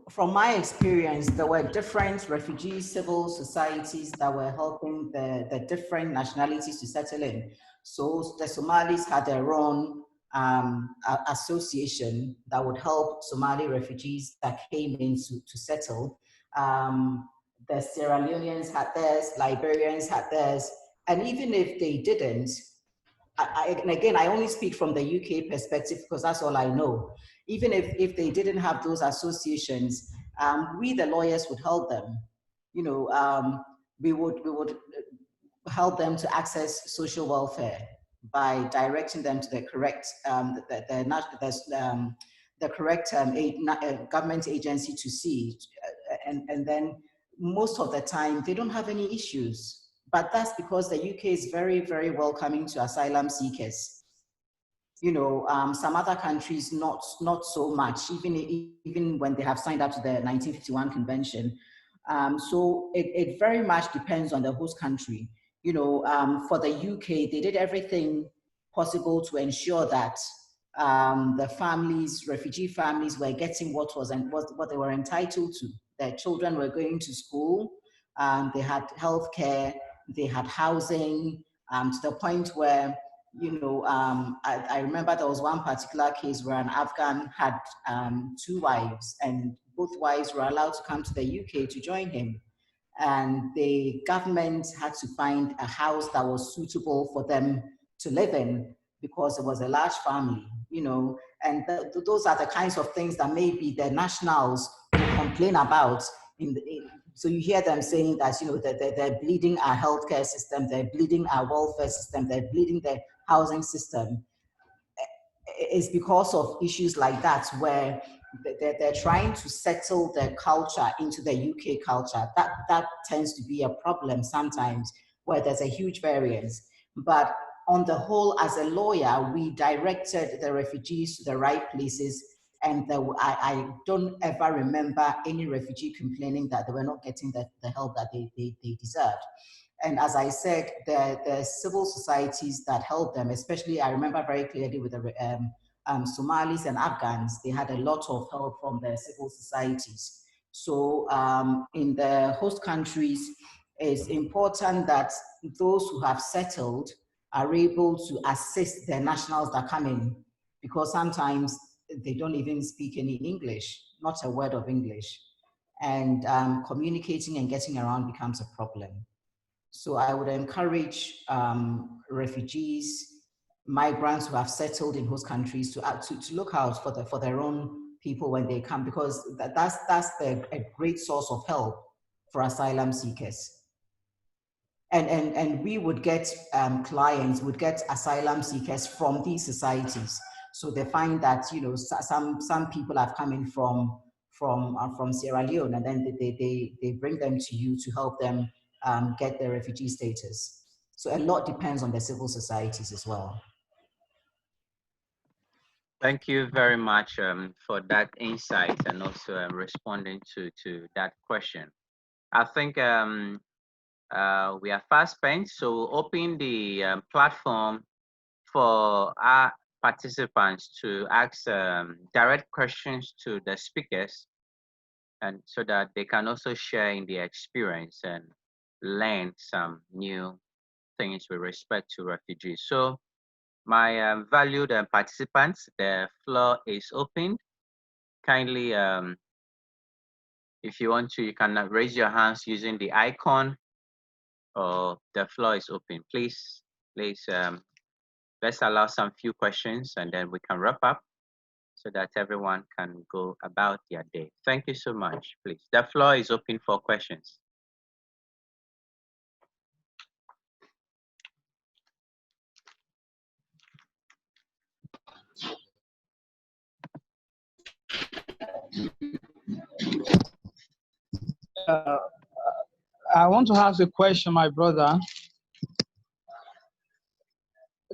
From my experience, there were different refugee civil societies that were helping the different nationalities to settle in. So the Somalis had their own association that would help Somali refugees that came in to settle. The Sierra Leoneans had theirs, Liberians had theirs, and even if they didn't, and again, I only speak from the UK perspective because that's all I know. Even if they didn't have those associations, we the lawyers would help them. You know, we would help them to access social welfare by directing them to the correct the correct government agency to see, and then most of the time they don't have any issues. But that's because the UK is very, very welcoming to asylum seekers. You know, some other countries not so much, even when they have signed up to the 1951 convention. So it very much depends on the host country. You know, for the UK, they did everything possible to ensure that the families, refugee families, were getting what they were entitled to. Their children were going to school, they had healthcare, they had housing, to the point where, you know, I remember there was one particular case where an Afghan had 2 wives, and both wives were allowed to come to the UK to join him. And the government had to find a house that was suitable for them to live in because it was a large family, you know. And those are the kinds of things that maybe the nationals will complain about. So you hear them saying that, you know, that they're bleeding our healthcare system, they're bleeding our welfare system, they're bleeding the housing system. It's because of issues like that where they're trying to settle their culture into the UK culture. That tends to be a problem sometimes, where there's a huge variance. But on the whole, as a lawyer, we directed the refugees to the right places, and I don't ever remember any refugee complaining that they were not getting the help that they deserved. And as I said, the civil societies that helped them, especially I remember very clearly with the Somalis and Afghans, they had a lot of help from the civil societies. So in the host countries, it's important that those who have settled are able to assist their nationals that come in, because sometimes they don't even speak any English, not a word of English. And communicating and getting around becomes a problem. So I would encourage refugees, migrants who have settled in host countries to look out for their own people when they come, because that's a great source of help for asylum seekers. And we would get clients, would get asylum seekers from these societies. So they find that, you know, some people have come in from Sierra Leone, and then they bring them to you to help them get their refugee status. So a lot depends on the civil societies as well. Thank you very much for that insight and also responding to that question. I think we are fast spent, so open the platform for our participants to ask direct questions to the speakers, and so that they can also share in their experience and learn some new things with respect to refugees. So my valued participants, the floor is open. Kindly, if you want to, you can raise your hands using the icon, or the floor is open. Please, let's allow some few questions and then we can wrap up so that everyone can go about their day. Thank you so much, please. The floor is open for questions. I want to ask a question, my brother.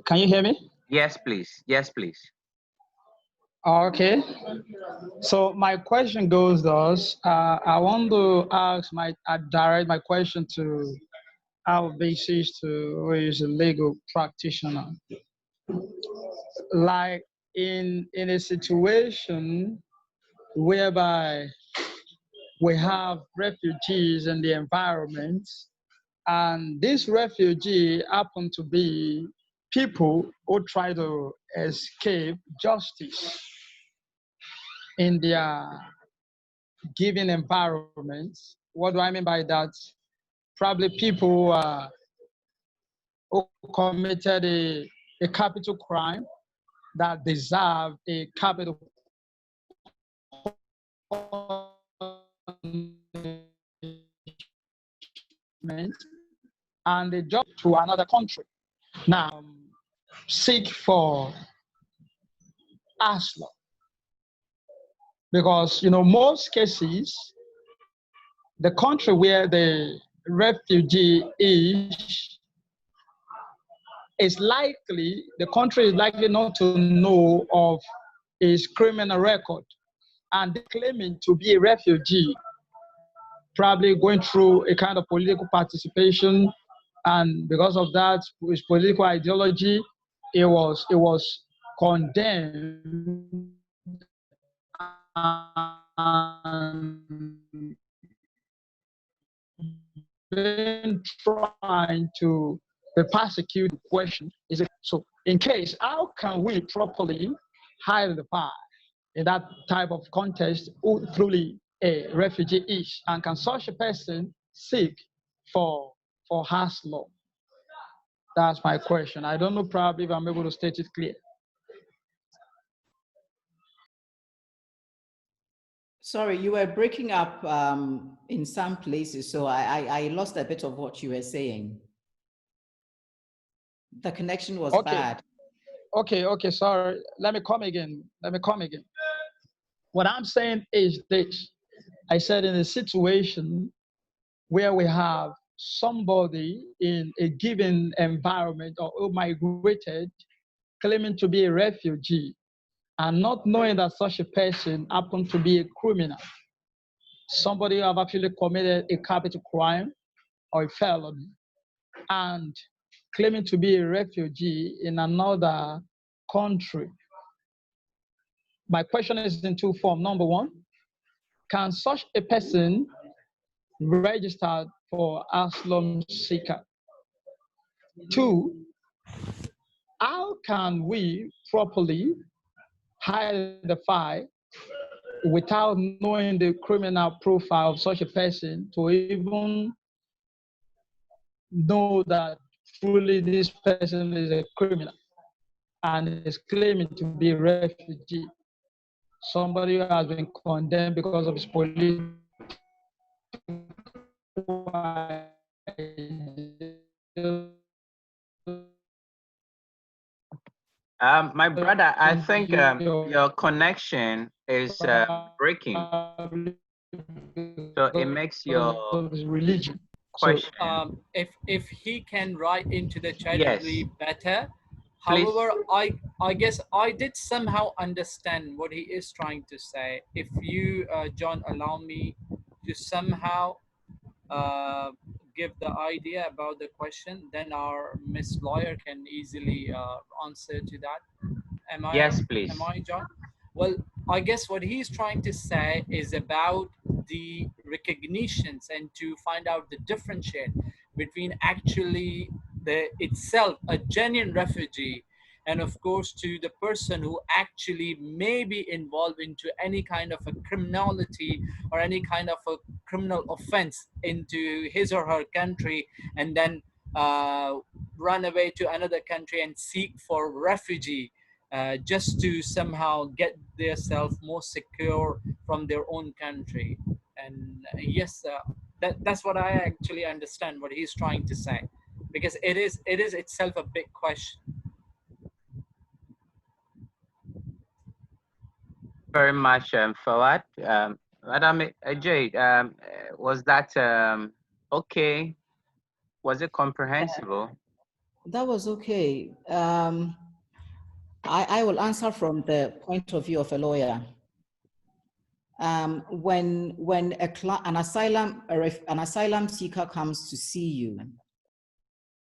Can you hear me? Yes, please. Yes, please. Okay. So my question goes thus. I want to ask direct my question to our basis to who is a legal practitioner. Like in a situation whereby we have refugees in the environment, and these refugees happen to be people who try to escape justice in their given environments. What do I mean by that? Probably people who committed a capital crime that deserve a capital punishment, and they jump to another country. Now, seek for asylum. Because, most cases, the country where the refugee is likely, the country is likely not to know of his criminal record. And claiming to be a refugee, probably going through a kind of political participation, and because of that, his political ideology, it was condemned and been trying to be persecuted. Question is it so? In case, how can we properly identify in that type of context who truly a refugee is, and can such a person seek for asylum? That's my question. I don't know probably if I'm able to state it clear. Sorry, you were breaking up in some places, so I lost a bit of what you were saying. The connection was bad. Okay, sorry. Let me come again. What I'm saying is this. I said in a situation where we have somebody in a given environment or who migrated, claiming to be a refugee, and not knowing that such a person happened to be a criminal, somebody who have actually committed a capital crime or a felony, and claiming to be a refugee in another country. My question is in two forms. Number one, can such a person register for asylum seeker? Two, how can we properly identify without knowing the criminal profile of such a person to even know that truly this person is a criminal and is claiming to be a refugee, somebody who has been condemned because of his political my brother, I think your connection is breaking, so it makes your religion. question. So, if he can write into the chat, Yes. it will be better. Please. However, I guess I did somehow understand what he is trying to say. If you, John, allow me to somehow give the idea about the question, then our Miss Lawyer can easily answer to that. Yes, please. Am I, John? Well, I guess what he's trying to say is about the recognitions and to find out the differentiate between actually the itself a genuine refugee, and of course to the person who actually may be involved into any kind of a criminality or any kind of a criminal offense into his or her country, and then run away to another country and seek for refugee, just to somehow get themselves more secure from their own country. And yes, that's what I actually understand what he's trying to say, because it is itself a big question. Very much, Fawad. Madam Jade, was that okay? Was it comprehensible? That was okay. I will answer from the point of view of a lawyer. When an asylum seeker comes to see you,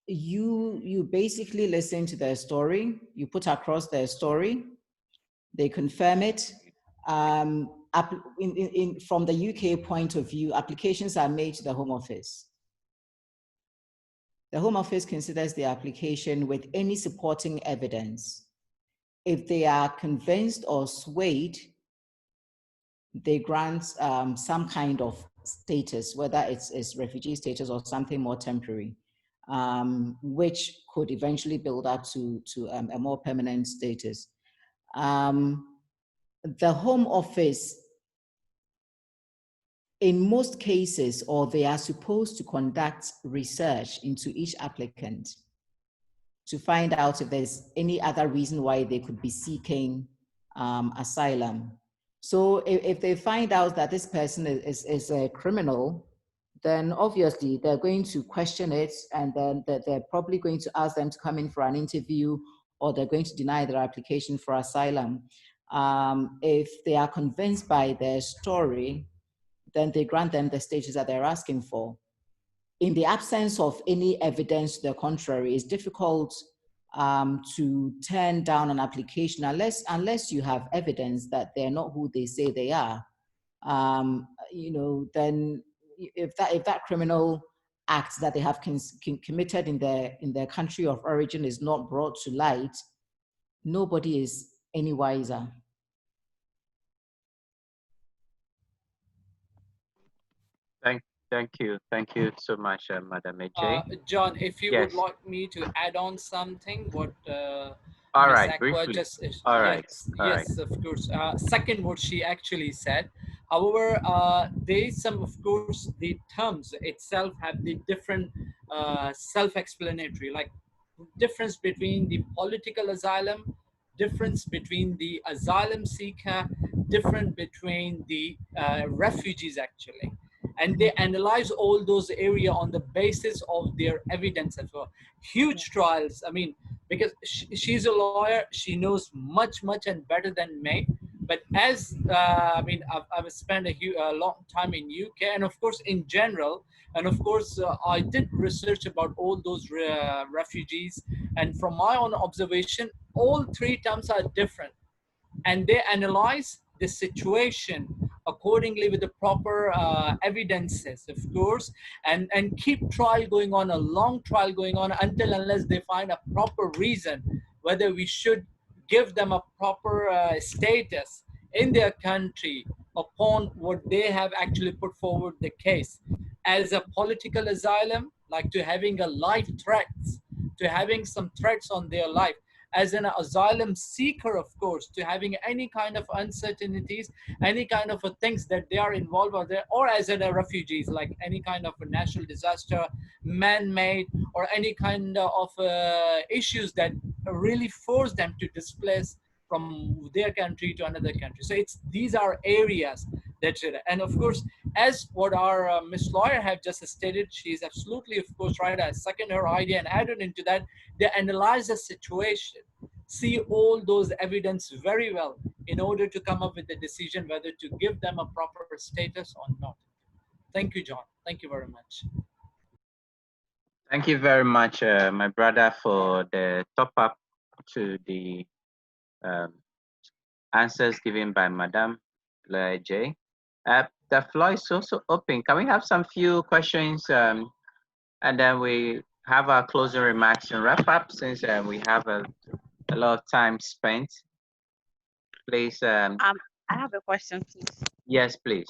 you basically listen to their story, you put across their story, they confirm it. From the UK point of view, applications are made to the Home Office. The Home Office considers the application with any supporting evidence. If they are convinced or swayed, they grant some kind of status, whether it's refugee status or something more temporary, which could eventually build up to a more permanent status. The Home Office, in most cases, or they are supposed to conduct research into each applicant to find out if there's any other reason why they could be seeking asylum. So if they find out that this person is a criminal, then obviously they're going to question it, and then they're probably going to ask them to come in for an interview, or they're going to deny their application for asylum. If they are convinced by their story, then they grant them the status that they're asking for. In the absence of any evidence to the contrary, it's difficult to turn down an application unless you have evidence that they're not who they say they are. Then if that criminal act that they have committed in their country of origin is not brought to light, nobody is any wiser. Thank you so much, Madam AJ. John, if you Yes. would like me to add on something, what All Ms. right, Aqua briefly. just All right. yes, of course. Second, what she actually said. However, there is some, of course, the terms itself have the different self-explanatory, like difference between the political asylum, difference between the asylum seeker, different between the refugees actually. And they analyze all those area on the basis of their evidence as well. Huge trials. I mean, because she's a lawyer, she knows much and better than me. But as I've spent a long time in UK, and of course in general, and of course I did research about all those refugees, and from my own observation, all three terms are different, and they analyze the situation accordingly with the proper evidences, of course, and keep trial going on, a long trial going on, unless they find a proper reason whether we should give them a proper status in their country upon what they have actually put forward the case. As a political asylum, like to having a life threats, to having some threats on their life. As an asylum seeker, of course, to having any kind of uncertainties, any kind of things that they are involved with, or as a refugees, like any kind of a natural disaster, man-made, or any kind of issues that really force them to displace from their country to another country. So these are areas that, and of course, as what our Miss Lawyer have just stated, she is absolutely, of course, right. I second her idea and added into that. They analyze the situation, see all those evidence very well in order to come up with the decision whether to give them a proper status or not. Thank you, John. Thank you very much. Thank you very much, my brother, for the top up to the answers given by Madam J. The floor is also open. Can we have some few questions, and then we have our closing remarks and wrap up, since we have a lot of time spent. Please. I have a question, please. Yes, please.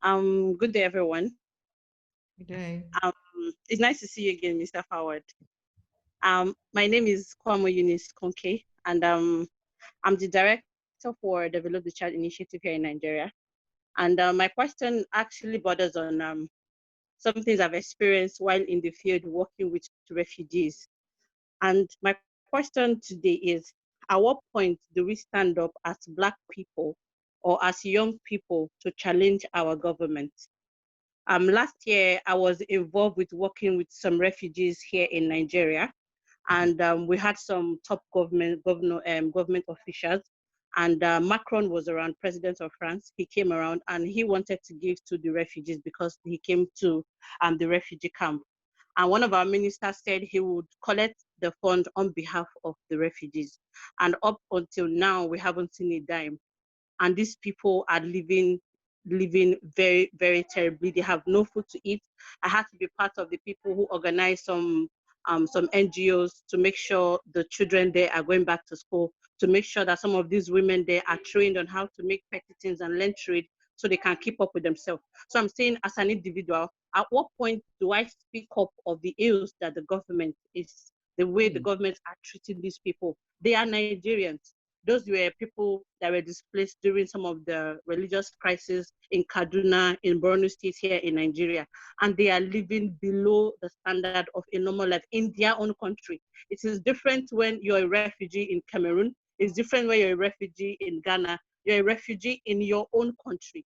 Good day, everyone. Good day. It's nice to see you again, Mr. Howard. My name is Kwame Eunice Konke, and I'm the director for Develop the Child Initiative here in Nigeria. And my question actually borders on some things I've experienced while in the field working with refugees. And my question today is, at what point do we stand up as Black people or as young people to challenge our government? Last year, I was involved with working with some refugees here in Nigeria. and we had some top government officials, and Macron was around, President of France. He came around and he wanted to give to the refugees because he came to the refugee camp. And one of our ministers said he would collect the fund on behalf of the refugees. And up until now, we haven't seen a dime. And these people are living very, very terribly. They have no food to eat. I had to be part of the people who organized some NGOs to make sure the children there are going back to school, to make sure that some of these women there are trained on how to make petty things and learn trade so they can keep up with themselves. So I'm saying, as an individual, at what point do I speak up of the ills that the government is, the way the government are treating these people? They are Nigerians. Those were people that were displaced during some of the religious crises in Kaduna, in Borno State here in Nigeria, and they are living below the standard of a normal life in their own country. It is different when you're a refugee in Cameroon. It's different when you're a refugee in Ghana. You're a refugee in your own country.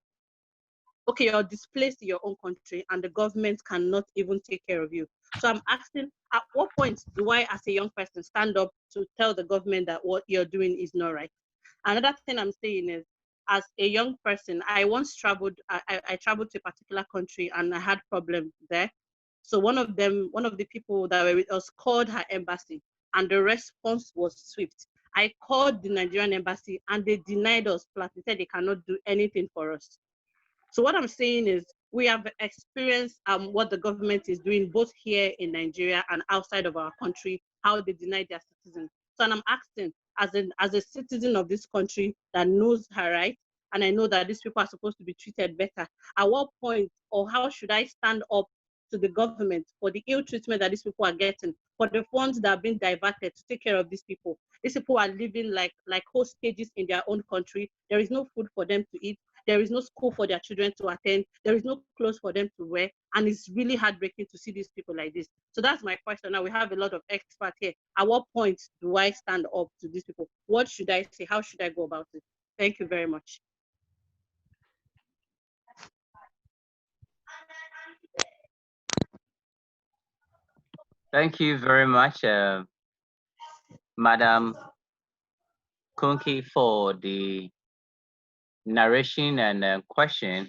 Okay, you're displaced in your own country and the government cannot even take care of you. So I'm asking, at what point do I, as a young person, stand up to tell the government that what you're doing is not right? Another thing I'm saying is, as a young person, I once traveled, I traveled to a particular country and I had problems there. So one of the people that were with us called her embassy and the response was swift. I called the Nigerian embassy and they denied us flat. They said they cannot do anything for us. So what I'm saying is, we have experienced what the government is doing both here in Nigeria and outside of our country, how they deny their citizens. So I'm asking, as a citizen of this country that knows her rights, and I know that these people are supposed to be treated better, at what point or how should I stand up to the government for the ill treatment that these people are getting, for the funds that are being diverted to take care of these people? These people are living like hostages in their own country. There is no food for them to eat. There is no school for their children to attend. There is no clothes for them to wear. And it's really heartbreaking to see these people like this. So that's my question. Now we have a lot of experts here. At what point do I stand up to these people? What should I say? How should I go about it? Thank you very much. Thank you very much, Madam Kunki, for the narration and question.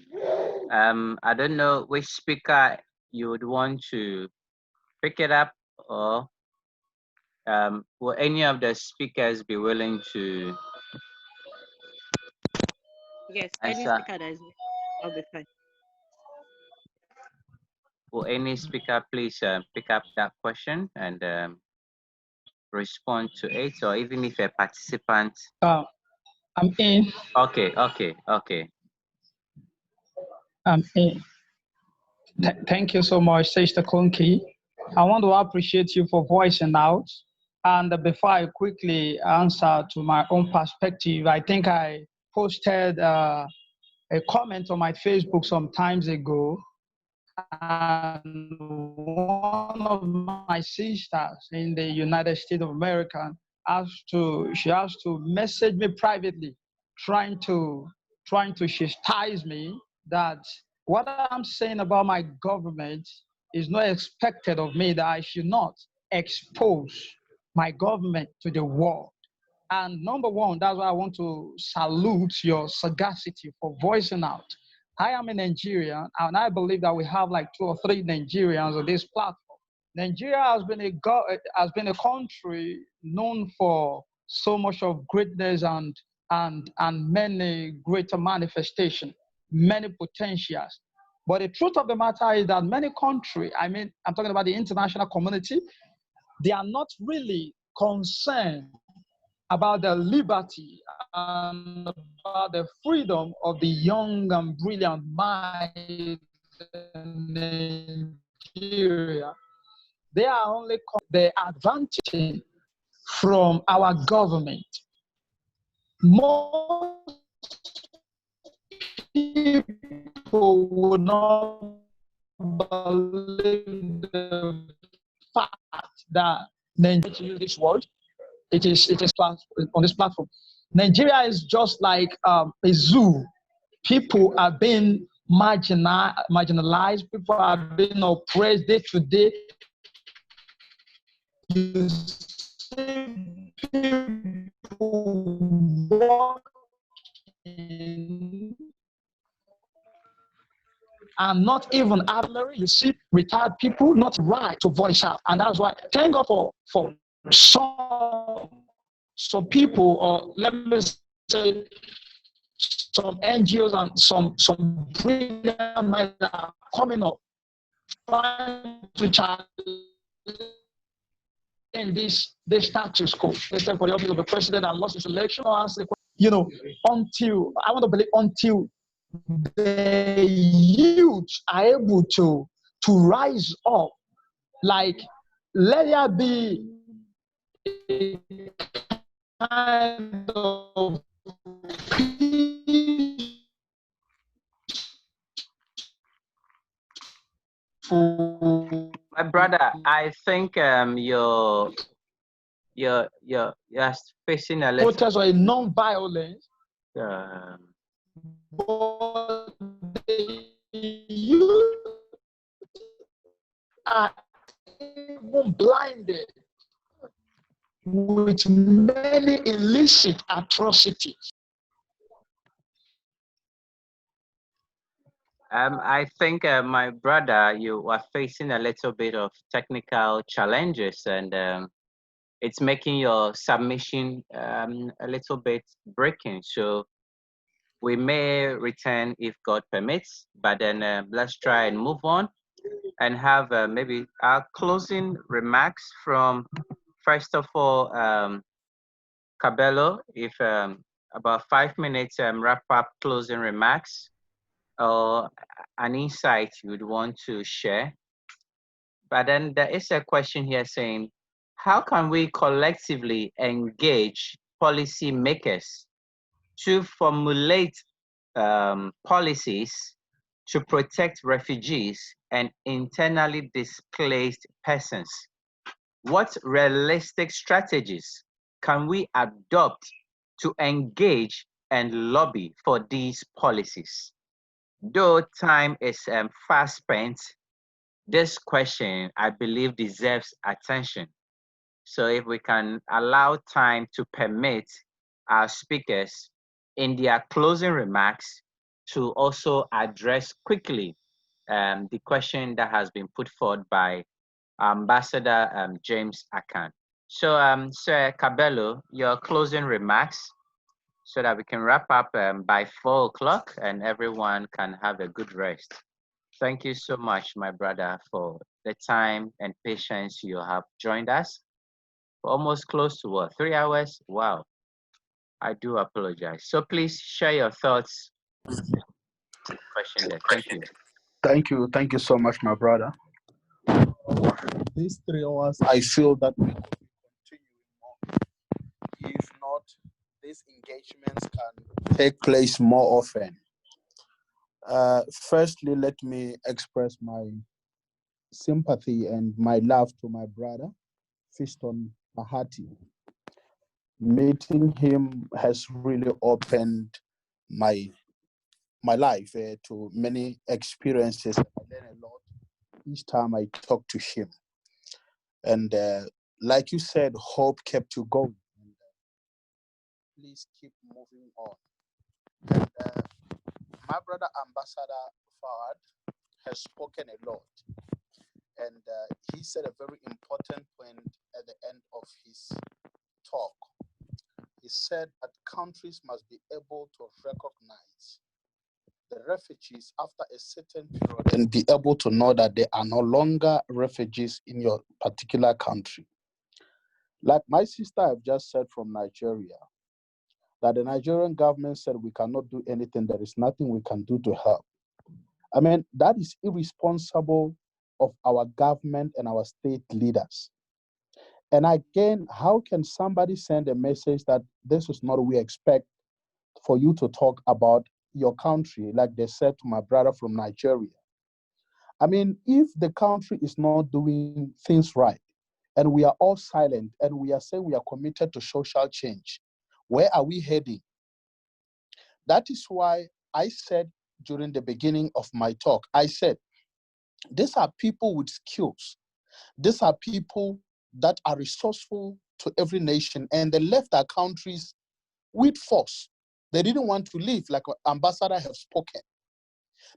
I don't know which speaker you would want to pick it up, or will any of the speakers be willing to Yes, answer? any speaker that is, I'll be fine. Will any speaker please pick up that question and respond to it, or even if a participant? I'm in. Okay. I'm in. Thank you so much, Sister Kunki. I want to appreciate you for voicing out. And before I quickly answer to my own perspective, I think I posted a comment on my Facebook some times ago. And one of my sisters in the United States of America she has to message me privately, trying to chastise me that what I'm saying about my government is not expected of me, that I should not expose my government to the world. And number one, that's why I want to salute your sagacity for voicing out. I am a Nigerian, and I believe that we have like 2 or 3 Nigerians on this platform. Nigeria has been a country known for so much of greatness and many greater manifestations, many potentials. But the truth of the matter is that many countries, I mean, I'm talking about the international community, they are not really concerned about the liberty and about the freedom of the young and brilliant minds in Nigeria. They are only the advantage from our government. Most people would not believe the fact that Nigeria, to use this word, it is on this platform. Nigeria is just like a zoo. People are being marginalized. People are being oppressed day to day. You see people walking and not even ordinary. You see retired people not right to voice out, and that's why thank God for some people, or let me say some NGOs and some brilliant minds are coming up trying to challenge this status quo. Instead for the office of the president and lost his election, you know, until I want to believe until the youth are able to rise up, like let there be a kind of My brother, I think you're facing a little protest or a non-violence, um, but the youth are even blinded with many illicit atrocities. I think, my brother, you are facing a little bit of technical challenges, and it's making your submission a little bit breaking. So we may return if God permits, but then let's try and move on and have maybe our closing remarks from, first of all, Cabello, if about 5 minutes wrap up closing remarks or an insight you would want to share. But then there is a question here saying, how can we collectively engage policymakers to formulate policies to protect refugees and internally displaced persons? What realistic strategies can we adopt to engage and lobby for these policies? Though time is fast spent, this question, I believe, deserves attention. So if we can allow time to permit our speakers in their closing remarks to also address quickly the question that has been put forward by Ambassador James Akan. So, Sir Cabello, your closing remarks so that we can wrap up by 4 o'clock and everyone can have a good rest. Thank you so much, my brother, for the time and patience you have joined us. For almost close to what, 3 hours? Wow, I do apologize. So please share your thoughts. Question there. Thank you. Thank you so much, my brother. These 3 hours, I feel that we could be continuing more. If not, these engagements can take place more often. Firstly, let me express my sympathy and my love to my brother, Fiston Bahati. Meeting him has really opened my life to many experiences. I learn a lot each time I talk to him. And like you said, hope kept you going. Please keep moving on. And my brother, Ambassador Fawad, has spoken a lot. And he said a very important point at the end of his talk. He said that countries must be able to recognize the refugees after a certain period and be able to know that they are no longer refugees in your particular country. Like my sister have just said from Nigeria, that the Nigerian government said we cannot do anything, there is nothing we can do to help. I mean, that is irresponsible of our government and our state leaders. And again, how can somebody send a message that this is not what we expect for you to talk about your country, like they said to my brother from Nigeria? I mean, if the country is not doing things right, and we are all silent, and we are saying we are committed to social change, where are we heading? That is why I said during the beginning of my talk, I said, these are people with skills. These are people that are resourceful to every nation, and they left their countries with force. They didn't want to leave, like ambassador have spoken.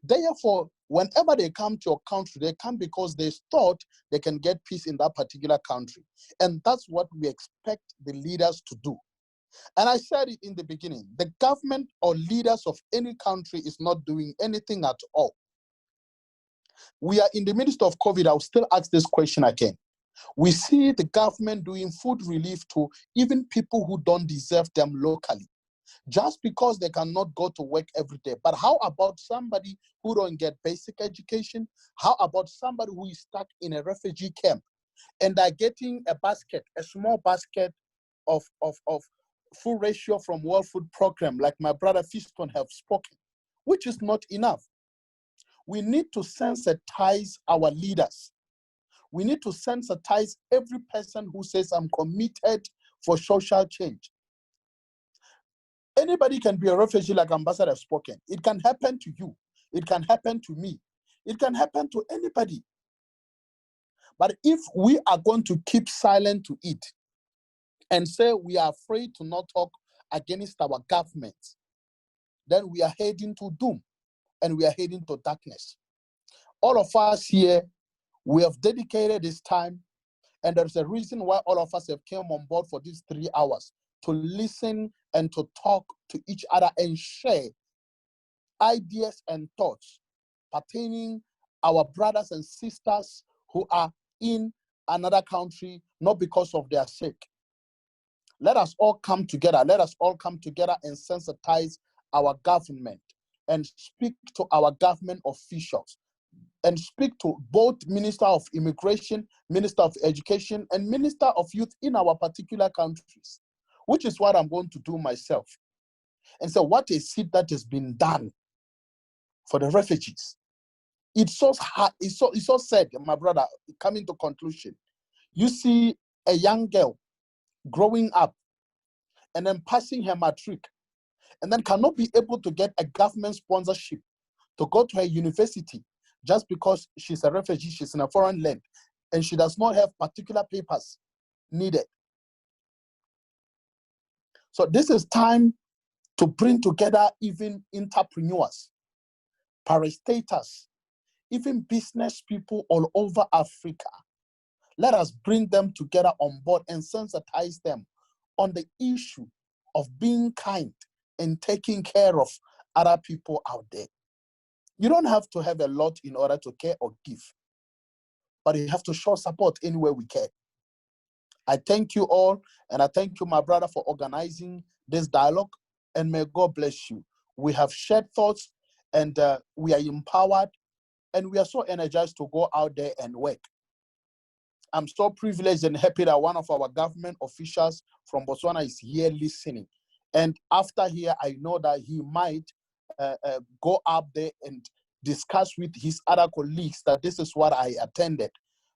Therefore, whenever they come to your country, they come because they thought they can get peace in that particular country. And that's what we expect the leaders to do. And I said it in the beginning, the government or leaders of any country is not doing anything at all. We are in the midst of COVID. I'll still ask this question again. We see the government doing food relief to even people who don't deserve them locally, just because they cannot go to work every day. But how about somebody who don't get basic education? How about somebody who is stuck in a refugee camp and are getting a basket, a small basket of food ratio from World Food Program, like my brother Fiston have spoken, which is not enough. We need to sensitize our leaders. We need to sensitize every person who says, I'm committed for social change. Anybody can be a refugee, like Ambassador have spoken. It can happen to you. It can happen to me. It can happen to anybody. But if we are going to keep silent to it and say we are afraid to not talk against our government, then we are heading to doom and we are heading to darkness. All of us here, we have dedicated this time, and there's a reason why all of us have come on board for these 3 hours, to listen and to talk to each other and share ideas and thoughts pertaining our brothers and sisters who are in another country, not because of their sake. Let us all come together. Let us all come together and sensitize our government and speak to our government officials and speak to both Minister of Immigration, Minister of Education, and Minister of Youth in our particular countries, which is what I'm going to do myself. And so what is it that has been done for the refugees? It's so hard, it's so sad, my brother, coming to conclusion. You see a young girl growing up and then passing her matric and then cannot be able to get a government sponsorship to go to her university just because she's a refugee, she's in a foreign land, and she does not have particular papers needed. So this is time to bring together even entrepreneurs, parastatals, even business people all over Africa. Let us bring them together on board and sensitize them on the issue of being kind and taking care of other people out there. You don't have to have a lot in order to care or give, but you have to show support anywhere we can. I thank you all, and I thank you, my brother, for organizing this dialogue, and may God bless you. We have shared thoughts, and we are empowered, and we are so energized to go out there and work. I'm so privileged and happy that one of our government officials from Botswana is here listening. And after here, I know that he might go up there and discuss with his other colleagues that this is what I attended.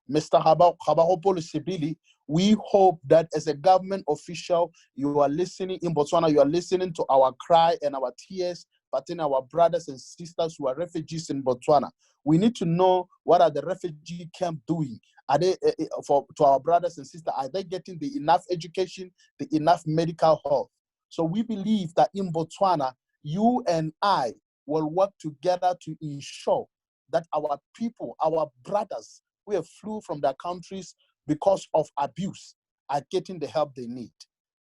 Mr. Habahopolo Sibili, we hope that as a government official, you are listening in Botswana, you are listening to our cry and our tears, but in our brothers and sisters who are refugees in Botswana. We need to know, what are the refugee camp doing? Are they, to our brothers and sisters, are they getting the enough education, the enough medical health? So we believe that in Botswana, you and I will work together to ensure that our people, our brothers who have flew from their countries because of abuse are getting the help they need.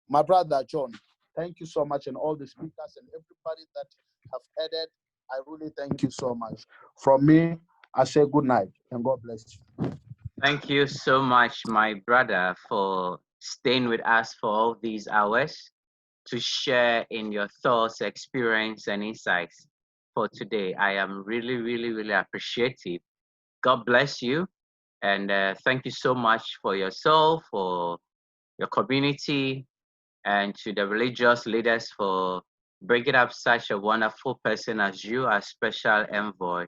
My brother John, thank you so much, and all the speakers and everybody that have added, I really thank you so much. From me, I say good night and God bless you. Thank you so much, my brother, for staying with us for all these hours to share in your thoughts, experience, and insights for today. I am really, really, really appreciative. God bless you. And thank you so much for yourself, for your community, and to the religious leaders for bringing up such a wonderful person as you, as special envoy.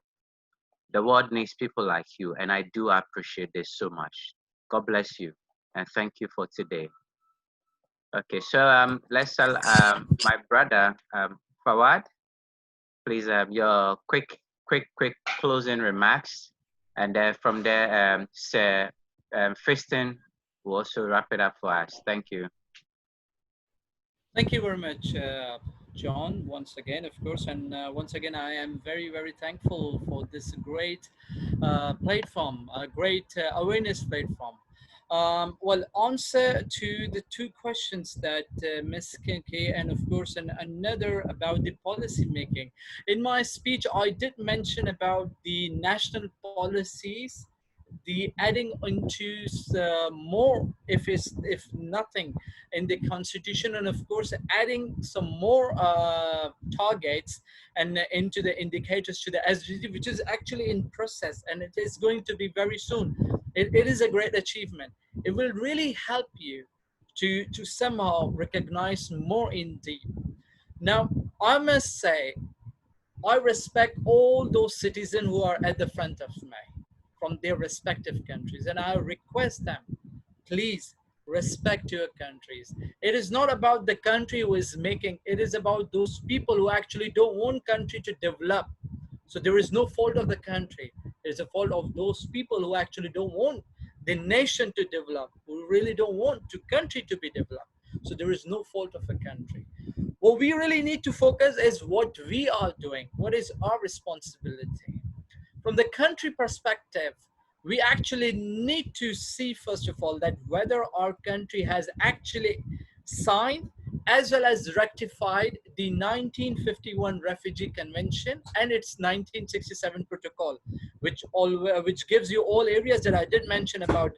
The world needs people like you, and I do appreciate this so much. God bless you, and thank you for today. Okay, so let's my brother Fawad, please your quick closing remarks, and then from there, Sir Fiston will also wrap it up for us. Thank you. Thank you very much, John, once again, of course. And once again, I am very, very thankful for this great platform, a great awareness platform. Well, answer to the two questions that Ms. Kinke, and of course, another about the policy making. In my speech, I did mention about the national policies, the adding into more, if nothing, in the constitution, and of course adding some more targets and into the indicators to the SDG, which is actually in process, and it is going to be very soon. It is a great achievement. It will really help you to somehow recognize more in deep. Now, I must say, I respect all those citizens who are at the front of me from their respective countries, and I request them, please respect your countries. It is not about the country who is making, it is about those people who actually don't want country to develop. So there is no fault of the country. It is a fault of those people who actually don't want the nation to develop, who really don't want the country to be developed. So there is no fault of a country. What we really need to focus is what we are doing. What is our responsibility? From the country perspective, we actually need to see, first of all, that whether our country has actually signed as well as ratified the 1951 Refugee Convention and its 1967 protocol, which gives you all areas that I did mention about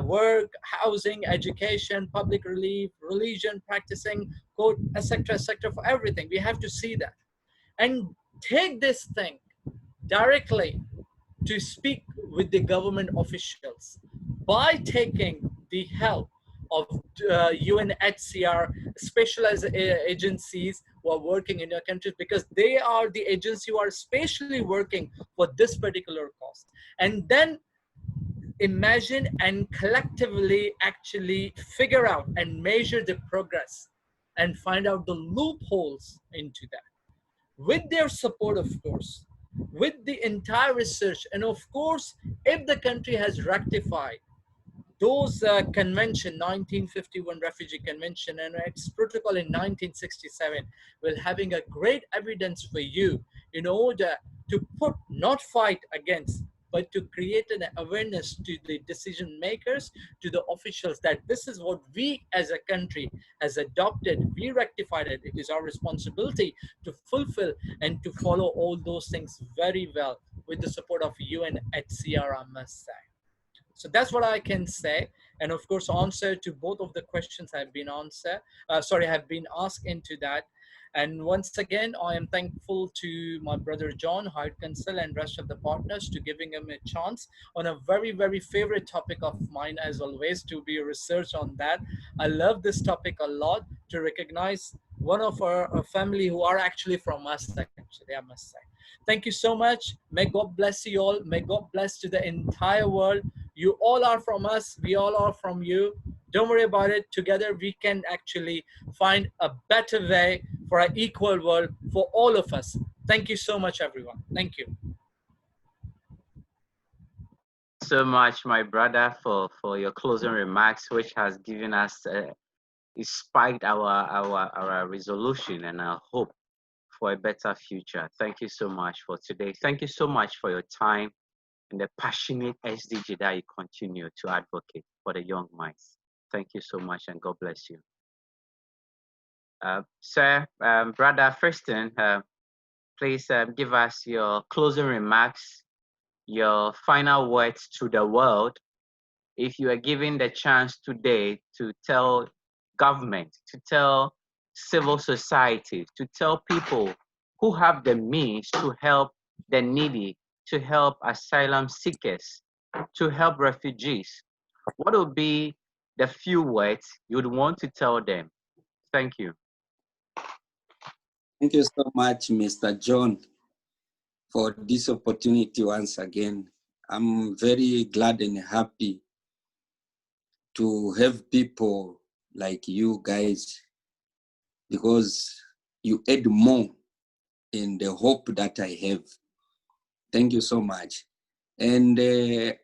work, housing, education, public relief, religion, practicing, code, etc., for everything. We have to see that and take this thing directly to speak with the government officials by taking the help of UNHCR specialized agencies who are working in your countries, because they are the agency who are specially working for this particular cause. And then imagine and collectively actually figure out and measure the progress and find out the loopholes into that. With their support, of course, with the entire research, and of course, if the country has ratified those convention, 1951 Refugee Convention and its protocol in 1967, will having a great evidence for you in order to put, not fight against, but to create an awareness to the decision makers, to the officials, that this is what we as a country has adopted, we rectified it. It is our responsibility to fulfill and to follow all those things very well with the support of UNHCR, I must say. So that's what I can say. And of course, answer to both of the questions have been have been asked into that. And once again, I am thankful to my brother John, Hired Counsel, and rest of the partners to giving him a chance on a very, very favorite topic of mine, as always, to be research on that. I love this topic a lot, to recognize one of our family who are actually from us, actually, I must say. Thank you so much. May God bless you all. May God bless to the entire world. You all are from us. We all are from you. Don't worry about it. Together we can actually find a better way for an equal world for all of us. Thank you so much, everyone. Thank you. So much, my brother, for your closing remarks, which has given us, it spiked our resolution and our hope for a better future. Thank you so much for today. Thank you so much for your time and the passionate SDG that you continue to advocate for the young minds. Thank you so much, and God bless you. Sir, Brother Firsten, please give us your closing remarks, your final words to the world. If you are given the chance today to tell government, to tell civil society, to tell people who have the means to help the needy, to help asylum seekers, to help refugees, what would be the few words you would want to tell them? Thank you. Thank you so much, Mr. John, for this opportunity once again. I'm very glad and happy to have people like you guys, because you add more in the hope that I have. Thank you so much. And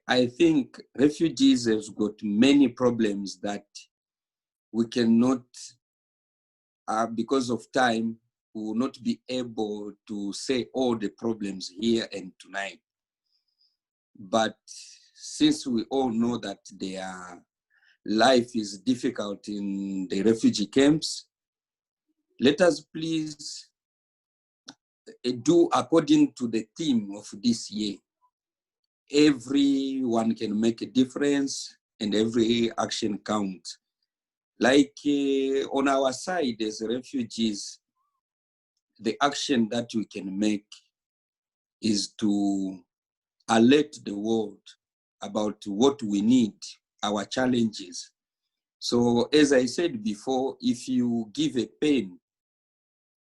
I think refugees have got many problems that we cannot, because of time, we will not be able to say all the problems here and tonight. But since we all know that their life is difficult in the refugee camps, let us please do according to the theme of this year. Everyone can make a difference and every action counts. Like on our side as refugees, the action that we can make is to alert the world about what we need, our challenges. So as I said before, if you give a pen,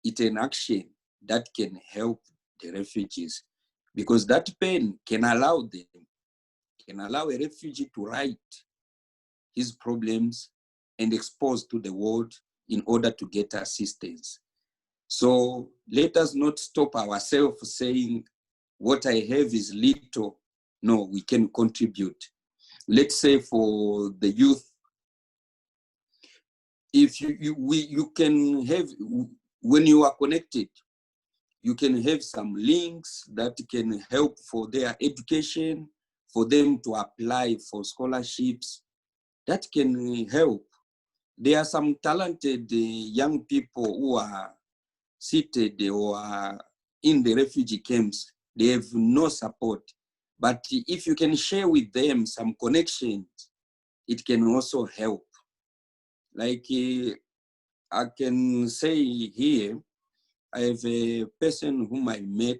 it's an action that can help the refugees, because that pen can allow a refugee to write his problems and expose to the world in order to get assistance. So let us not stop ourselves saying, what I have is little. No, we can contribute. Let's say for the youth, if you can have, when you are connected, you can have some links that can help for their education, for them to apply for scholarships. That can help. There are some talented young people who are seated or are in the refugee camps. They have no support. But if you can share with them some connections, it can also help. Like I can say here, I have a person whom I met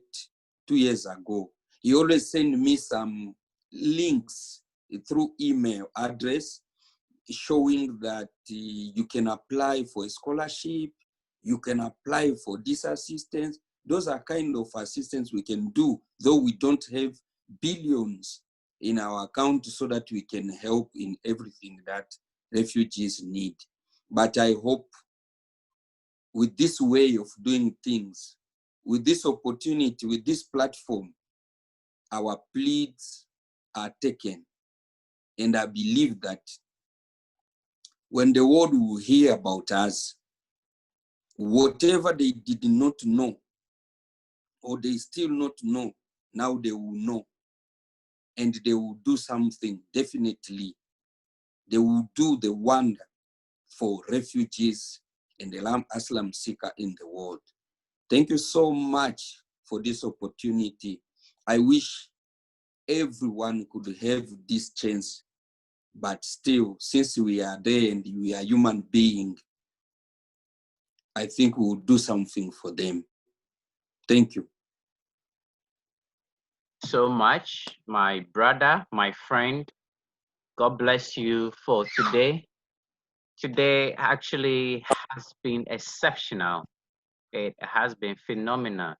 2 years ago. He always send me some links through email address showing that you can apply for a scholarship, you can apply for this assistance. Those are kind of assistance we can do, though we don't have billions in our account so that we can help in everything that refugees need. But I hope with this way of doing things, with this opportunity, with this platform, our pleas are taken. And I believe that when the world will hear about us, whatever they did not know, or they still not know, now they will know. And they will do something, definitely. They will do the wonder for refugees and the asylum seeker in the world. Thank you so much for this opportunity. I wish everyone could have this chance, but still, since we are there and we are human beings, I think we'll do something for them. Thank you. So much, my brother, my friend. God bless you for today. Today actually has been exceptional. It has been phenomenal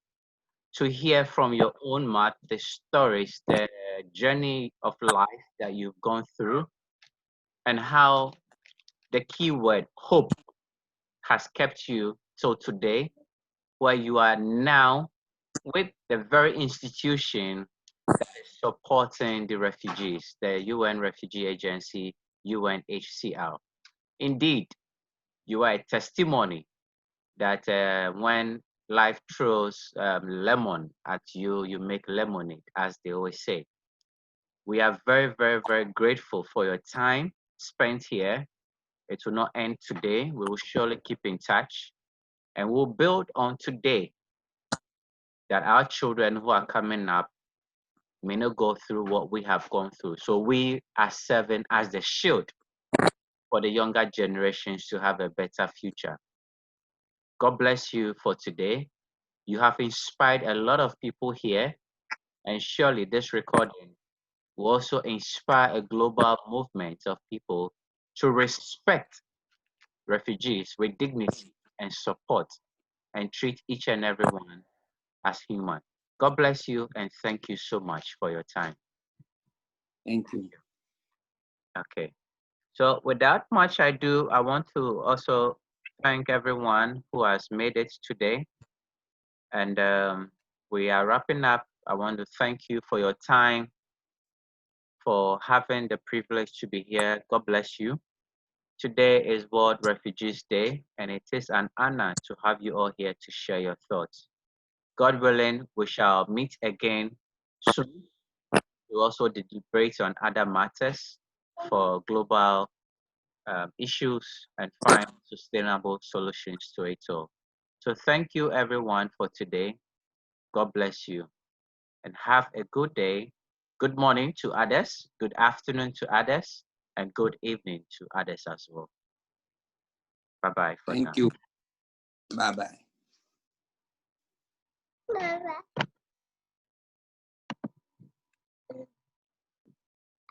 to hear from your own mouth the stories, the journey of life that you've gone through, and how the key word hope has kept you till today, where you are now with the very institution that is supporting the refugees, the UN Refugee Agency, UNHCR. Indeed, you are a testimony that when life throws lemon at you, you make lemonade, as they always say. We are very, very, very grateful for your time spent here. It will not end today. We will surely keep in touch, and we'll build on today that our children who are coming up may not go through what we have gone through. So we are serving as the shield for the younger generations to have a better future. God bless you for today. You have inspired a lot of people here, and surely this recording will also inspire a global movement of people to respect refugees with dignity and support and treat each and everyone as human. God bless you and thank you so much for your time. Thank you. Okay. So without much ado, I want to also thank everyone who has made it today. And we are wrapping up. I want to thank you for your time. for having the privilege to be here. God bless you. Today is World Refugees Day, and it is an honor to have you all here to share your thoughts. God willing, we shall meet again soon to also deliberate on other matters for global issues and find sustainable solutions to it all. So thank you everyone for today. God bless you and have a good day. Good morning to others, good afternoon to others, and good evening to others as well. Bye-bye for now. Thank you. Bye-bye.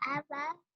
Bye-bye.